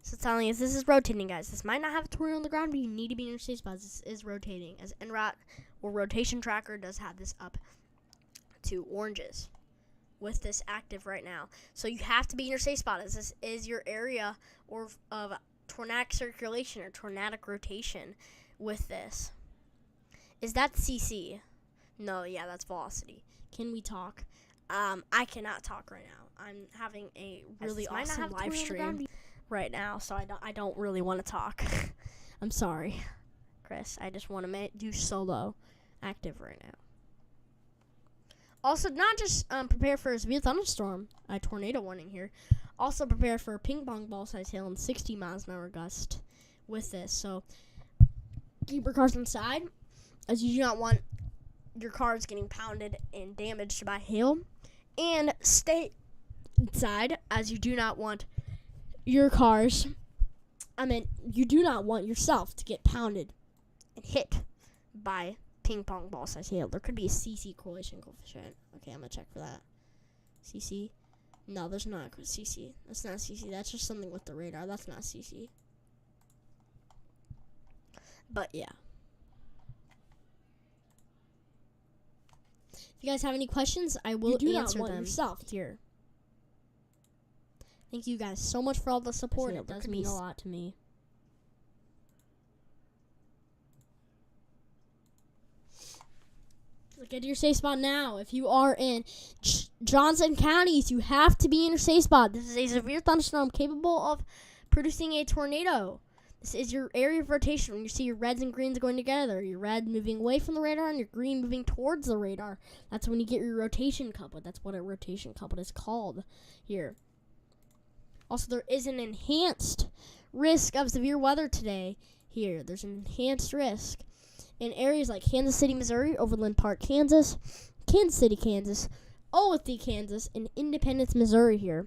A: So it's telling us this is rotating, guys. This might not have a tornado on the ground, but you need to be in your safe spots. This is rotating. As NROT or rotation tracker does have this up to oranges with this active right now. So you have to be in your safe spot, as this is your area of tornadic circulation or tornadic rotation with this. Is that CC? No, yeah, that's velocity. Can we talk? I cannot talk right now. I'm having a really awesome live stream right now, so I don't really want to talk. I'm sorry, Chris. I just want to do solo active right now. Also, not just prepare for a severe thunderstorm, a tornado warning here. Also prepare for a ping pong ball size hail and 60 miles an hour gust with this. So keep your cars inside, as you do not want your cars getting pounded and damaged by hail. And stay inside, as you do not want your cars, you do not want yourself to get pounded and hit by ping pong ball size hail. There could be a CC correlation coefficient. Okay, I'm gonna check for that. CC? No, there's not a CC. That's not CC. That's just something with the radar. That's not CC. But yeah. If you guys have any questions, I will answer them yourself here. Thank you guys so much for all the support. It does mean a lot to me. Get to your safe spot now. If you are in Johnson counties, you have to be in your safe spot. This is a severe thunderstorm capable of producing a tornado. This is your area of rotation. When you see your reds and greens going together, your red moving away from the radar and your green moving towards the radar, that's when you get your rotation couplet. That's what a rotation couplet is called here. Also, there is an enhanced risk of severe weather today here. There's an enhanced risk in areas like Kansas City, Missouri, Overland Park, Kansas, Kansas City, Kansas, Olathe, Kansas, and Independence, Missouri here.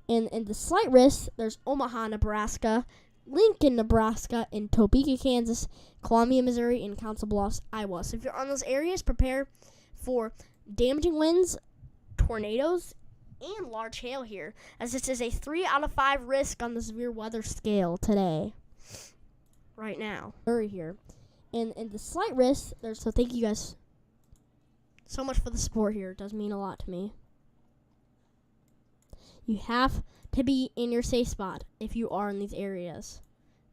A: And the slight risk, there's Omaha, Nebraska, Lincoln, Nebraska, and Topeka, Kansas, Columbia, Missouri, and Council Bluffs, Iowa. So if you're on those areas, prepare for damaging winds, tornadoes, and large hail here, as this is a 3 out of 5 risk on the severe weather scale today. Right now. Missouri here. And the slight risk, so thank you guys so much for the support here. It does mean a lot to me. You have to be in your safe spot if you are in these areas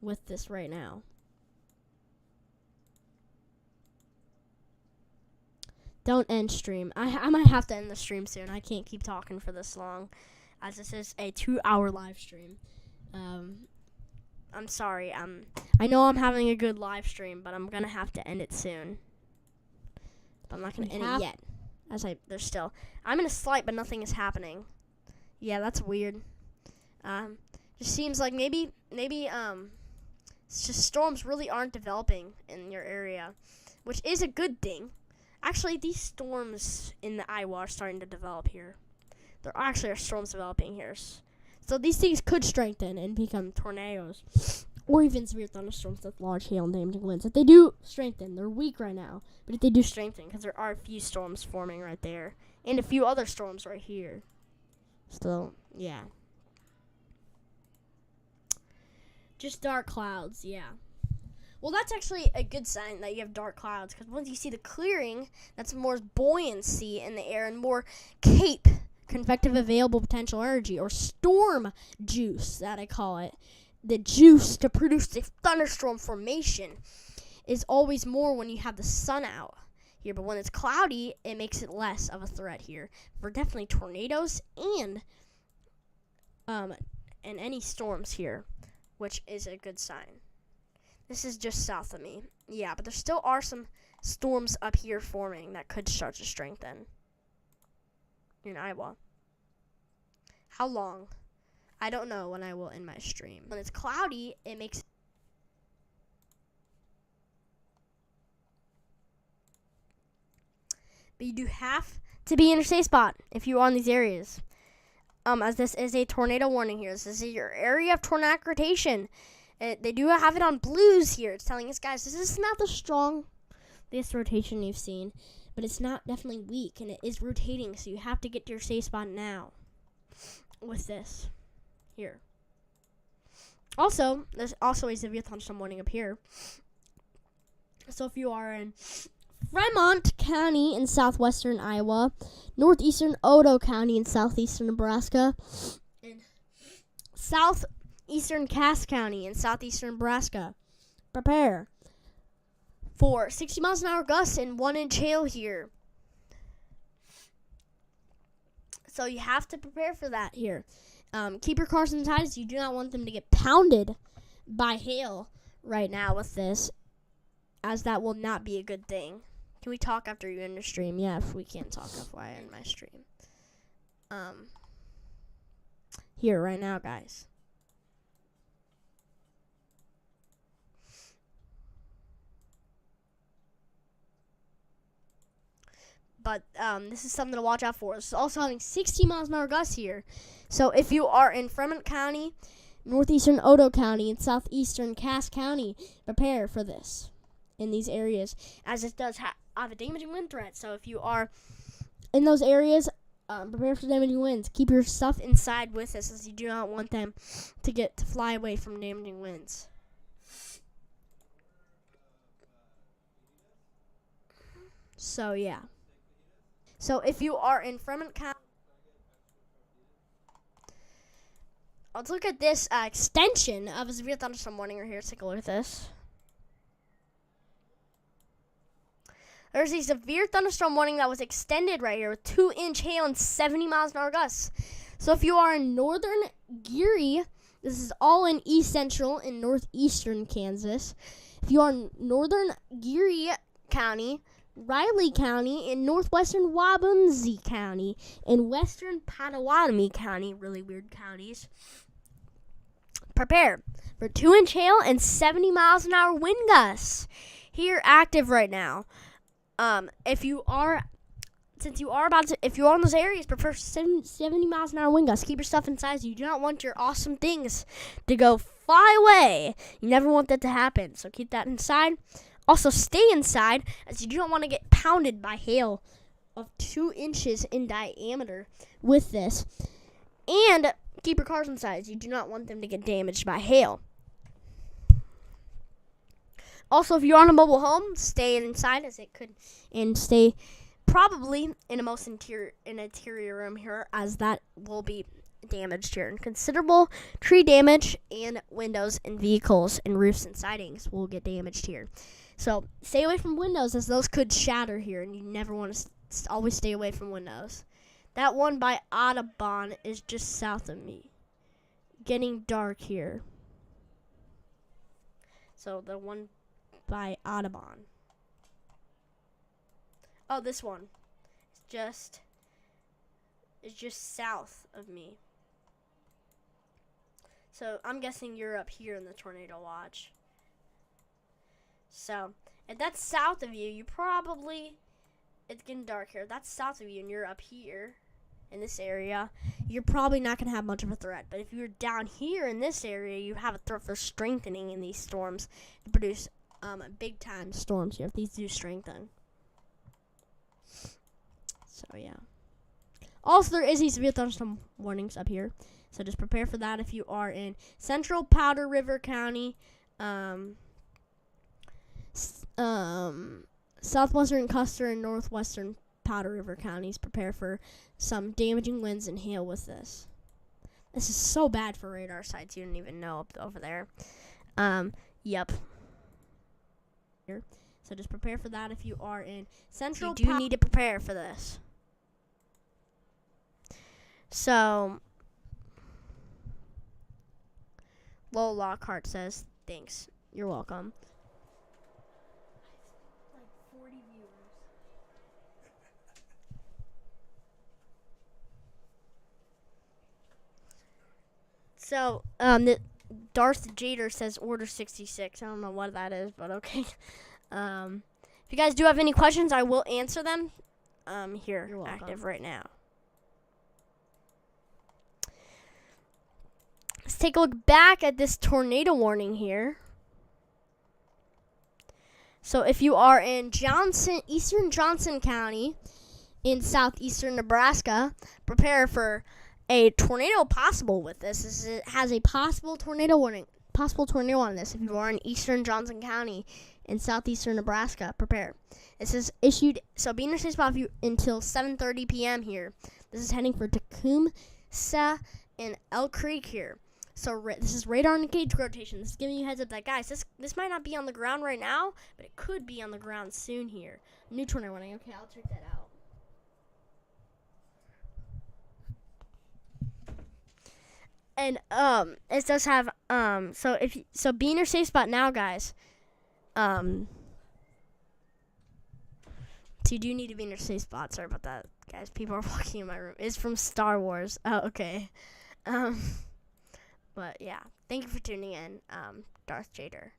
A: with this right now. Don't end stream. I might have to end the stream soon. I can't keep talking for this long, as this is a 2-hour live stream. I'm sorry. I know I'm having a good live stream, but I'm gonna have to end it soon. But I'm not gonna end it yet. I'm in a slight, but nothing is happening. Yeah, that's weird. Just seems like maybe it's just storms really aren't developing in your area, which is a good thing. Actually, these storms in the Iowa are starting to develop here. There actually are storms developing here. So these things could strengthen and become tornadoes, or even severe thunderstorms with large hail and damaging winds. If they do strengthen, they're weak right now, but if they do strengthen, because there are a few storms forming right there, and a few other storms right here. So, yeah. Just dark clouds, yeah. Well, that's actually a good sign that you have dark clouds, because once you see the clearing, that's more buoyancy in the air and more CAPE, convective available potential energy, or storm juice, that I call it. The juice to produce the thunderstorm formation is always more when you have the sun out here, but when it's cloudy, it makes it less of a threat here for definitely tornadoes and any storms here, which is a good sign. This is just south of me. Yeah, but there still are some storms up here forming that could start to strengthen in Iowa. How long? I don't know when I will end my stream. When it's cloudy, it makes... But you do have to be in a safe spot if you are in these areas. as this is a tornado warning here. This is your area of tornadic rotation. They do have it on blues here. It's telling us, guys, this is not the strongest rotation you've seen, but it's not definitely weak, and it is rotating, so you have to get to your safe spot now with this here. Also, there's also a severe thunderstorm warning up here. So if you are in Fremont County in southwestern Iowa, northeastern Odo County in southeastern Nebraska, and southeastern Cass County in southeastern Nebraska, prepare for 60 miles an hour gusts and 1-inch hail here. So you have to prepare for that here. Keep your cars inside, as you do not want them to get pounded by hail right now with this, as that will not be a good thing. Can we talk after you end your stream? Yeah, if we can't talk after I end my stream. Here, right now, guys. But this is something to watch out for. It's also having 60 miles an hour gusts here. So if you are in Fremont County, northeastern Odo County, and southeastern Cass County, prepare for this in these areas, as it does have a damaging wind threat. So if you are in those areas, prepare for damaging winds. Keep your stuff inside with us, as you do not want them to fly away from damaging winds. So yeah. So if you are in Fremont County, let's look at this extension of a severe thunderstorm warning right here. Let's take a look at this. There's a severe thunderstorm warning that was extended right here with 2-inch hail and 70 miles an hour gusts. So if you are in northern Geary, this is all in east central and northeastern Kansas. If you are in northern Geary County, Riley County, in northwestern Wabaunsee County, in western Pottawatomie County, really weird counties, prepare for 2-inch hail and 70 miles an hour wind gusts here active right now. If you are in those areas, prefer 70 miles an hour wind gusts. Keep your stuff inside. You do not want your awesome things to go fly away. You never want that to happen, so keep that inside. Also, stay inside, as you do not want to get pounded by hail of 2 inches in diameter with this. And keep your cars inside, as you do not want them to get damaged by hail. Also, if you're on a mobile home, stay inside, as it could, and stay probably in an interior room here, as that will be damaged here. And considerable tree damage and windows and vehicles and roofs and sidings will get damaged here. So stay away from windows, as those could shatter here, and you never want to always stay away from windows. That one by Audubon is just south of me. Getting dark here. So the one by Audubon. Oh, this one. It's just south of me. So I'm guessing you're up here in the tornado watch. So if that's south of you, it's getting dark here. If that's south of you and you're up here in this area, you're probably not going to have much of a threat. But if you're down here in this area, you have a threat for strengthening in these storms to produce big time storms here if these do strengthen. So yeah. Also, there is these severe thunderstorm warnings up here, so just prepare for that if you are in central Powder River County, southwestern Custer and northwestern Powder River counties. Prepare for some damaging winds and hail with this. This is so bad for radar sites you didn't even know up over there. Yep. So just prepare for that if you are in central. You do need to prepare for this. So, Lowell Lockhart says, thanks. You're welcome. Like 40 viewers. So, Darth Jader says Order 66. I don't know what that is, but okay. If you guys do have any questions, I will answer them. Here, active right now. take a look back at this tornado warning here. So if you are in eastern Johnson County in southeastern Nebraska, prepare for a tornado possible with this. It has a possible tornado warning. Possible tornado on this. If you are in eastern Johnson County in southeastern Nebraska, prepare. This is issued, so be in your safe spot until 7:30 p.m. here. This is heading for Tecumseh and Elk Creek here. So this is radar and gauge rotation. This is giving you a heads up that, guys, this might not be on the ground right now, but it could be on the ground soon here. New tornado warning. Okay, I'll check that out. And it does have so be in your safe spot now, guys. So you do need to be in your safe spot. Sorry about that, guys. People are walking in my room. It's from Star Wars. Oh, okay. But yeah, thank you for tuning in, Darth Vader.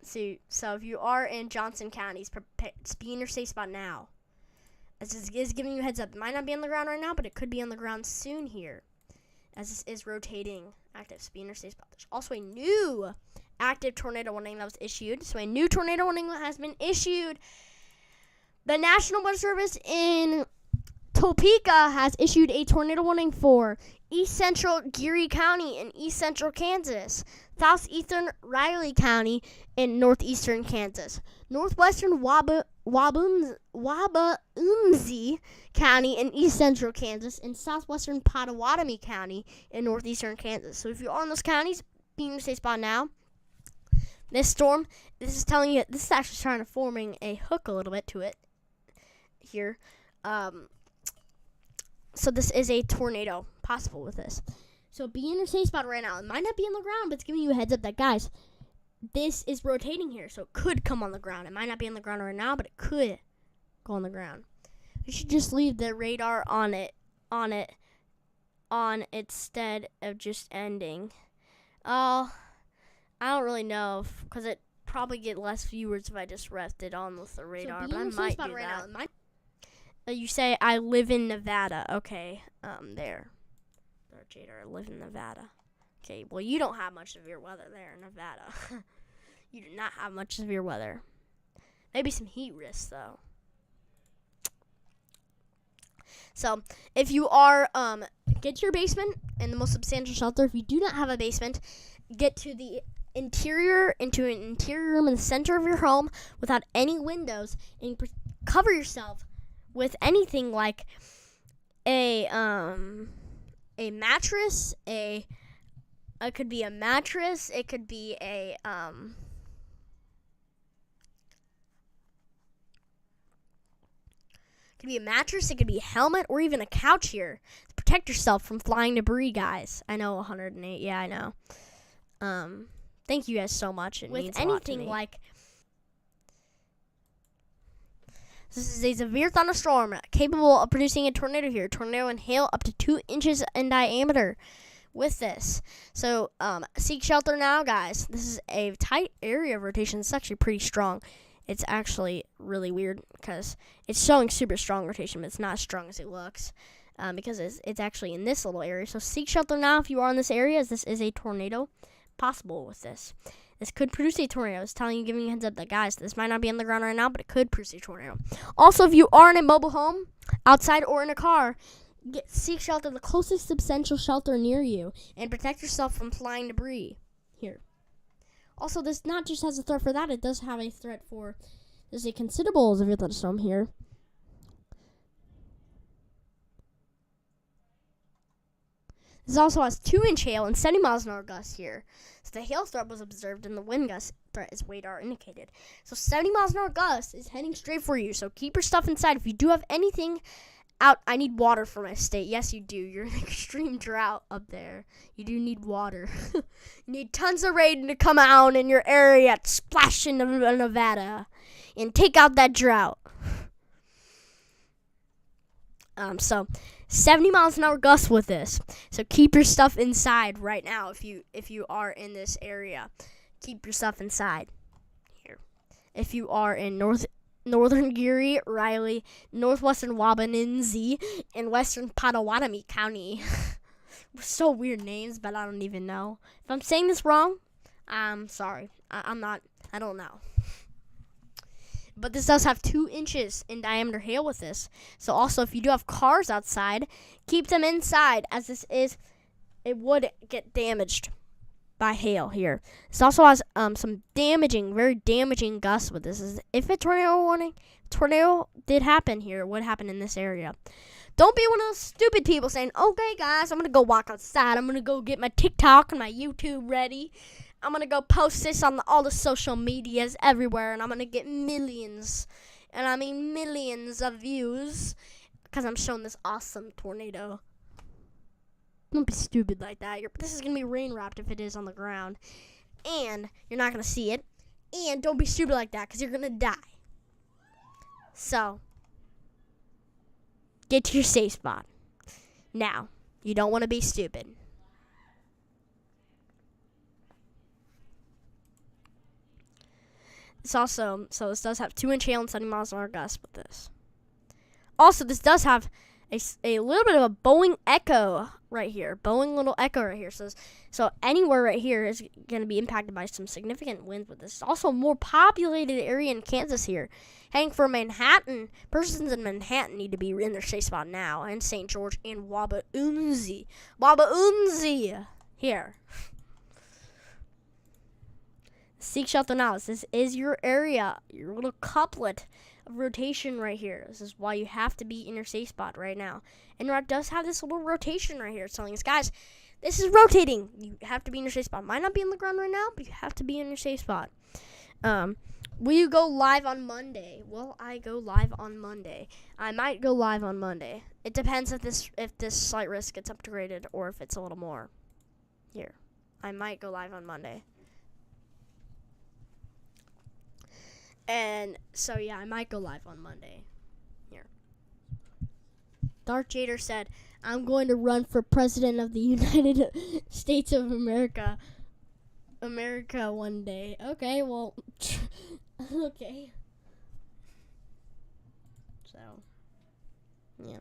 A: So if you are in Johnson County, be in your safe spot now. This is giving you a heads up. It might not be on the ground right now, but it could be on the ground soon here, as this is rotating active. So be in your safe spot. There's also a new active tornado warning that was issued. So a new tornado warning has been issued. The National Weather Service in Topeka has issued a tornado warning for East Central Geary County in East Central Kansas, Southeastern Riley County in Northeastern Kansas, Northwestern Waubunsie County in East Central Kansas, and Southwestern Pottawatomie County in Northeastern Kansas. So if you are in those counties, be in your safe spot now. This storm, this is telling you, this is actually trying to forming a hook a little bit to it here. So this is a tornado possible with this. So be in your safe spot right now. It might not be on the ground, but it's giving you a heads up that, guys, this is rotating here, so it could come on the ground. It might not be on the ground right now, but it could go on the ground. You should just leave the radar on instead of just ending. I don't really know, because it probably get less viewers if I just left it on with the radar, but I might do that. You say, I live in Nevada. Okay, there. Jader, I live in Nevada. Okay, well, you don't have much severe weather there in Nevada. You do not have much severe weather. Maybe some heat risks, though. So, if you are, get to your basement in the most substantial shelter. If you do not have a basement, get to the interior, into an interior room in the center of your home without any windows, and cover yourself with anything like a mattress, it could be a mattress, it could be a mattress, it could be a helmet, or even a couch here to protect yourself from flying debris, guys. I know 108, yeah, I know. Thank you guys so much. It means a lot to me. Like, this is a severe thunderstorm capable of producing a tornado here. Tornado and hail up to 2 inches in diameter with this. So, seek shelter now, guys. This is a tight area of rotation. It's actually pretty strong. It's actually really weird because it's showing super strong rotation, but it's not as strong as it looks because it's actually in this little area. So, seek shelter now if you are in this area, as this is a tornado possible with this. This could produce a tornado. It's telling you, giving you a heads up that, guys, this might not be on the ground right now, but it could produce a tornado. Also, if you are in a mobile home, outside or in a car, seek shelter, the closest substantial shelter near you, and protect yourself from flying debris here. Also, this not just has a threat for that, it does have a threat for, there's a considerable severe thunderstorm here. This also has 2-inch hail and 70 miles an hour gusts here. So the hail threat was observed and the wind gust threat is radar indicated. So 70 miles an hour gust is heading straight for you. So keep your stuff inside. If you do have anything out, I need water for my state. Yes, you do. You're in extreme drought up there. You do need water. You need tons of rain to come out in your area, splash into Nevada, and take out that drought. So 70 miles an hour gusts with this. So keep your stuff inside right now if you are in this area. Keep your stuff inside here. If you are in northern Geary, Riley, northwestern Wabanenzi, and western Potawatomi County. So weird names, but I don't even know. If I'm saying this wrong, I'm sorry. I'm not. I don't know. But this does have 2 inches in diameter hail with this. So also, if you do have cars outside, keep them inside, as it would get damaged by hail here. This also has some very damaging gusts with this. If a tornado did happen here, it would happen in this area. Don't be one of those stupid people saying, okay, guys, I'm going to go walk outside. I'm going to go get my TikTok and my YouTube ready. I'm going to go post this on all the social medias everywhere, and I'm going to get millions, and I mean millions of views, because I'm showing this awesome tornado. Don't be stupid like that. This is going to be rain wrapped if it is on the ground, and you're not going to see it, and don't be stupid like that, because you're going to die. So, get to your safe spot. Now, you don't want to be stupid. It's also, so this does have 2-inch hail and 70 miles an hour gusts with this. Also, this does have a little bit of a Boeing echo right here. Boeing little echo right here. So anywhere right here is going to be impacted by some significant winds with this. It's also a more populated area in Kansas here. Heading for Manhattan, persons in Manhattan need to be in their safe spot now. And St. George and Wabaunzi. Wabaunzi here. Seek shelter now. This is your area, your little couplet of rotation right here. This is why you have to be in your safe spot right now. And NORAD does have this little rotation right here. It's telling us, guys, this is rotating. You have to be in your safe spot. Might not be on the ground right now, but you have to be in your safe spot. Will you go live on Monday? Will I go live on Monday? I might go live on Monday. It depends if this slight risk gets upgraded or if it's a little more. Here, I might go live on Monday. And so, yeah, I might go live on Monday. Here. Darth Vader said, I'm going to run for president of the United States of America. America one day. Okay, well, okay. So, yeah.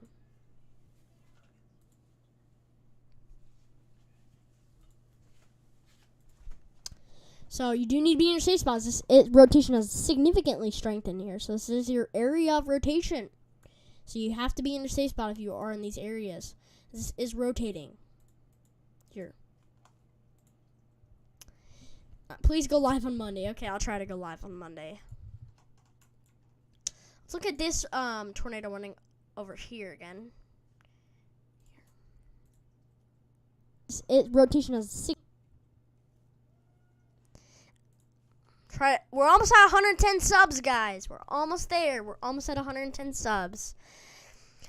A: So you do need to be in your safe spots. Rotation has significantly strengthened here. So this is your area of rotation. So you have to be in your safe spot if you are in these areas. This is rotating. Here. Please go live on Monday. Okay, I'll try to go live on Monday. Let's look at this tornado running over here again. Rotation has 6. We're almost at 110 subs, guys. We're almost there. We're almost at 110 subs.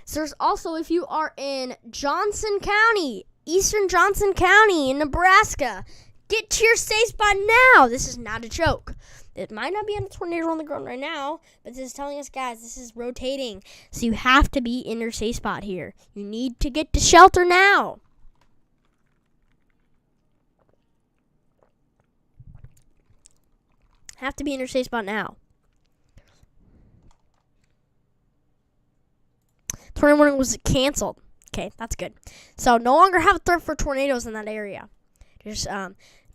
A: So there's also, if you are in Johnson County, eastern Johnson County in Nebraska, get to your safe spot now. This is not a joke. It might not be a tornado on the ground right now, but this is telling us, guys, this is rotating. So you have to be in your safe spot here. You need to get to shelter now. Have to be in your safe spot now. Tornado warning was canceled. Okay, that's good. So no longer have a threat for tornadoes in that area. Just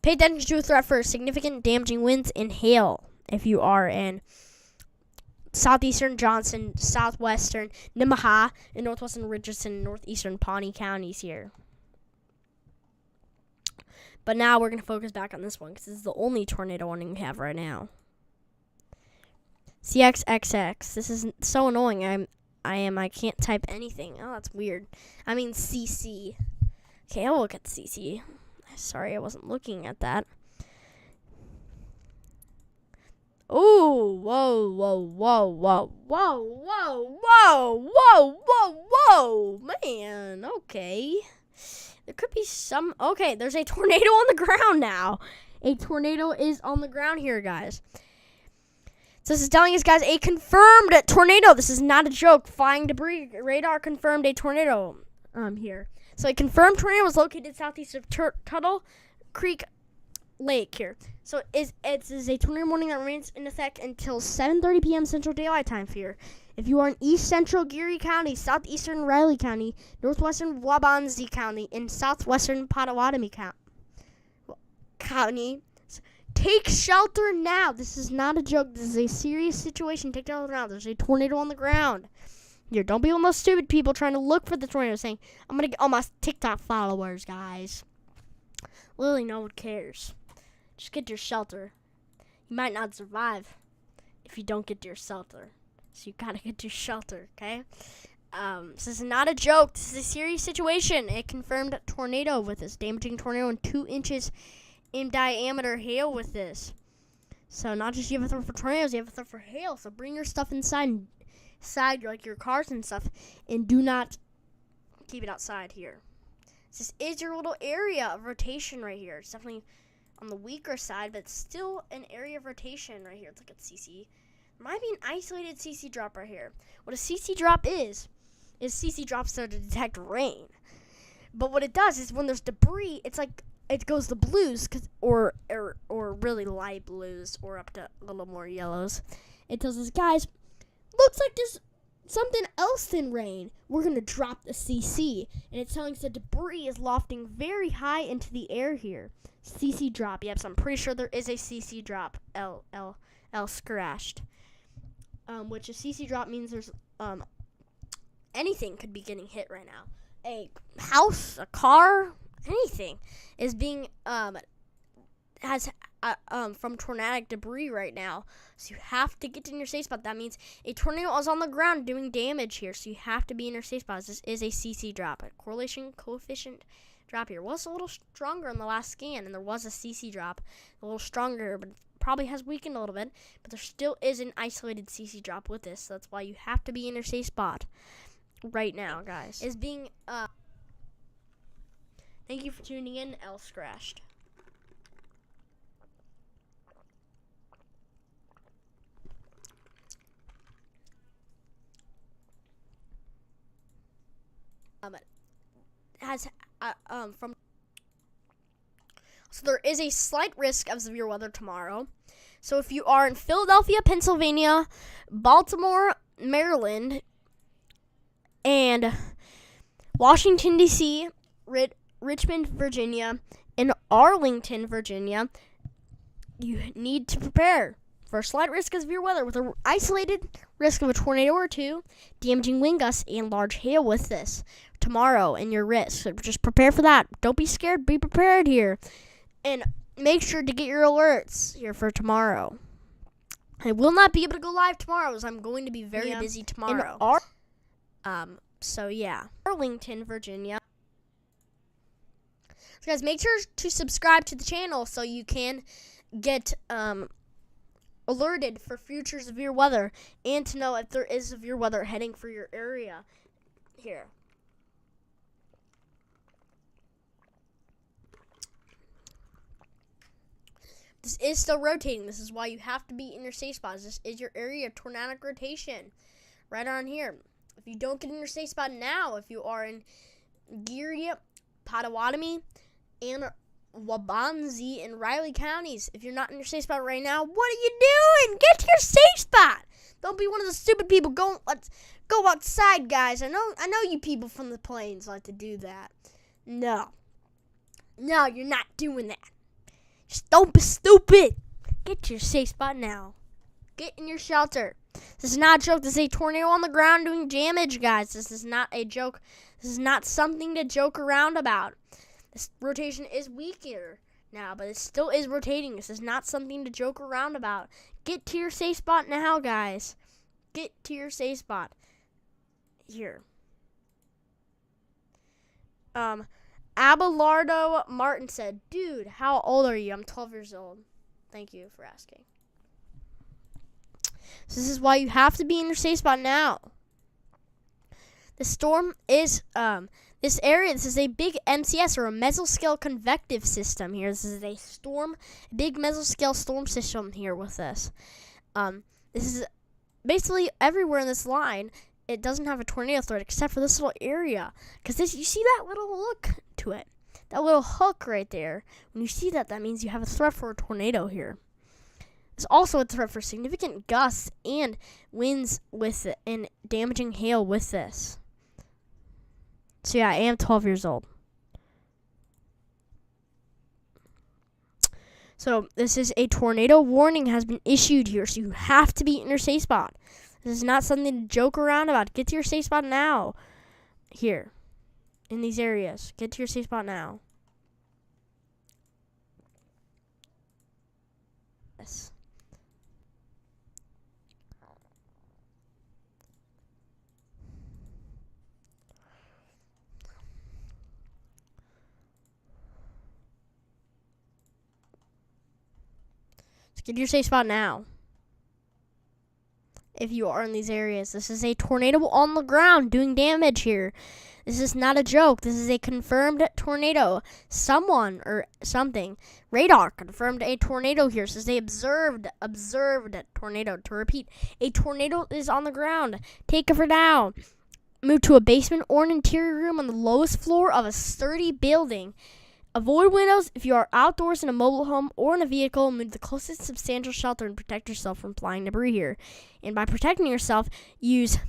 A: pay attention to a threat for significant damaging winds and hail if you are in southeastern Johnson, southwestern Nemaha, and northwestern Richardson, northeastern Pawnee counties here. But now we're going to focus back on this one because this is the only tornado warning we have right now. CXXX. This is so annoying. I can't type anything. Oh, that's weird. I mean CC. Okay, I'll look at CC. Sorry, I wasn't looking at that. Oh, whoa, whoa, whoa, whoa, whoa, whoa, whoa, whoa, whoa, whoa, man. Okay. There could be some. Okay, there's a tornado on the ground now. A tornado is on the ground here, guys. So this is telling us, guys, a confirmed tornado. This is not a joke. Flying debris radar confirmed a tornado here. So a confirmed tornado was located southeast of Tuttle Creek lake here. So it is a tornado warning that remains in effect until 7:30 p.m. Central Daylight Time here. If you are in East Central Geary County, Southeastern Riley County, Northwestern Waubonsee County, and Southwestern Potawatomi County, take shelter now. This is not a joke. This is a serious situation. Take shelter now. There's a tornado on the ground. Here, don't be one of those stupid people trying to look for the tornado saying, I'm going to get all my TikTok followers, guys. Literally, no one cares. Just get to your shelter. You might not survive if you don't get to your shelter. So you got to get to your shelter, okay? This is not a joke. This is a serious situation. A confirmed tornado with this. Damaging tornado and 2 inches in diameter hail with this. So not just you have a threat for tornadoes, you have a threat for hail. So bring your stuff inside like your cars and stuff, and do not keep it outside here. This is your little area of rotation right here. It's definitely on the weaker side, but it's still an area of rotation right here. Let's look at CC. There might be an isolated CC drop right here. What a CC drop is CC drops there to detect rain. But what it does is when there's debris, it's like it goes to blues, or really light blues, or up to a little more yellows. It tells us, guys, looks like there's something else than rain. We're going to drop the CC. And it's telling us the debris is lofting very high into the air here. CC drop. Yep, so I'm pretty sure there is a CC drop. L scratched. Which a CC drop means there's anything could be getting hit right now. A house, a car, anything is being from tornadic debris right now. So you have to get in your safe spot. That means a tornado is on the ground doing damage here. So you have to be in your safe spot. This is a CC drop. A correlation coefficient drop here was a little stronger in the last scan, and there was a CC drop, a little stronger, but probably has weakened a little bit. But there still is an isolated CC drop with this. So that's why you have to be in your safe spot right now, guys. Is being thank you for tuning in, L Scratched. So there is a slight risk of severe weather tomorrow. So if you are in Philadelphia, Pennsylvania, Baltimore, Maryland, and Washington, D.C., Richmond, Virginia, and Arlington, Virginia, you need to prepare for a slight risk of severe weather with an isolated risk of a tornado or two, damaging wind gusts, and large hail with this tomorrow in your risk. So just prepare for that. Don't be scared. Be prepared here. And make sure to get your alerts here for tomorrow. I will not be able to go live tomorrow as I'm going to be very busy tomorrow. So yeah. Arlington, Virginia. So guys, make sure to subscribe to the channel so you can get alerted for future severe weather and to know if there is severe weather heading for your area here. This is still rotating. This is why you have to be in your safe spots. This is your area of tornadic rotation right on here. If you don't get in your safe spot now, if you are in Geary, Potawatomi, and Waubonsee and Riley counties, if you're not in your safe spot right now, what are you doing? Get to your safe spot. Don't be one of the stupid people. Let's go outside, guys. I know you people from the plains like to do that. No, you're not doing that. Just don't be stupid. Get to your safe spot now. Get in your shelter. This is not a joke. This is a tornado on the ground doing damage, guys. This is not a joke. This is not something to joke around about. This rotation is weaker now, but it still is rotating. This is not something to joke around about. Get to your safe spot now, guys. Get to your safe spot. Here. Abelardo Martin said, dude, how old are you? I'm 12 years old. Thank you for asking. So this is why you have to be in your safe spot now. The storm is, this is a big MCS, or a mesoscale convective system here. This is a big mesoscale storm system here with this. This is basically everywhere in this line. It doesn't have a tornado threat except for this little area. Because you see that little look to it. that little hook right there, when you see that, that means you have a threat for a tornado here. There's also a threat for significant gusts and winds with it, and damaging hail with this. So yeah, I am 12 years old. So this is a tornado warning has been issued here, so you have to be in your safe spot. This is not something to joke around about. Get to your safe spot now. Here, in these areas. Get to your safe spot now. Yes. So get to your safe spot now. If you are in these areas, this is a tornado on the ground doing damage here. This is not a joke. This is a confirmed tornado. Someone or something, radar confirmed a tornado here. This is a observed tornado. To repeat, a tornado is on the ground. Take cover now. Move to a basement or an interior room on the lowest floor of a sturdy building. Avoid windows if you are outdoors in a mobile home or in a vehicle. Move to the closest substantial shelter and protect yourself from flying debris here. And by protecting yourself, use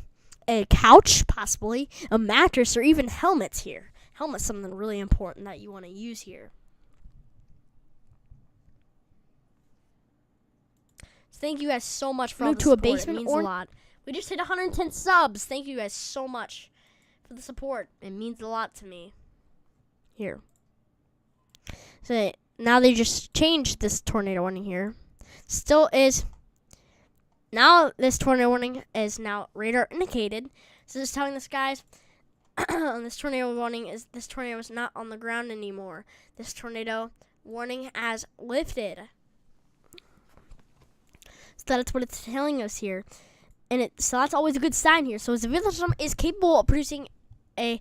A: a couch, possibly, a mattress, or even helmets here. Helmet's something really important that you want to use here. So thank you guys so much for all the support. Move to a basement. It means a lot. We just hit 110 subs. Thank you guys so much for the support. It means a lot to me. Here. So now they just changed this tornado warning here. Still is. Now this tornado warning is now radar indicated. So it's telling this guys this tornado warning is this tornado is not on the ground anymore. This tornado warning has lifted. So that's what it's telling us here. And so that's always a good sign here. So if the system is capable of producing a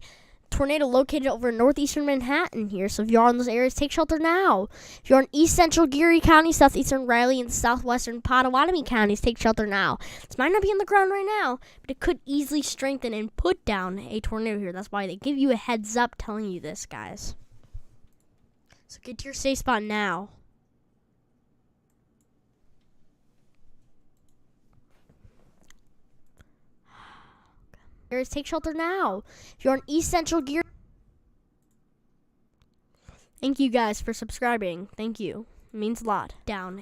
A: tornado located over northeastern Manhattan here. So if you are in those areas, take shelter now. If you're in east central Geary County, southeastern Riley, and southwestern Pottawatomie counties, take shelter now. This might not be on the ground right now, but it could easily strengthen and put down a tornado here. That's why they give you a heads up telling you this, guys. So get to your safe spot now. Take shelter now. If you're on East Central Gear. Thank you guys for subscribing. Thank you. It means a lot. Down.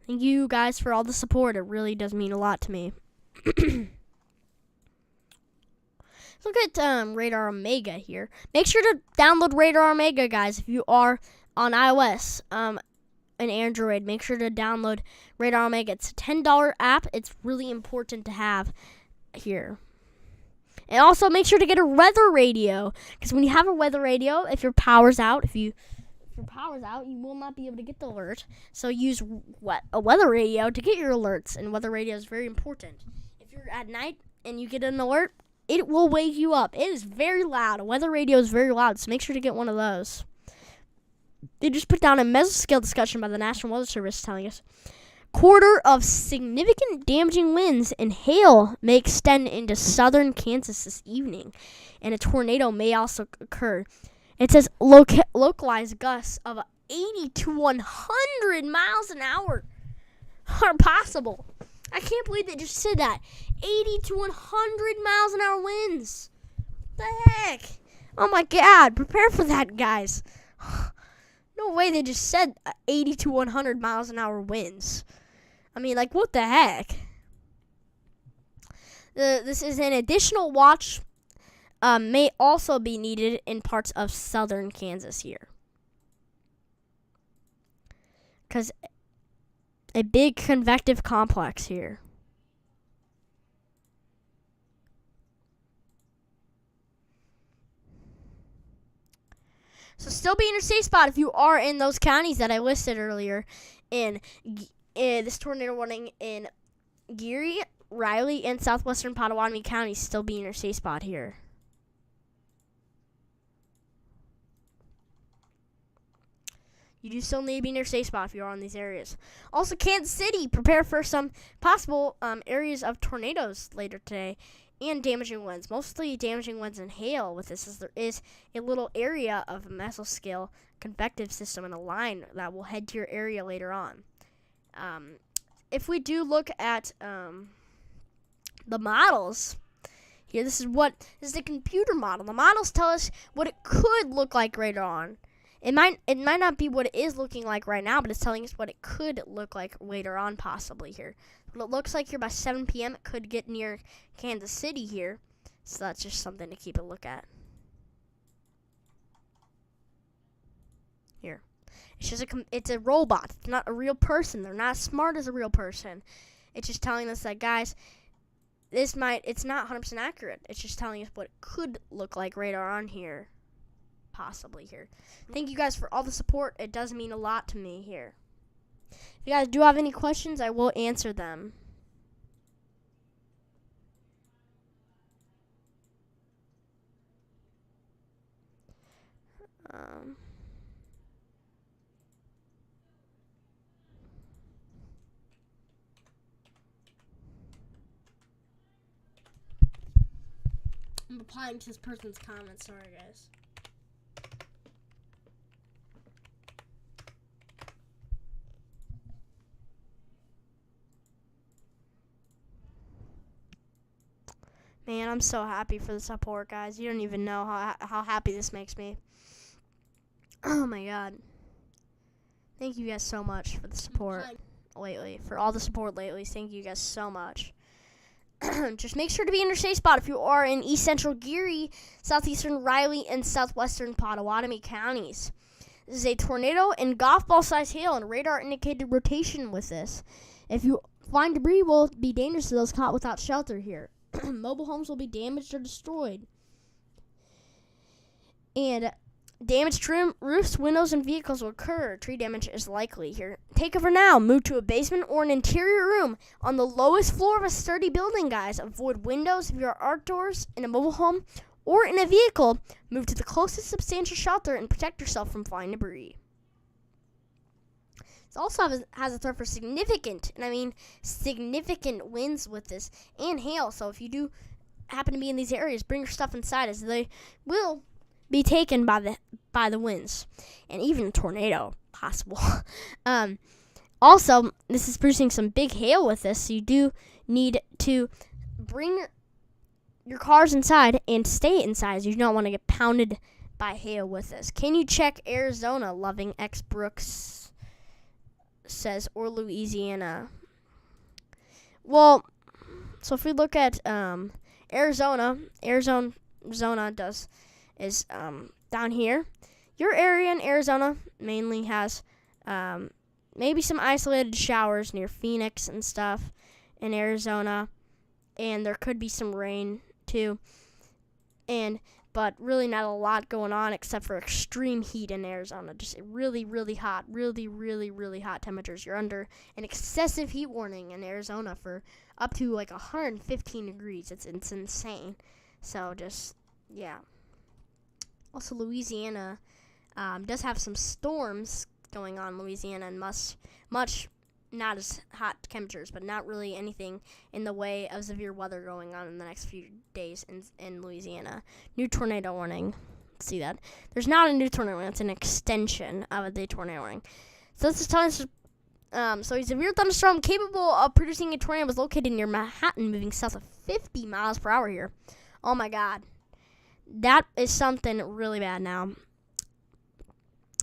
A: Thank you guys for all the support. It really does mean a lot to me. Look at Radar Omega here. Make sure to download Radar Omega, guys, if you are on iOS and Android. Make sure to download Radar Omega. It's a $10 app. It's really important to have here. And also make sure to get a weather radio, because when you have a weather radio, if your power's out, you will not be able to get the alert. So use a weather radio to get your alerts, and weather radio is very important. If you're at night and you get an alert, it will wake you up. It is very loud. A weather radio is very loud, so make sure to get one of those. They just put down a mesoscale discussion by the National Weather Service telling us quarter of significant damaging winds and hail may extend into southern Kansas this evening, and a tornado may also occur. It says localized gusts of 80 to 100 miles an hour are possible. I can't believe they just said that. 80 to 100 miles an hour winds. What the heck? Oh my God, prepare for that, guys. No way they just said 80 to 100 miles an hour winds. I mean, like, what the heck? This is an additional watch. May also be needed in parts of southern Kansas here. Because a big convective complex here. So still be in your safe spot if you are in those counties that I listed earlier. In this tornado warning in Geary, Riley, and southwestern Pottawatomie counties, still be in your safe spot here. You do still need to be in your safe spot if you are in these areas. Also, Kansas City, prepare for some possible areas of tornadoes later today and damaging winds. Mostly damaging winds and hail with this, as there is a little area of a mesoscale convective system in a line that will head to your area later on. If we do look at the models here, this is the computer model. The models tell us what it could look like later on. It might not be what it is looking like right now, but it's telling us what it could look like later on, possibly here. What it looks like here by 7 p.m., it could get near Kansas City here. So that's just something to keep a look at. Here. It's just it's a robot. It's not a real person. They're not as smart as a real person. It's just telling us that, guys, it's not 100% accurate. It's just telling us what it could look like radar on here. Possibly here. Thank you guys for all the support. It does mean a lot to me here. If you guys do have any questions, I will answer them. I'm replying to this person's comments. Sorry, guys. Man, I'm so happy for the support, guys. You don't even know how happy this makes me. Oh, my God. Thank you guys so much for the support lately. For all the support lately. Thank you guys so much. Just make sure to be in your safe spot if you are in East Central Geary, Southeastern Riley, and Southwestern Pottawatomie counties. This is a tornado and golf ball size hail and radar indicated rotation with this. If you find debris, will be dangerous to those caught without shelter here. Mobile homes will be damaged or destroyed. And damaged trim, roofs, windows, and vehicles will occur. Tree damage is likely here. Take cover now. Move to a basement or an interior room on the lowest floor of a sturdy building, guys. Avoid windows if you are outdoors in a mobile home or in a vehicle. Move to the closest substantial shelter and protect yourself from flying debris. It also has a threat for significant winds with this and hail. So if you do happen to be in these areas, bring your stuff inside, as they will be taken by the winds and even a tornado possible. Also, this is producing some big hail with this, so you do need to bring your cars inside and stay inside, as you don't want to get pounded by hail with this. Can you check Arizona? Loving X Brooks says, or Louisiana. Well, so if we look at Arizona is down here. Your area in Arizona mainly has maybe some isolated showers near Phoenix and stuff in Arizona, and there could be some rain too, but really not a lot going on except for extreme heat in Arizona. Just really, really hot, really, really, really hot temperatures. You're under an excessive heat warning in Arizona for up to like 115 degrees. It's insane. So just, yeah. Also, Louisiana does have some storms going on. Louisiana and much not as hot temperatures, but not really anything in the way of severe weather going on in the next few days in Louisiana. New tornado warning. Let's see that. There's not a new tornado warning. It's an extension of the tornado warning. So this is telling us, so a severe thunderstorm capable of producing a tornado was located near Manhattan, moving south of 50 miles per hour here. Oh, my God. That is something really bad now.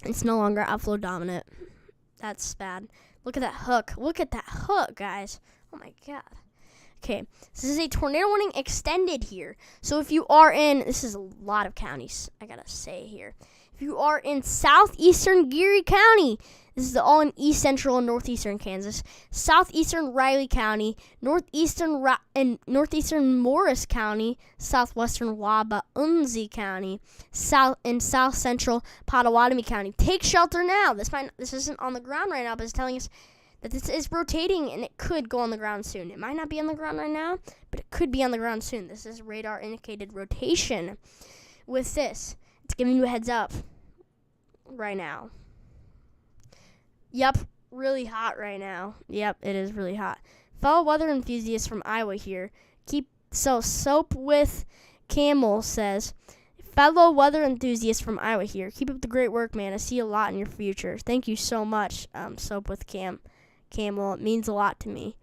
A: It's no longer outflow dominant. That's bad. Look at that hook. Look at that hook, guys. Oh, my God. Okay. This is a tornado warning extended here. So if you are in, this is a lot of counties, I got to say here. If you are in southeastern Geary County, this is all in east central and northeastern Kansas, southeastern Riley County, northeastern Morris County, southwestern Wabaunzi County, south central Pottawatomie County. Take shelter now. This isn't on the ground right now, but it's telling us that this is rotating and it could go on the ground soon. It might not be on the ground right now, but it could be on the ground soon. This is radar indicated rotation. With this, it's giving you a heads up right now. Yep, really hot right now. Yep, it is really hot. Fellow weather enthusiasts from Iowa here. Soap with Camel says, fellow weather enthusiasts from Iowa here. Keep up the great work, man. I see a lot in your future. Thank you so much, Soap with Camel. It means a lot to me.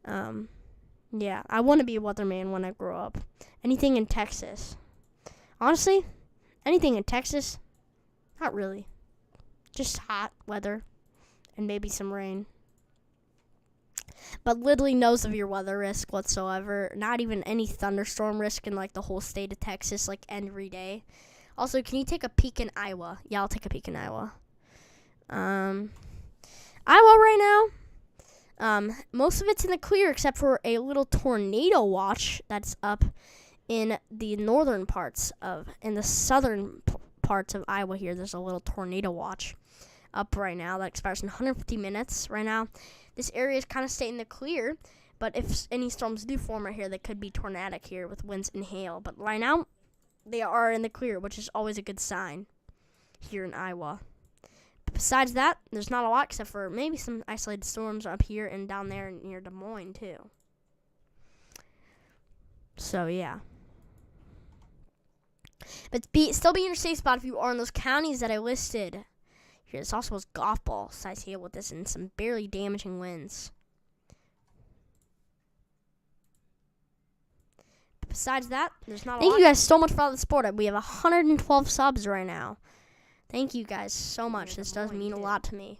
A: Yeah, I want to be a weatherman when I grow up. Anything in Texas. Honestly, anything in Texas, not really. Just hot weather and maybe some rain. But literally no severe weather risk whatsoever. Not even any thunderstorm risk in like the whole state of Texas, like every day. Also, can you take a peek in Iowa? Yeah, I'll take a peek in Iowa. Iowa right now, most of it's in the clear except for a little tornado watch that's up in the northern parts in the southern parts of Iowa here. There's a little tornado watch up right now that expires in 150 minutes right now. This area is kind of staying in the clear, but if any storms do form right here, they could be tornadic here with winds and hail. But right now, they are in the clear, which is always a good sign here in Iowa. But besides that, there's not a lot except for maybe some isolated storms up here and down there near Des Moines too. So yeah. But still be in your safe spot if you are in those counties that I listed. Here, this also has golf ball size hail with this and some barely damaging winds. But besides that, there's not a lot. Thank you guys so much for all the support. We have 112 subs right now. Thank you guys so much. This does mean a lot to me.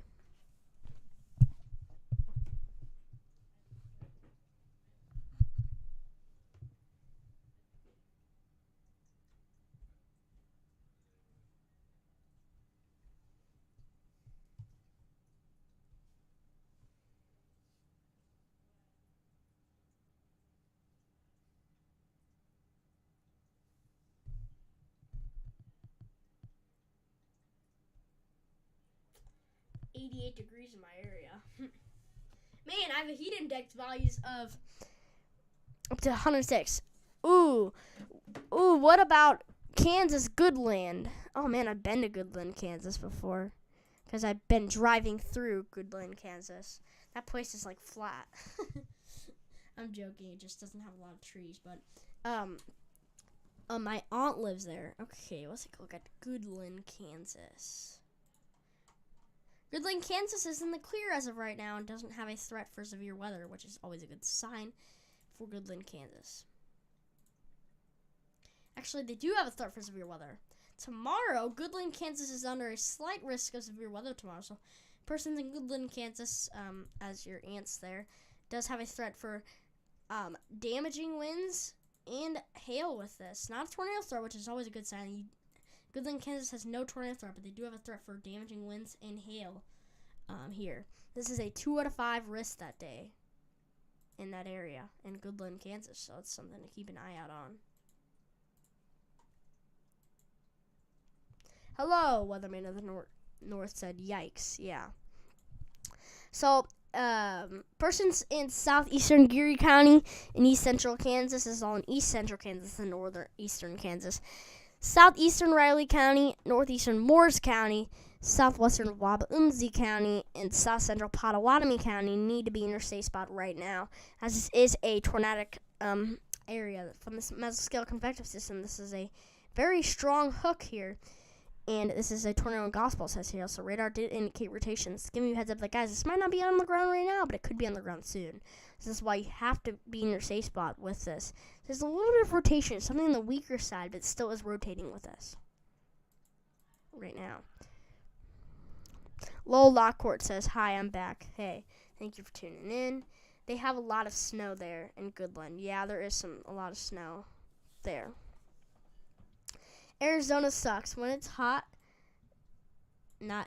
A: .88 degrees in my area. Man, I have a heat index values of up to 106. Ooh, what about Kansas Goodland? Oh man, I've been to Goodland, Kansas before. Because I've been driving through Goodland, Kansas. That place is like flat. I'm joking, it just doesn't have a lot of trees, but my aunt lives there. Okay, let's take a look at Goodland, Kansas. Goodland, Kansas is in the clear as of right now and doesn't have a threat for severe weather, which is always a good sign for Goodland, Kansas. Actually, they do have a threat for severe weather. Tomorrow, Goodland, Kansas is under a slight risk of severe weather tomorrow. So, persons in Goodland, Kansas, as your aunts there, does have a threat for damaging winds and hail with this. Not a tornado threat, which is always a good sign. Goodland, Kansas has no tornado threat, but they do have a threat for damaging winds and hail here. This is a 2 out of 5 risk that day in that area in Goodland, Kansas, so it's something to keep an eye out on. Hello, Weatherman of the North said, yikes, yeah. So, persons in southeastern Geary County in east central Kansas, this is all in east central Kansas and northeastern Kansas. Southeastern Riley County, northeastern Morris County, southwestern Waubonsee County, and south central Pottawatomie County need to be in your safe spot right now, as this is a tornadic area from this mesoscale convective system. This is a very strong hook here, and this is a tornado and gospel says here. So radar did indicate rotations, giving you a heads up that guys, this might not be on the ground right now, but it could be on the ground soon. This is why you have to be in your safe spot with this. There's a little bit of rotation, something on the weaker side, but still is rotating with us right now. Lowell Lockcourt says, hi, I'm back. Hey, thank you for tuning in. They have a lot of snow there in Goodland. Yeah, there is a lot of snow there. Arizona sucks. When it's hot,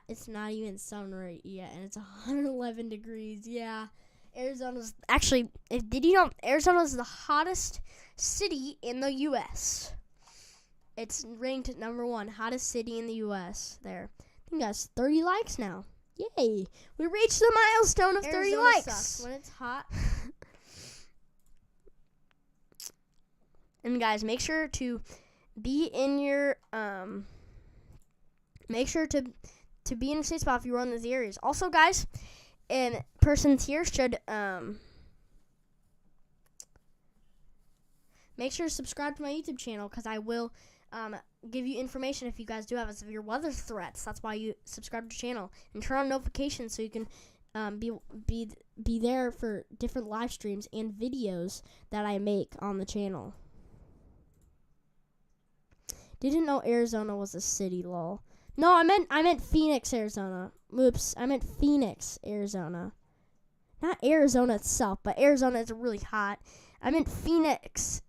A: it's not even summer right yet, and it's 111 degrees. Yeah. Arizona's actually, did you know Arizona is the hottest city in the U.S.? It's ranked number 1 hottest city in the U.S. there. I think that's 30 likes now. Yay! We reached the milestone of 30 likes. Sucks when it's hot. And guys, make sure to be in your make sure to to be in your safe spot if you are in those areas. Also, guys, and persons here should make sure to subscribe to my YouTube channel, because I will give you information if you guys do have severe weather threats. That's why you subscribe to the channel and turn on notifications so you can be there for different live streams and videos that I make on the channel. Didn't know Arizona was a city, lol. No, I meant Phoenix, Arizona. Oops, I meant Phoenix, Arizona. Not Arizona itself, but Arizona is really hot. I meant Phoenix,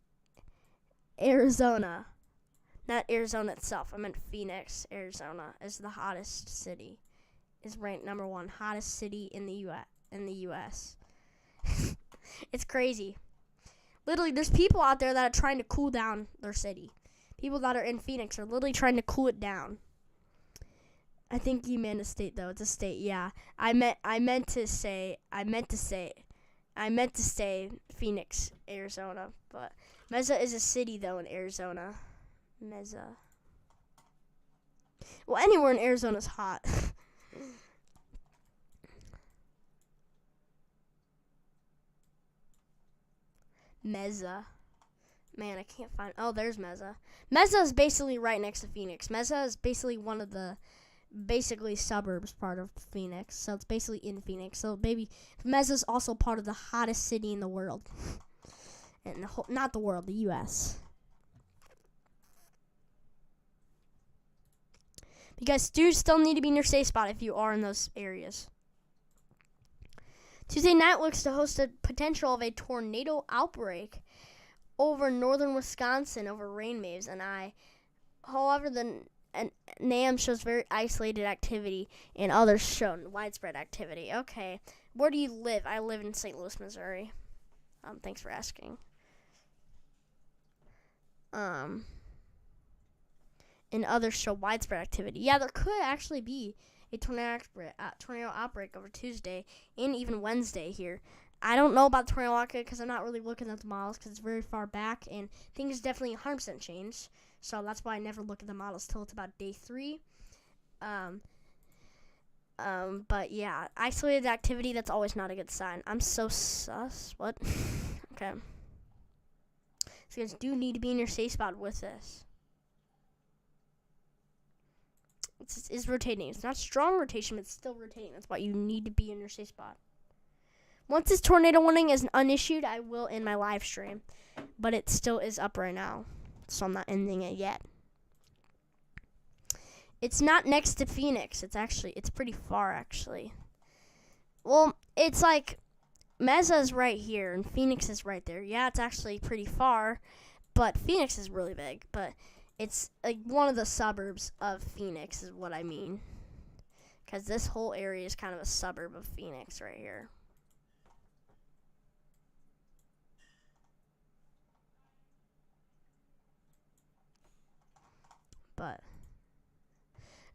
A: Arizona. Not Arizona itself. I meant Phoenix, Arizona is the hottest city. Is ranked number 1 hottest city in the US. It's crazy. Literally, there's people out there that are trying to cool down their city. People that are in Phoenix are literally trying to cool it down. I think you meant a state though. It's a state, yeah. I meant to say Phoenix, Arizona, but Mesa is a city though in Arizona. Mesa. Well, anywhere in Arizona is hot. Mesa. Man, I can't find. Oh, there's Mesa. Mesa is basically right next to Phoenix. Mesa is basically one of the suburbs part of Phoenix. So it's basically in Phoenix. So Mesa is also part of the hottest city in the world. And not the world, the US. You guys do still need to be in your safe spot if you are in those areas. Tuesday night looks to host a potential of a tornado outbreak over northern Wisconsin over rain waves and however, the NAM shows very isolated activity and others show widespread activity. Okay, where do you live? I live in St. Louis, Missouri. Thanks for asking. And others show widespread activity. Yeah, there could actually be a tornado outbreak over Tuesday and even Wednesday here. I don't know about the tornado outbreak because I'm not really looking at the models because it's very far back and things definitely 100% changed. So that's why I never look at the models till it's about day 3. But yeah, isolated activity, that's always not a good sign. I'm so sus. What? Okay. So you guys do need to be in your safe spot with this. It's rotating. It's not strong rotation, but it's still rotating. That's why you need to be in your safe spot. Once this tornado warning is unissued, I will end my live stream. But it still is up right now, so I'm not ending it yet. It's not next to Phoenix. It's pretty far, actually. Well, it's like Mesa is right here, and Phoenix is right there. Yeah, it's actually pretty far, but Phoenix is really big. But it's like one of the suburbs of Phoenix is what I mean. Because this whole area is kind of a suburb of Phoenix right here. But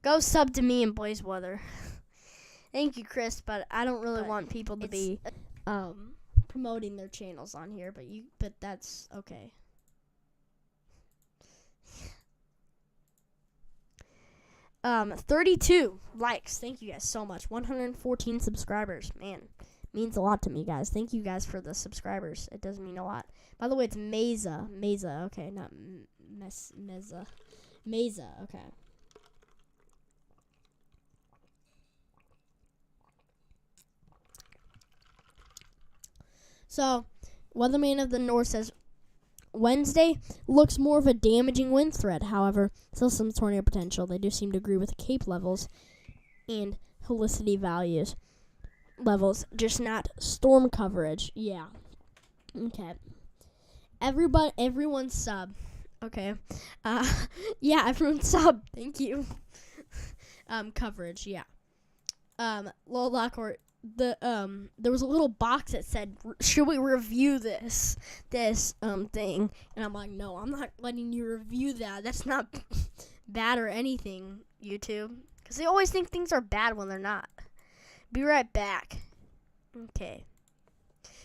A: go sub to me in Blaze Weather. Thank you, Chris, but I don't really want people to be promoting their channels on here, but that's okay. Um, 32 likes. Thank you guys so much. 114 subscribers. Man, means a lot to me, guys. Thank you guys for the subscribers. It does mean a lot. By the way, it's Mesa. Mesa. Okay, not Mesa. Mesa. Okay. So, Weatherman of the North says Wednesday looks more of a damaging wind threat. However, still some tornado potential. They do seem to agree with the Cape levels and helicity values levels, just not storm coverage. Yeah. Okay. Everyone sub. Okay. Yeah, everyone sub. Thank you. Coverage. Yeah. Lol Lockhart. There was a little box that said, should we review this thing? And I'm like, no, I'm not letting you review that. That's not bad or anything, YouTube. Because they always think things are bad when they're not. Be right back. Okay.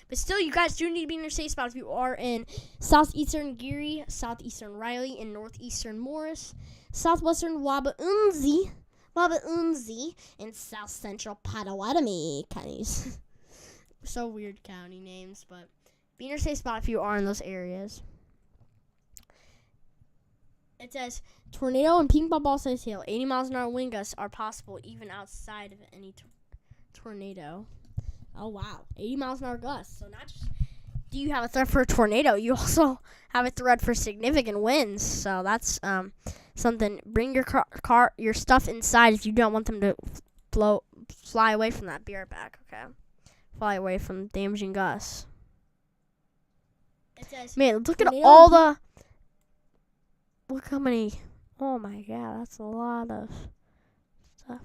A: But still, you guys do need to be in your safe spot if you are in southeastern Geary, southeastern Riley, and northeastern Morris, southwestern Wabaunzi, Wabaunzi, and South Central Potawatomi counties. So weird county names, but be in your safe spot if you are in those areas. It says, tornado and ping pong ball size hail, 80 miles an hour wind gusts are possible even outside of any tornado. Oh, wow. 80 miles an hour gusts. So not just do you have a threat for a tornado, you also have a threat for significant winds. So that's something. Bring your stuff inside if you don't want them to fly away from that. Be right back, okay? Fly away from damaging gusts. It says, man, look at all the... Look how many... Oh, my God. That's a lot of stuff.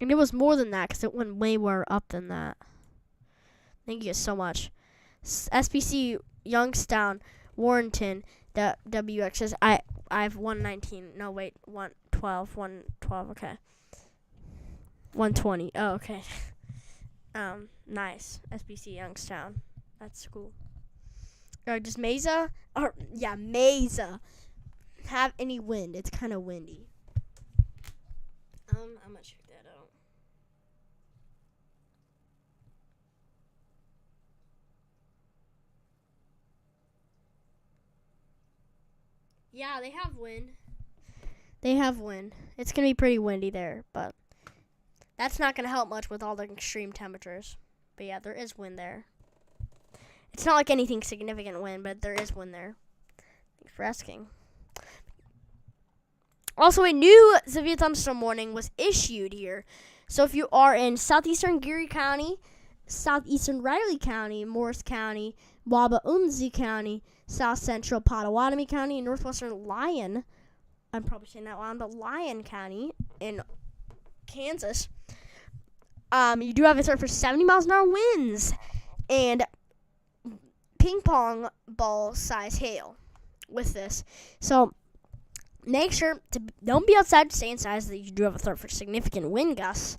A: And it was more than that because it went way more up than that. Thank you so much. SPC, Youngstown, Warrenton, the WXS. I have 119. No, wait. 112. 112. Okay. 120. Oh, okay. Nice. SPC, Youngstown. That's cool. Does Mesa? Yeah, Mesa. Have any wind? It's kind of windy. I'm gonna check that out. Yeah, they have wind. They have wind. It's gonna be pretty windy there, but that's not gonna help much with all the extreme temperatures. But yeah, there is wind there. It's not like anything significant wind, but there is wind there. Thanks for asking. Also, a new severe thunderstorm warning was issued here. So if you are in southeastern Geary County, southeastern Riley County, Morris County, Wabaunzi County, south central Potawatomi County, and northwestern Lyon, I'm probably saying that wrong, but Lyon County in Kansas, you do have a threat for 70 miles an hour winds and ping pong ball size hail with this. So make sure to don't be outside, stay inside, so that you do have a threat for significant wind gusts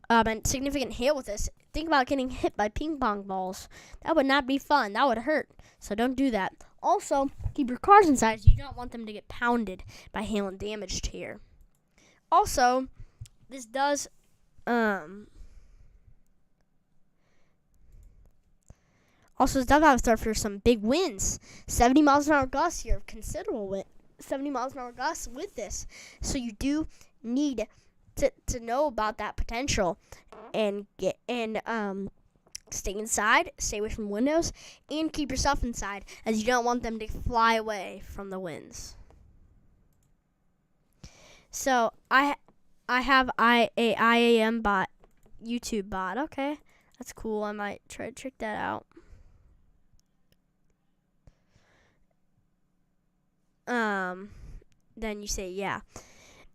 A: and significant hail with this. Think about getting hit by ping pong balls. That would not be fun. That would hurt. So don't do that. Also, keep your cars inside, so you don't want them to get pounded by hail and damaged here. Also, this does this does have a threat for some big winds. 70 miles an hour gusts here, considerable wind. 70 miles an hour gusts with this. So you do need to know about that potential and stay inside, stay away from windows, and keep yourself inside, as you don't want them to fly away from the winds. So I have a IAM bot, YouTube bot. Okay, that's cool. I might try to check that out. Then you say, yeah.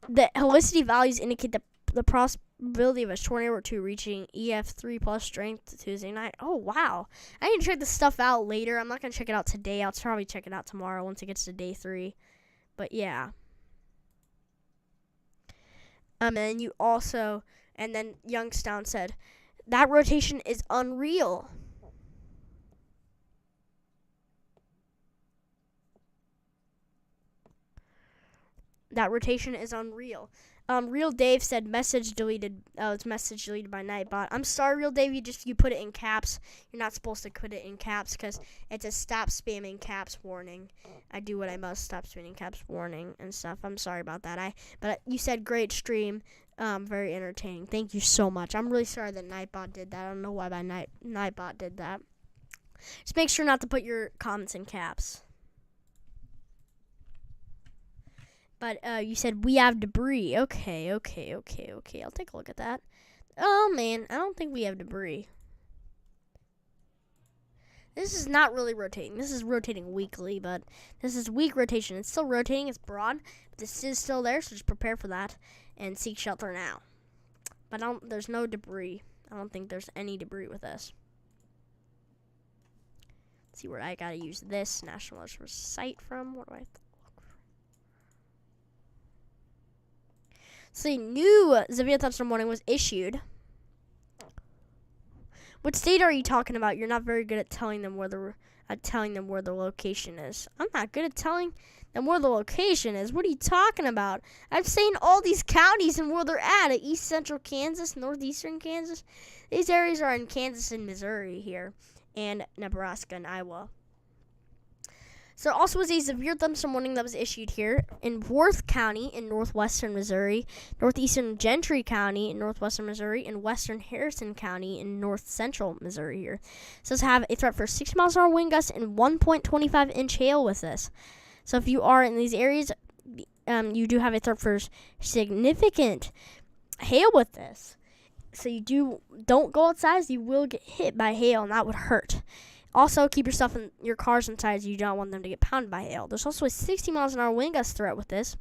A: The helicity values indicate the possibility of a tornado or two reaching EF3 plus strength Tuesday night. Oh, wow. I need to check this stuff out later. I'm not going to check it out today. I'll probably check it out tomorrow once it gets to day 3. But, yeah. And then Youngstown said, that rotation is unreal. That rotation is unreal. Real Dave said message deleted. Oh, it's message deleted by Nightbot. I'm sorry, Real Dave. You put it in caps. You're not supposed to put it in caps because it's a stop spamming caps warning. I do what I must. Stop spamming caps warning and stuff. I'm sorry about that. But you said great stream. Very entertaining. Thank you so much. I'm really sorry that Nightbot did that. I don't know why Nightbot did that. Just make sure not to put your comments in caps. But you said we have debris. Okay. I'll take a look at that. Oh, man. I don't think we have debris. This is not really rotating. This is rotating weekly, but this is weak rotation. It's still rotating. It's broad. But this is still there, so just prepare for that and seek shelter now. But there's no debris. I don't think there's any debris with this. Let's see where I got to use this National Weather site from. What do I have to look for? So, new severe thunderstorm warning was issued. What state are you talking about? You're not very good at telling them whether at telling them where the location is. I'm not good at telling them where the location is. What are you talking about? I've seen all these counties and where they're at East Central Kansas, Northeastern Kansas. These areas are in Kansas and Missouri here, and Nebraska and Iowa. So there also was a severe thunderstorm warning that was issued here in Worth County in northwestern Missouri, northeastern Gentry County in northwestern Missouri, and western Harrison County in north central Missouri here. So it's have a threat for 60 miles an hour wind gusts and 1.25 inch hail with this. So if you are in these areas, you do have a threat for significant hail with this. So don't go outside, so you will get hit by hail, and that would hurt. Also, keep your stuff in your cars inside, so you don't want them to get pounded by hail. There's also a 60 miles an hour wind gust threat with this.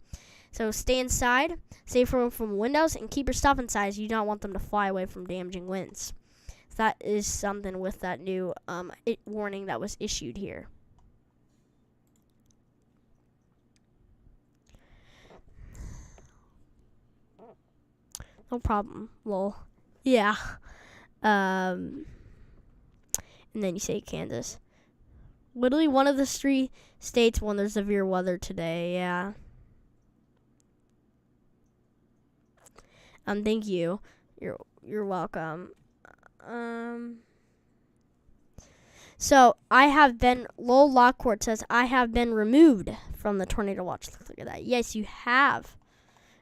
A: So stay inside, stay from windows, and keep your stuff inside, so you don't want them to fly away from damaging winds. So that is something with that new warning that was issued here. No problem. Lol. Yeah. And then you say Kansas. Literally one of the 3 states when there's severe weather today. Yeah. Thank you. You're welcome. So I have been. Lowell Lockport says I have been removed from the tornado watch. Look at that. Yes, you have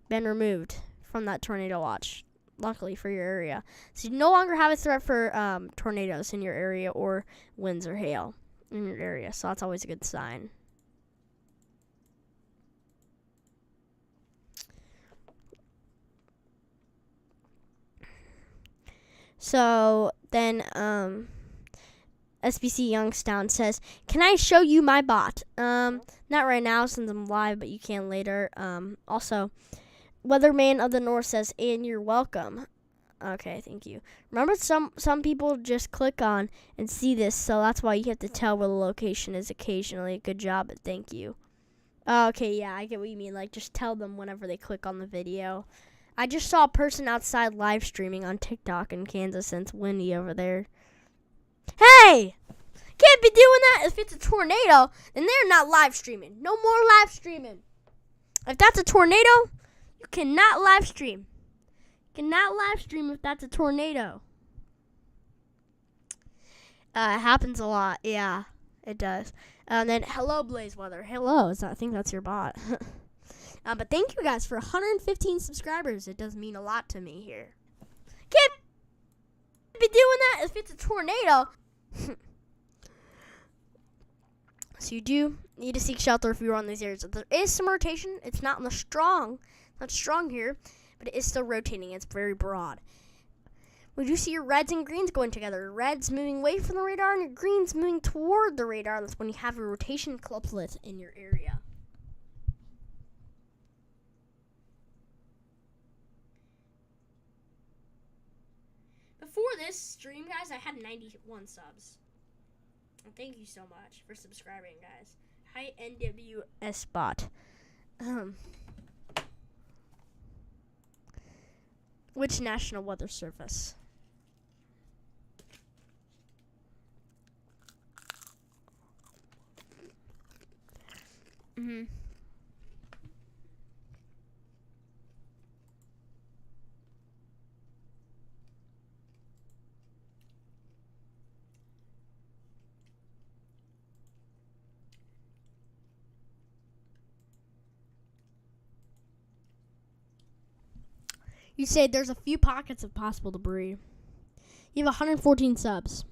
A: been removed from that tornado watch. Luckily for your area. So you no longer have a threat for tornadoes in your area or winds or hail in your area. So that's always a good sign. So then SBC Youngstown says, can I show you my bot? Not right now since I'm live, but you can later. Also, Weatherman of the North says, and you're welcome. Okay, thank you. Remember, some people just click on and see this, so that's why you have to tell where the location is occasionally. Good job, but thank you. Okay, yeah, I get what you mean. Like, just tell them whenever they click on the video. I just saw a person outside live streaming on TikTok in Kansas, and it's windy over there. Hey! Can't be doing that. If it's a tornado, then they're not live streaming. No more live streaming. If that's a tornado, you cannot live stream. You cannot live stream if that's a tornado. It happens a lot. Yeah, it does. And then, hello, Blaze Weather. Hello. I think that's your bot. But thank you guys for 115 subscribers. It does mean a lot to me here. Can't be doing that if it's a tornado. So you do need to seek shelter if you're on these areas. There is some rotation. It's not not strong here, but it is still rotating. It's very broad. We do see your reds and greens going together. Reds moving away from the radar and your greens moving toward the radar. That's when you have a rotation couplet in your area. Before this stream, guys, I had 91 subs. And thank you so much for subscribing, guys. Hi, NWS bot. Which National Weather Service? You say there's a few pockets of possible debris. You have 114 subs.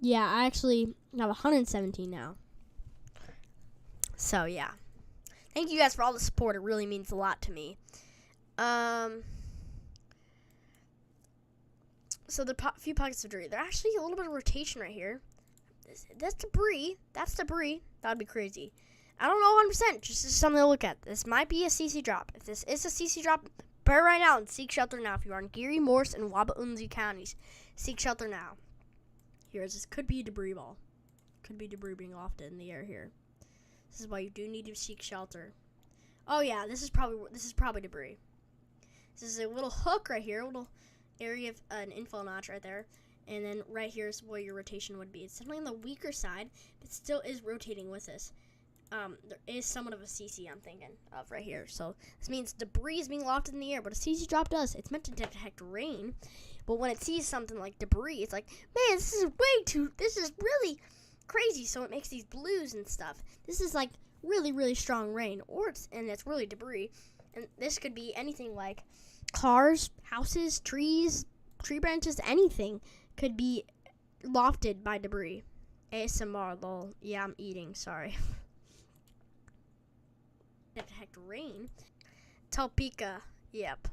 A: Yeah, I actually have 117 now. So, yeah. Thank you guys for all the support. It really means a lot to me. So, the few pockets of debris. There's actually a little bit of rotation right here. That's debris. That's debris. That would be crazy. I don't know 100%. Just something to look at. This might be a CC drop. If this is a CC drop, prepare right now and seek shelter now. If you are in Geary, Morris, and Wabaunzi counties, seek shelter now. Here, this could be a debris ball. Could be debris being lofted in the air here. This is why you do need to seek shelter. Oh yeah, this is probably debris. This is a little hook right here, a little area of an info notch right there. And then right here is where your rotation would be. It's definitely on the weaker side, but still is rotating with us. There is somewhat of a CC I'm thinking of right here. So this means debris is being lofted in the air. But a CC drop does. It's meant to detect rain. But when it sees something like debris, it's like, man, this is really crazy. So it makes these blues and stuff. This is like really, really strong rain. And it's really debris. And this could be anything like cars, houses, trees, tree branches, anything could be lofted by debris. ASMR, lol. Yeah, I'm eating, sorry. Detect rain. Topeka, yep.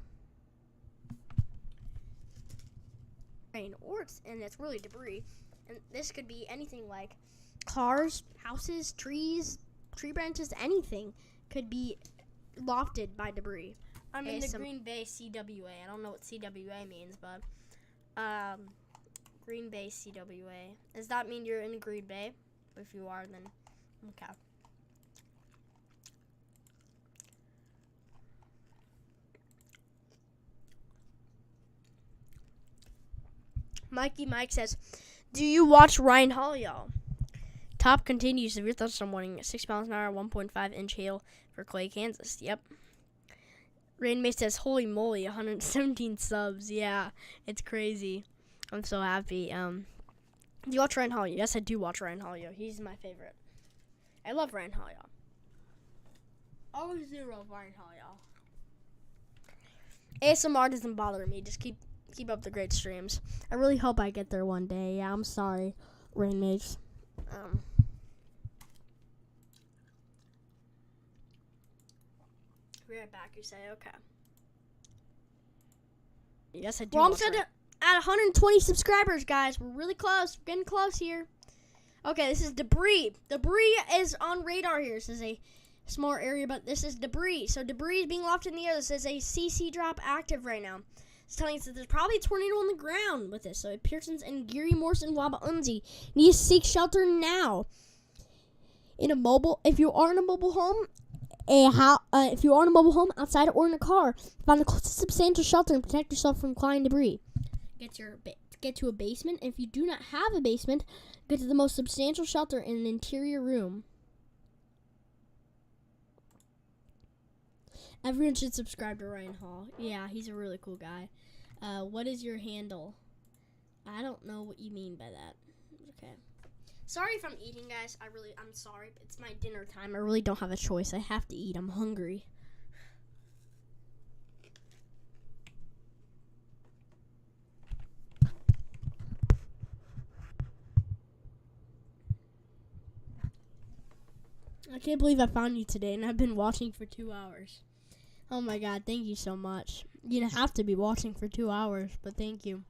A: Rain, and it's really debris. And this could be anything like cars, houses, trees, tree branches, anything could be lofted by debris. I'm in the Green Bay CWA. I don't know what CWA means, but Green Bay CWA. Does that mean you're in Green Bay? If you are, then okay. Mikey Mike says, do you watch Ryan Hall, y'all? Top continues. Severe thunderstorm warning at 6 miles an hour, 1.5 inch hail for Clay, Kansas. Yep. Rainmate says, holy moly, 117 subs. Yeah, it's crazy. I'm so happy. Do you watch Ryan Hall? Yes, I do watch Ryan Hall. He's my favorite. I love Ryan Hall. Always do love Ryan Hall. ASMR doesn't bother me. Just keep up the great streams. I really hope I get there one day. Yeah, I'm sorry, Rainmates. Be right back, you say, okay. Yes, I do. Well, I'm set at 120 subscribers, guys. We're really close. We're getting close here. Okay, this is debris. Debris is on radar here. This is a small area, but this is debris. So debris is being lofted in the air. This is a CC drop active right now. It's telling us that there's probably a tornado on the ground with this. So Pearson's and Geary, Morrison, Wabaunzi need to seek shelter now. If you are in a mobile home, if you are in a mobile home, outside or in a car, find the closest substantial shelter and protect yourself from flying debris. Get to a basement. If you do not have a basement, get to the most substantial shelter in an interior room. Everyone should subscribe to Ryan Hall. Yeah, he's a really cool guy. What is your handle? I don't know what you mean by that. Okay. Sorry if I'm eating, guys. I'm sorry, but it's my dinner time. I really don't have a choice. I have to eat. I'm hungry. I can't believe I found you today, and I've been watching for 2 hours. Oh my god, thank you so much. You don't have to be watching for 2 hours, but thank you.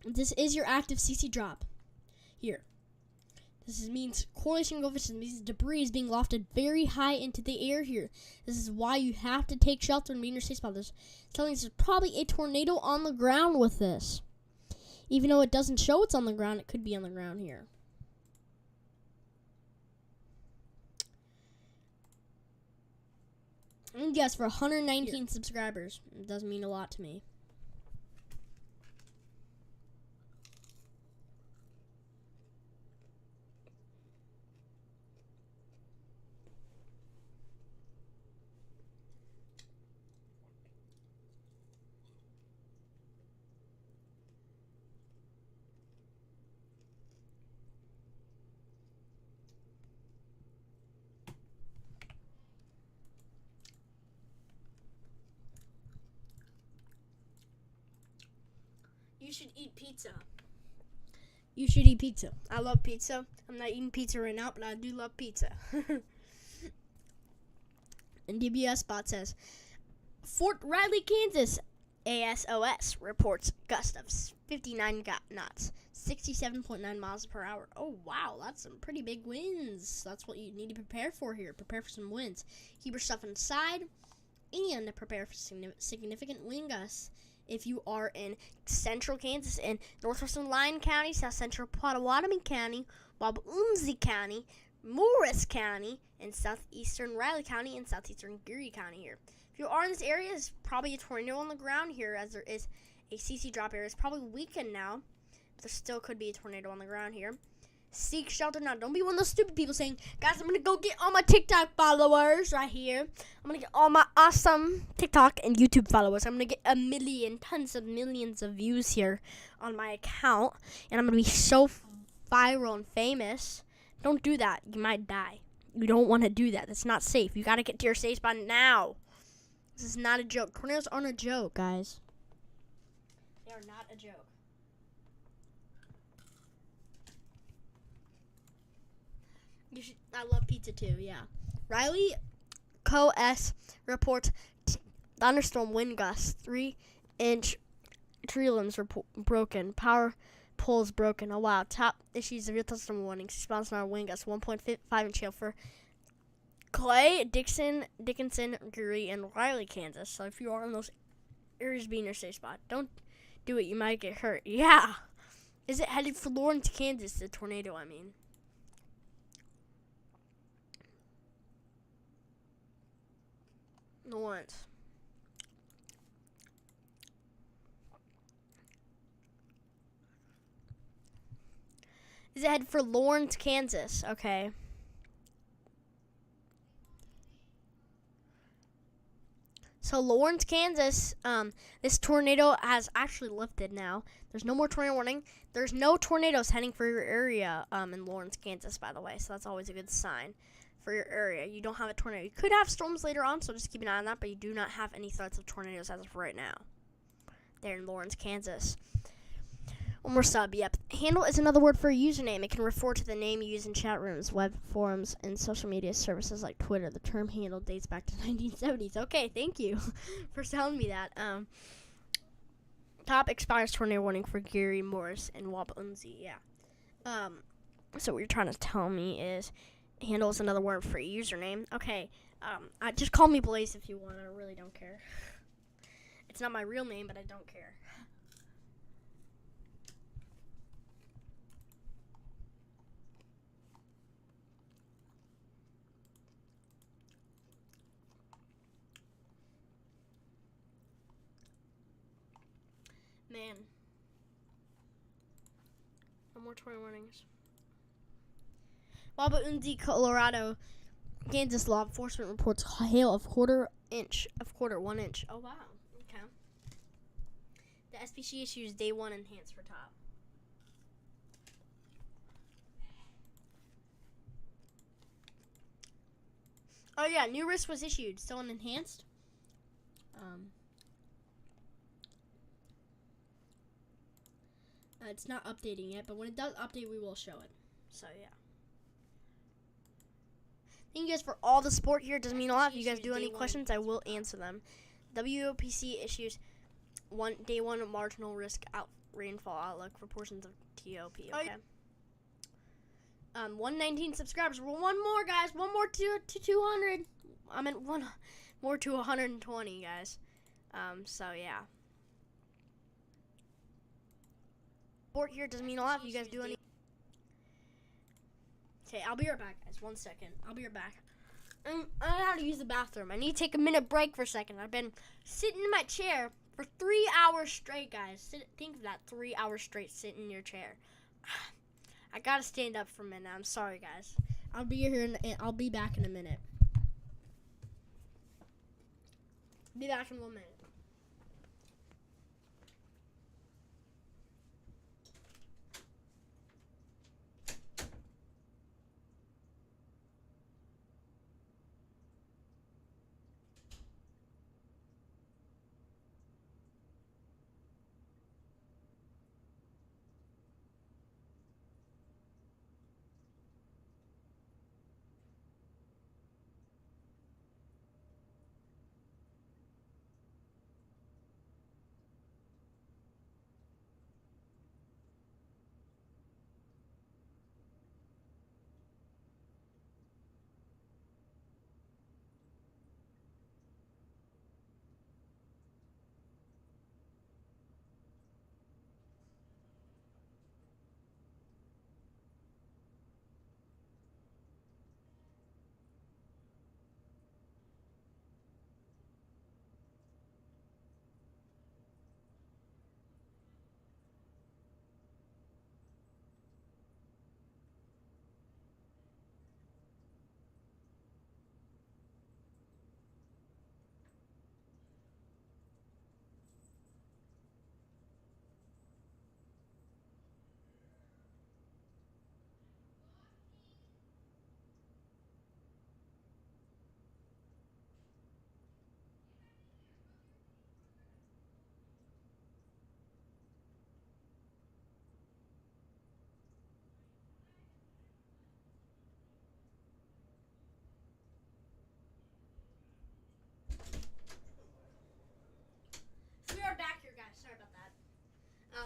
A: This is your active CC drop. Here. This means correlation coefficient means debris is being lofted very high into the air here. This is why you have to take shelter and be in your safe spot. It's telling us there's probably a tornado on the ground with this. Even though it doesn't show it's on the ground, it could be on the ground here. And yes, for 119 subscribers, it does mean a lot to me. You should eat pizza. You should eat pizza. I love pizza. I'm not eating pizza right now, but I do love pizza. And DBS Bot says, Fort Riley, Kansas, ASOS reports gusts of 59 knots, 67.9 miles per hour. Oh, wow. That's some pretty big winds. That's what you need to prepare for here. Prepare for some winds. Keep your stuff inside and prepare for significant wind gusts. If you are in central Kansas and northwestern Lyon County, south central Pottawatomie County, Wabaunzi County, Morris County, and southeastern Riley County and southeastern Geary County here. If you are in this area, there's probably a tornado on the ground here as there is A CC drop area is probably weakened now, but there still could be a tornado on the ground here. Seek shelter now. Don't be one of those stupid people saying, guys, I'm going to go get all my TikTok followers right here. I'm going to get all my awesome TikTok and YouTube followers. I'm going to get tons of millions of views here on my account. And I'm going to be so viral and famous. Don't do that. You might die. You don't want to do that. That's not safe. You got to get to your safe spot now. This is not a joke. Tornadoes aren't a joke, guys. They are not a joke. I love pizza too, yeah. Riley Co-S reports thunderstorm wind gusts, 3-inch tree limbs broken, power poles broken. Oh wow, top issues of your thunderstorm warnings. Response on our wind gusts, 1.5-inch hail for Clay, Dickinson, Geary, and Riley, Kansas. So if you are in those areas, be in your safe spot. Don't do it, you might get hurt. Yeah. Is it headed for Lawrence, Kansas, the tornado, I mean? Lawrence. Is it headed for Lawrence, Kansas? Okay. So Lawrence, Kansas, this tornado has actually lifted now. There's no more tornado warning. There's no tornadoes heading for your area in Lawrence, Kansas, by the way. So that's always a good sign for your area. You don't have a tornado. You could have storms later on, so just keep an eye on that, but you do not have any threats of tornadoes as of right now. There in Lawrence, Kansas. One more sub, yep. Handle is another word for a username. It can refer to the name you use in chat rooms, web forums, and social media services like Twitter. The term handle dates back to 1970s. Okay, thank you for telling me that. Top expires tornado warning for Gary Morris and Wapelunzi. Yeah. So what you're trying to tell me is handle is another word for a username. Okay. Just call me Blaze if you want. I really don't care. It's not my real name, but I don't care. Man. No more tornado warnings. Wapelunzi, Colorado, Kansas law enforcement reports hail of 1/4 inch. Oh wow. Okay. The SPC issues day 1 enhanced for top. Oh yeah, new risk was issued. Still an enhanced. It's not updating yet, but when it does update, we will show it. So, yeah. Thank you guys for all the support here. It doesn't mean a lot. If you guys do any questions, I will answer them. WOPC issues day 1 marginal risk rainfall outlook for portions of TOP. Okay. 119 subscribers. Well, one more, guys. One more to 200. I meant one more to 120, guys. So, yeah. Support here doesn't mean a lot if you guys do any. Okay, I'll be right back, guys. 1 second. I'll be right back. I have to use the bathroom. I need to take a minute break for a second. I've been sitting in my chair for 3 hours straight, guys. Think of that, 3 hours straight sitting in your chair. I gotta stand up for a minute. I'm sorry, guys. I'll be here. I'll be back in a minute. Be back in 1 minute.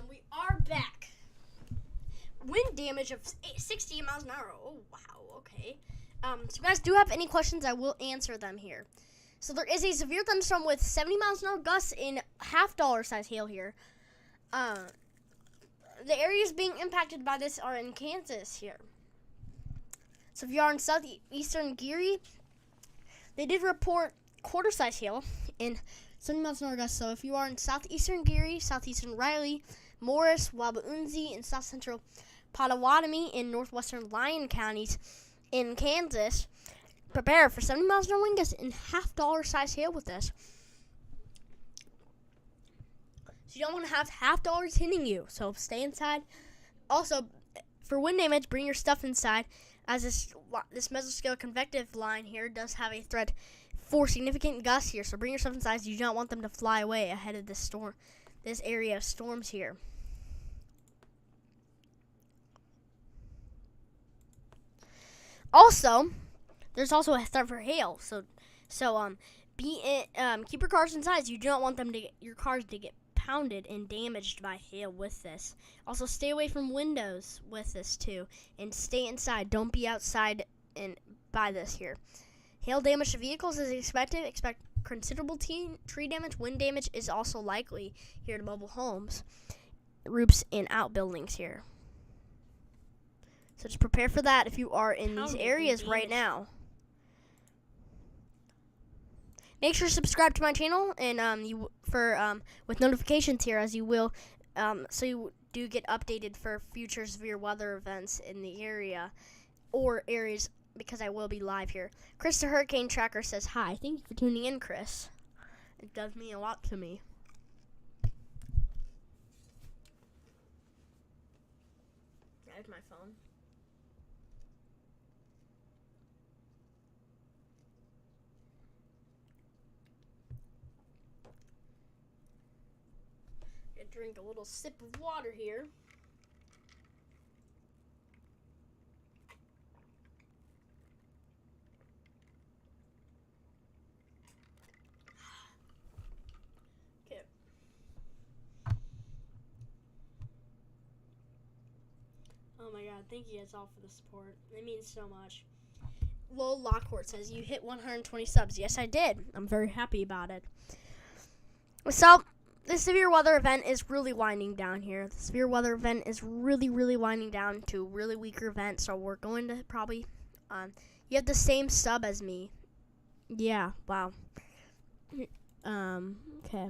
A: We are back. Wind damage of 60 miles an hour. Oh, wow. Okay. So if you guys do have any questions, I will answer them here. So there is a severe thunderstorm with 70 miles an hour gusts in $half size hail here. The areas being impacted by this are in Kansas here. So if you are in southeastern Geary, they did report quarter-size hail in 70 miles an hour gusts. So if you are in southeastern Geary, southeastern Riley, Morris, Wabaunzi, and south central Pottawatomie in northwestern Lyon counties in Kansas, prepare for 70 miles an hour wind gusts and $half size hail with this. So you don't want to have $half hitting you. So stay inside. Also, for wind damage, bring your stuff inside, as this mesoscale convective line here does have a threat for significant gusts here. So bring your stuff inside. You do not want them to fly away ahead of this area of storms here. Also, there's also a threat for hail. So keep your cars inside. You do not want your cars to get pounded and damaged by hail with this. Also, stay away from windows with this too, and stay inside. Don't be outside and by this here. Hail damage to vehicles is expected. Expect considerable tree damage. Wind damage is also likely here to mobile homes, roofs, and outbuildings here. So just prepare for that if you are in these areas right now. Make sure to subscribe to my channel and with notifications here, as you will, so you do get updated for future severe weather events in the area or areas, because I will be live here. Chris the Hurricane Tracker says hi. Thank you for tuning in, Chris. It does mean a lot to me. There's my phone. Drink a little sip of water here. Okay. Oh my god, thank you guys all for the support. It means so much. Lowell Lockhart says, you hit 120 subs. Yes, I did. I'm very happy about it. So, the severe weather event is really winding down here. The severe weather event is really, really winding down to a really weaker event. So we're going to probably, you have the same sub as me. Yeah, wow. Okay.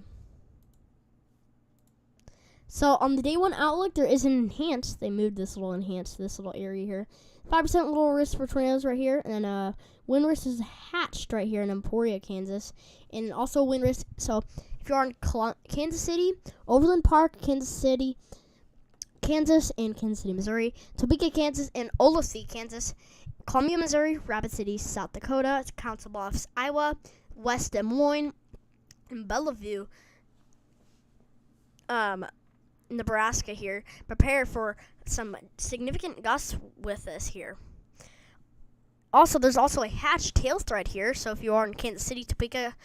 A: So on the day one outlook, there is an enhanced. They moved this little enhanced to this little area here. 5% little risk for tornadoes right here. And then wind risk is hatched right here in Emporia, Kansas. And also wind risk, so if you're on Kansas City, Overland Park, Kansas City, and Kansas City, Missouri, Topeka, Kansas, and Olathe, Kansas, Columbia, Missouri, Rapid City, South Dakota, Council Bluffs, Iowa, West Des Moines, and Bellevue, Nebraska here. Prepare for some significant gusts with this here. Also, there's also a hatched tail threat here, so if you are in Kansas City, Topeka,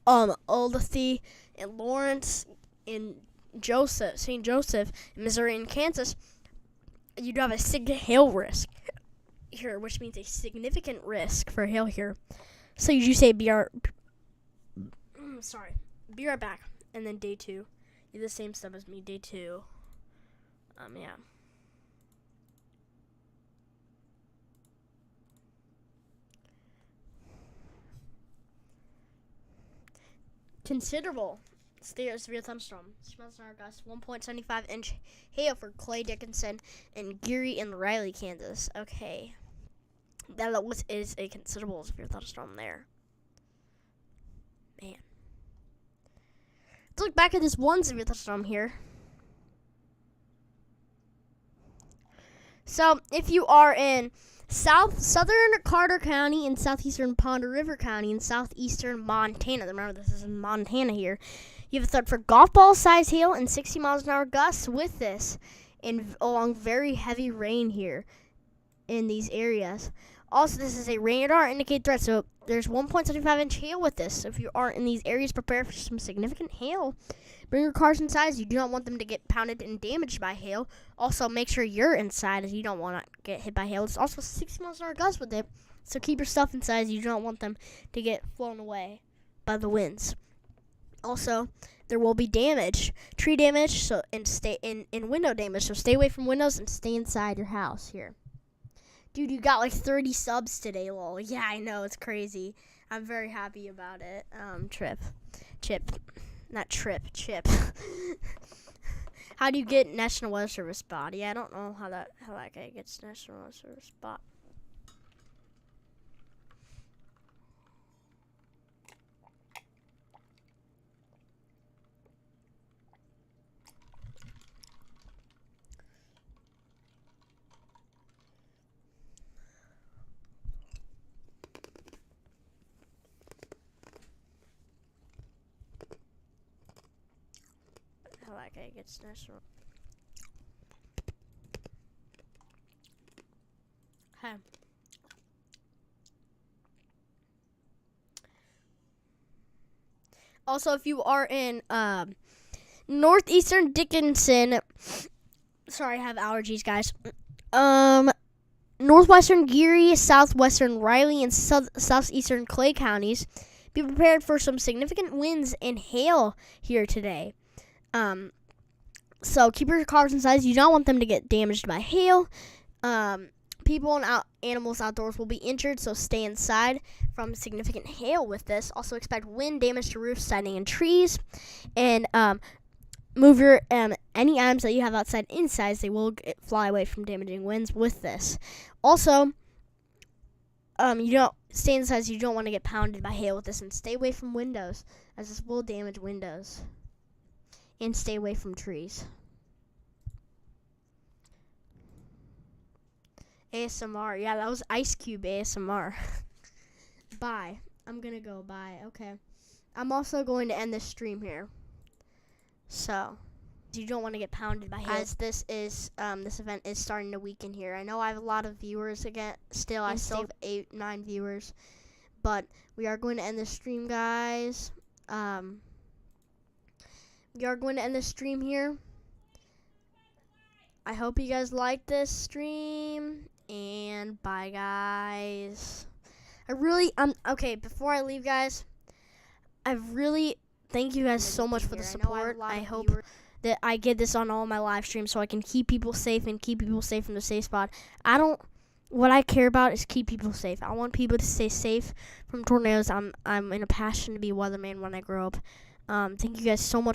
A: Olathe, and Lawrence, and St. Joseph, in Missouri, and Kansas, you do have a hail risk here, which means a significant risk for hail here. So you say be right back, and then day 2. You do the same stuff as me, day 2. Yeah. Considerable severe thunderstorm. Smells in our gust. 1.75 inch hail for Clay Dickinson and Geary and Riley, Kansas. Okay. That is a considerable severe thunderstorm there. Man. Let's look back at this one severe thunderstorm here. So, if you are in southern Carter County and southeastern Pond River County and southeastern Montana, remember this is in Montana here, you have a threat for golf ball size hail and 60 miles an hour gusts with this, and along very heavy rain here in these areas. Also, this is a radar indicated threat, so there's 1.75 inch hail with this. So if you are in these areas, prepare for some significant hail. Bring your cars inside as you do not want them to get pounded and damaged by hail. Also, make sure you're inside as you don't want to get hit by hail. It's also 60 miles an hour gusts with it, so keep your stuff inside as you don't want them to get flown away by the winds. Also, there will be damage, tree damage, and window damage. So stay away from windows and stay inside your house here. Dude, you got like 30 subs today, lol. Yeah, I know, it's crazy. I'm very happy about it. Chip. How do you get National Weather Service bot? Yeah, I don't know how that guy gets National Weather Service bot. How that guy gets National. Huh. Also, if you are in northeastern Dickinson, sorry, I have allergies, guys. Northwestern Geary, southwestern Riley, and southeastern Clay counties, be prepared for some significant winds and hail here today. So keep your cars inside. You don't want them to get damaged by hail. People and animals outdoors will be injured, so stay inside from significant hail with this. Also expect wind damage to roofs, siding, and trees. And move your any items that you have outside inside, as they will fly away from damaging winds with this. Also, you don't stay inside, so you don't want to get pounded by hail with this, and stay away from windows, as this will damage windows. And stay away from trees. ASMR. Yeah, that was Ice Cube ASMR. Bye. I'm gonna go. Bye. Okay. I'm also going to end this stream here. So, you don't want to get pounded by hail. As this event is starting to weaken here. I know I have a lot of viewers again. Still, I still have 8-9 viewers. But we are going to end this stream, guys. We are going to end the stream here. I hope you guys liked this stream, and bye, guys. Okay, before I leave, guys, thank you guys so much for the support. I hope that I get this on all my live streams so I can keep people safe and keep people safe from the safe spot. What I care about is keep people safe. I want people to stay safe from tornadoes. I'm in a passion to be a weatherman when I grow up. Thank you guys so much.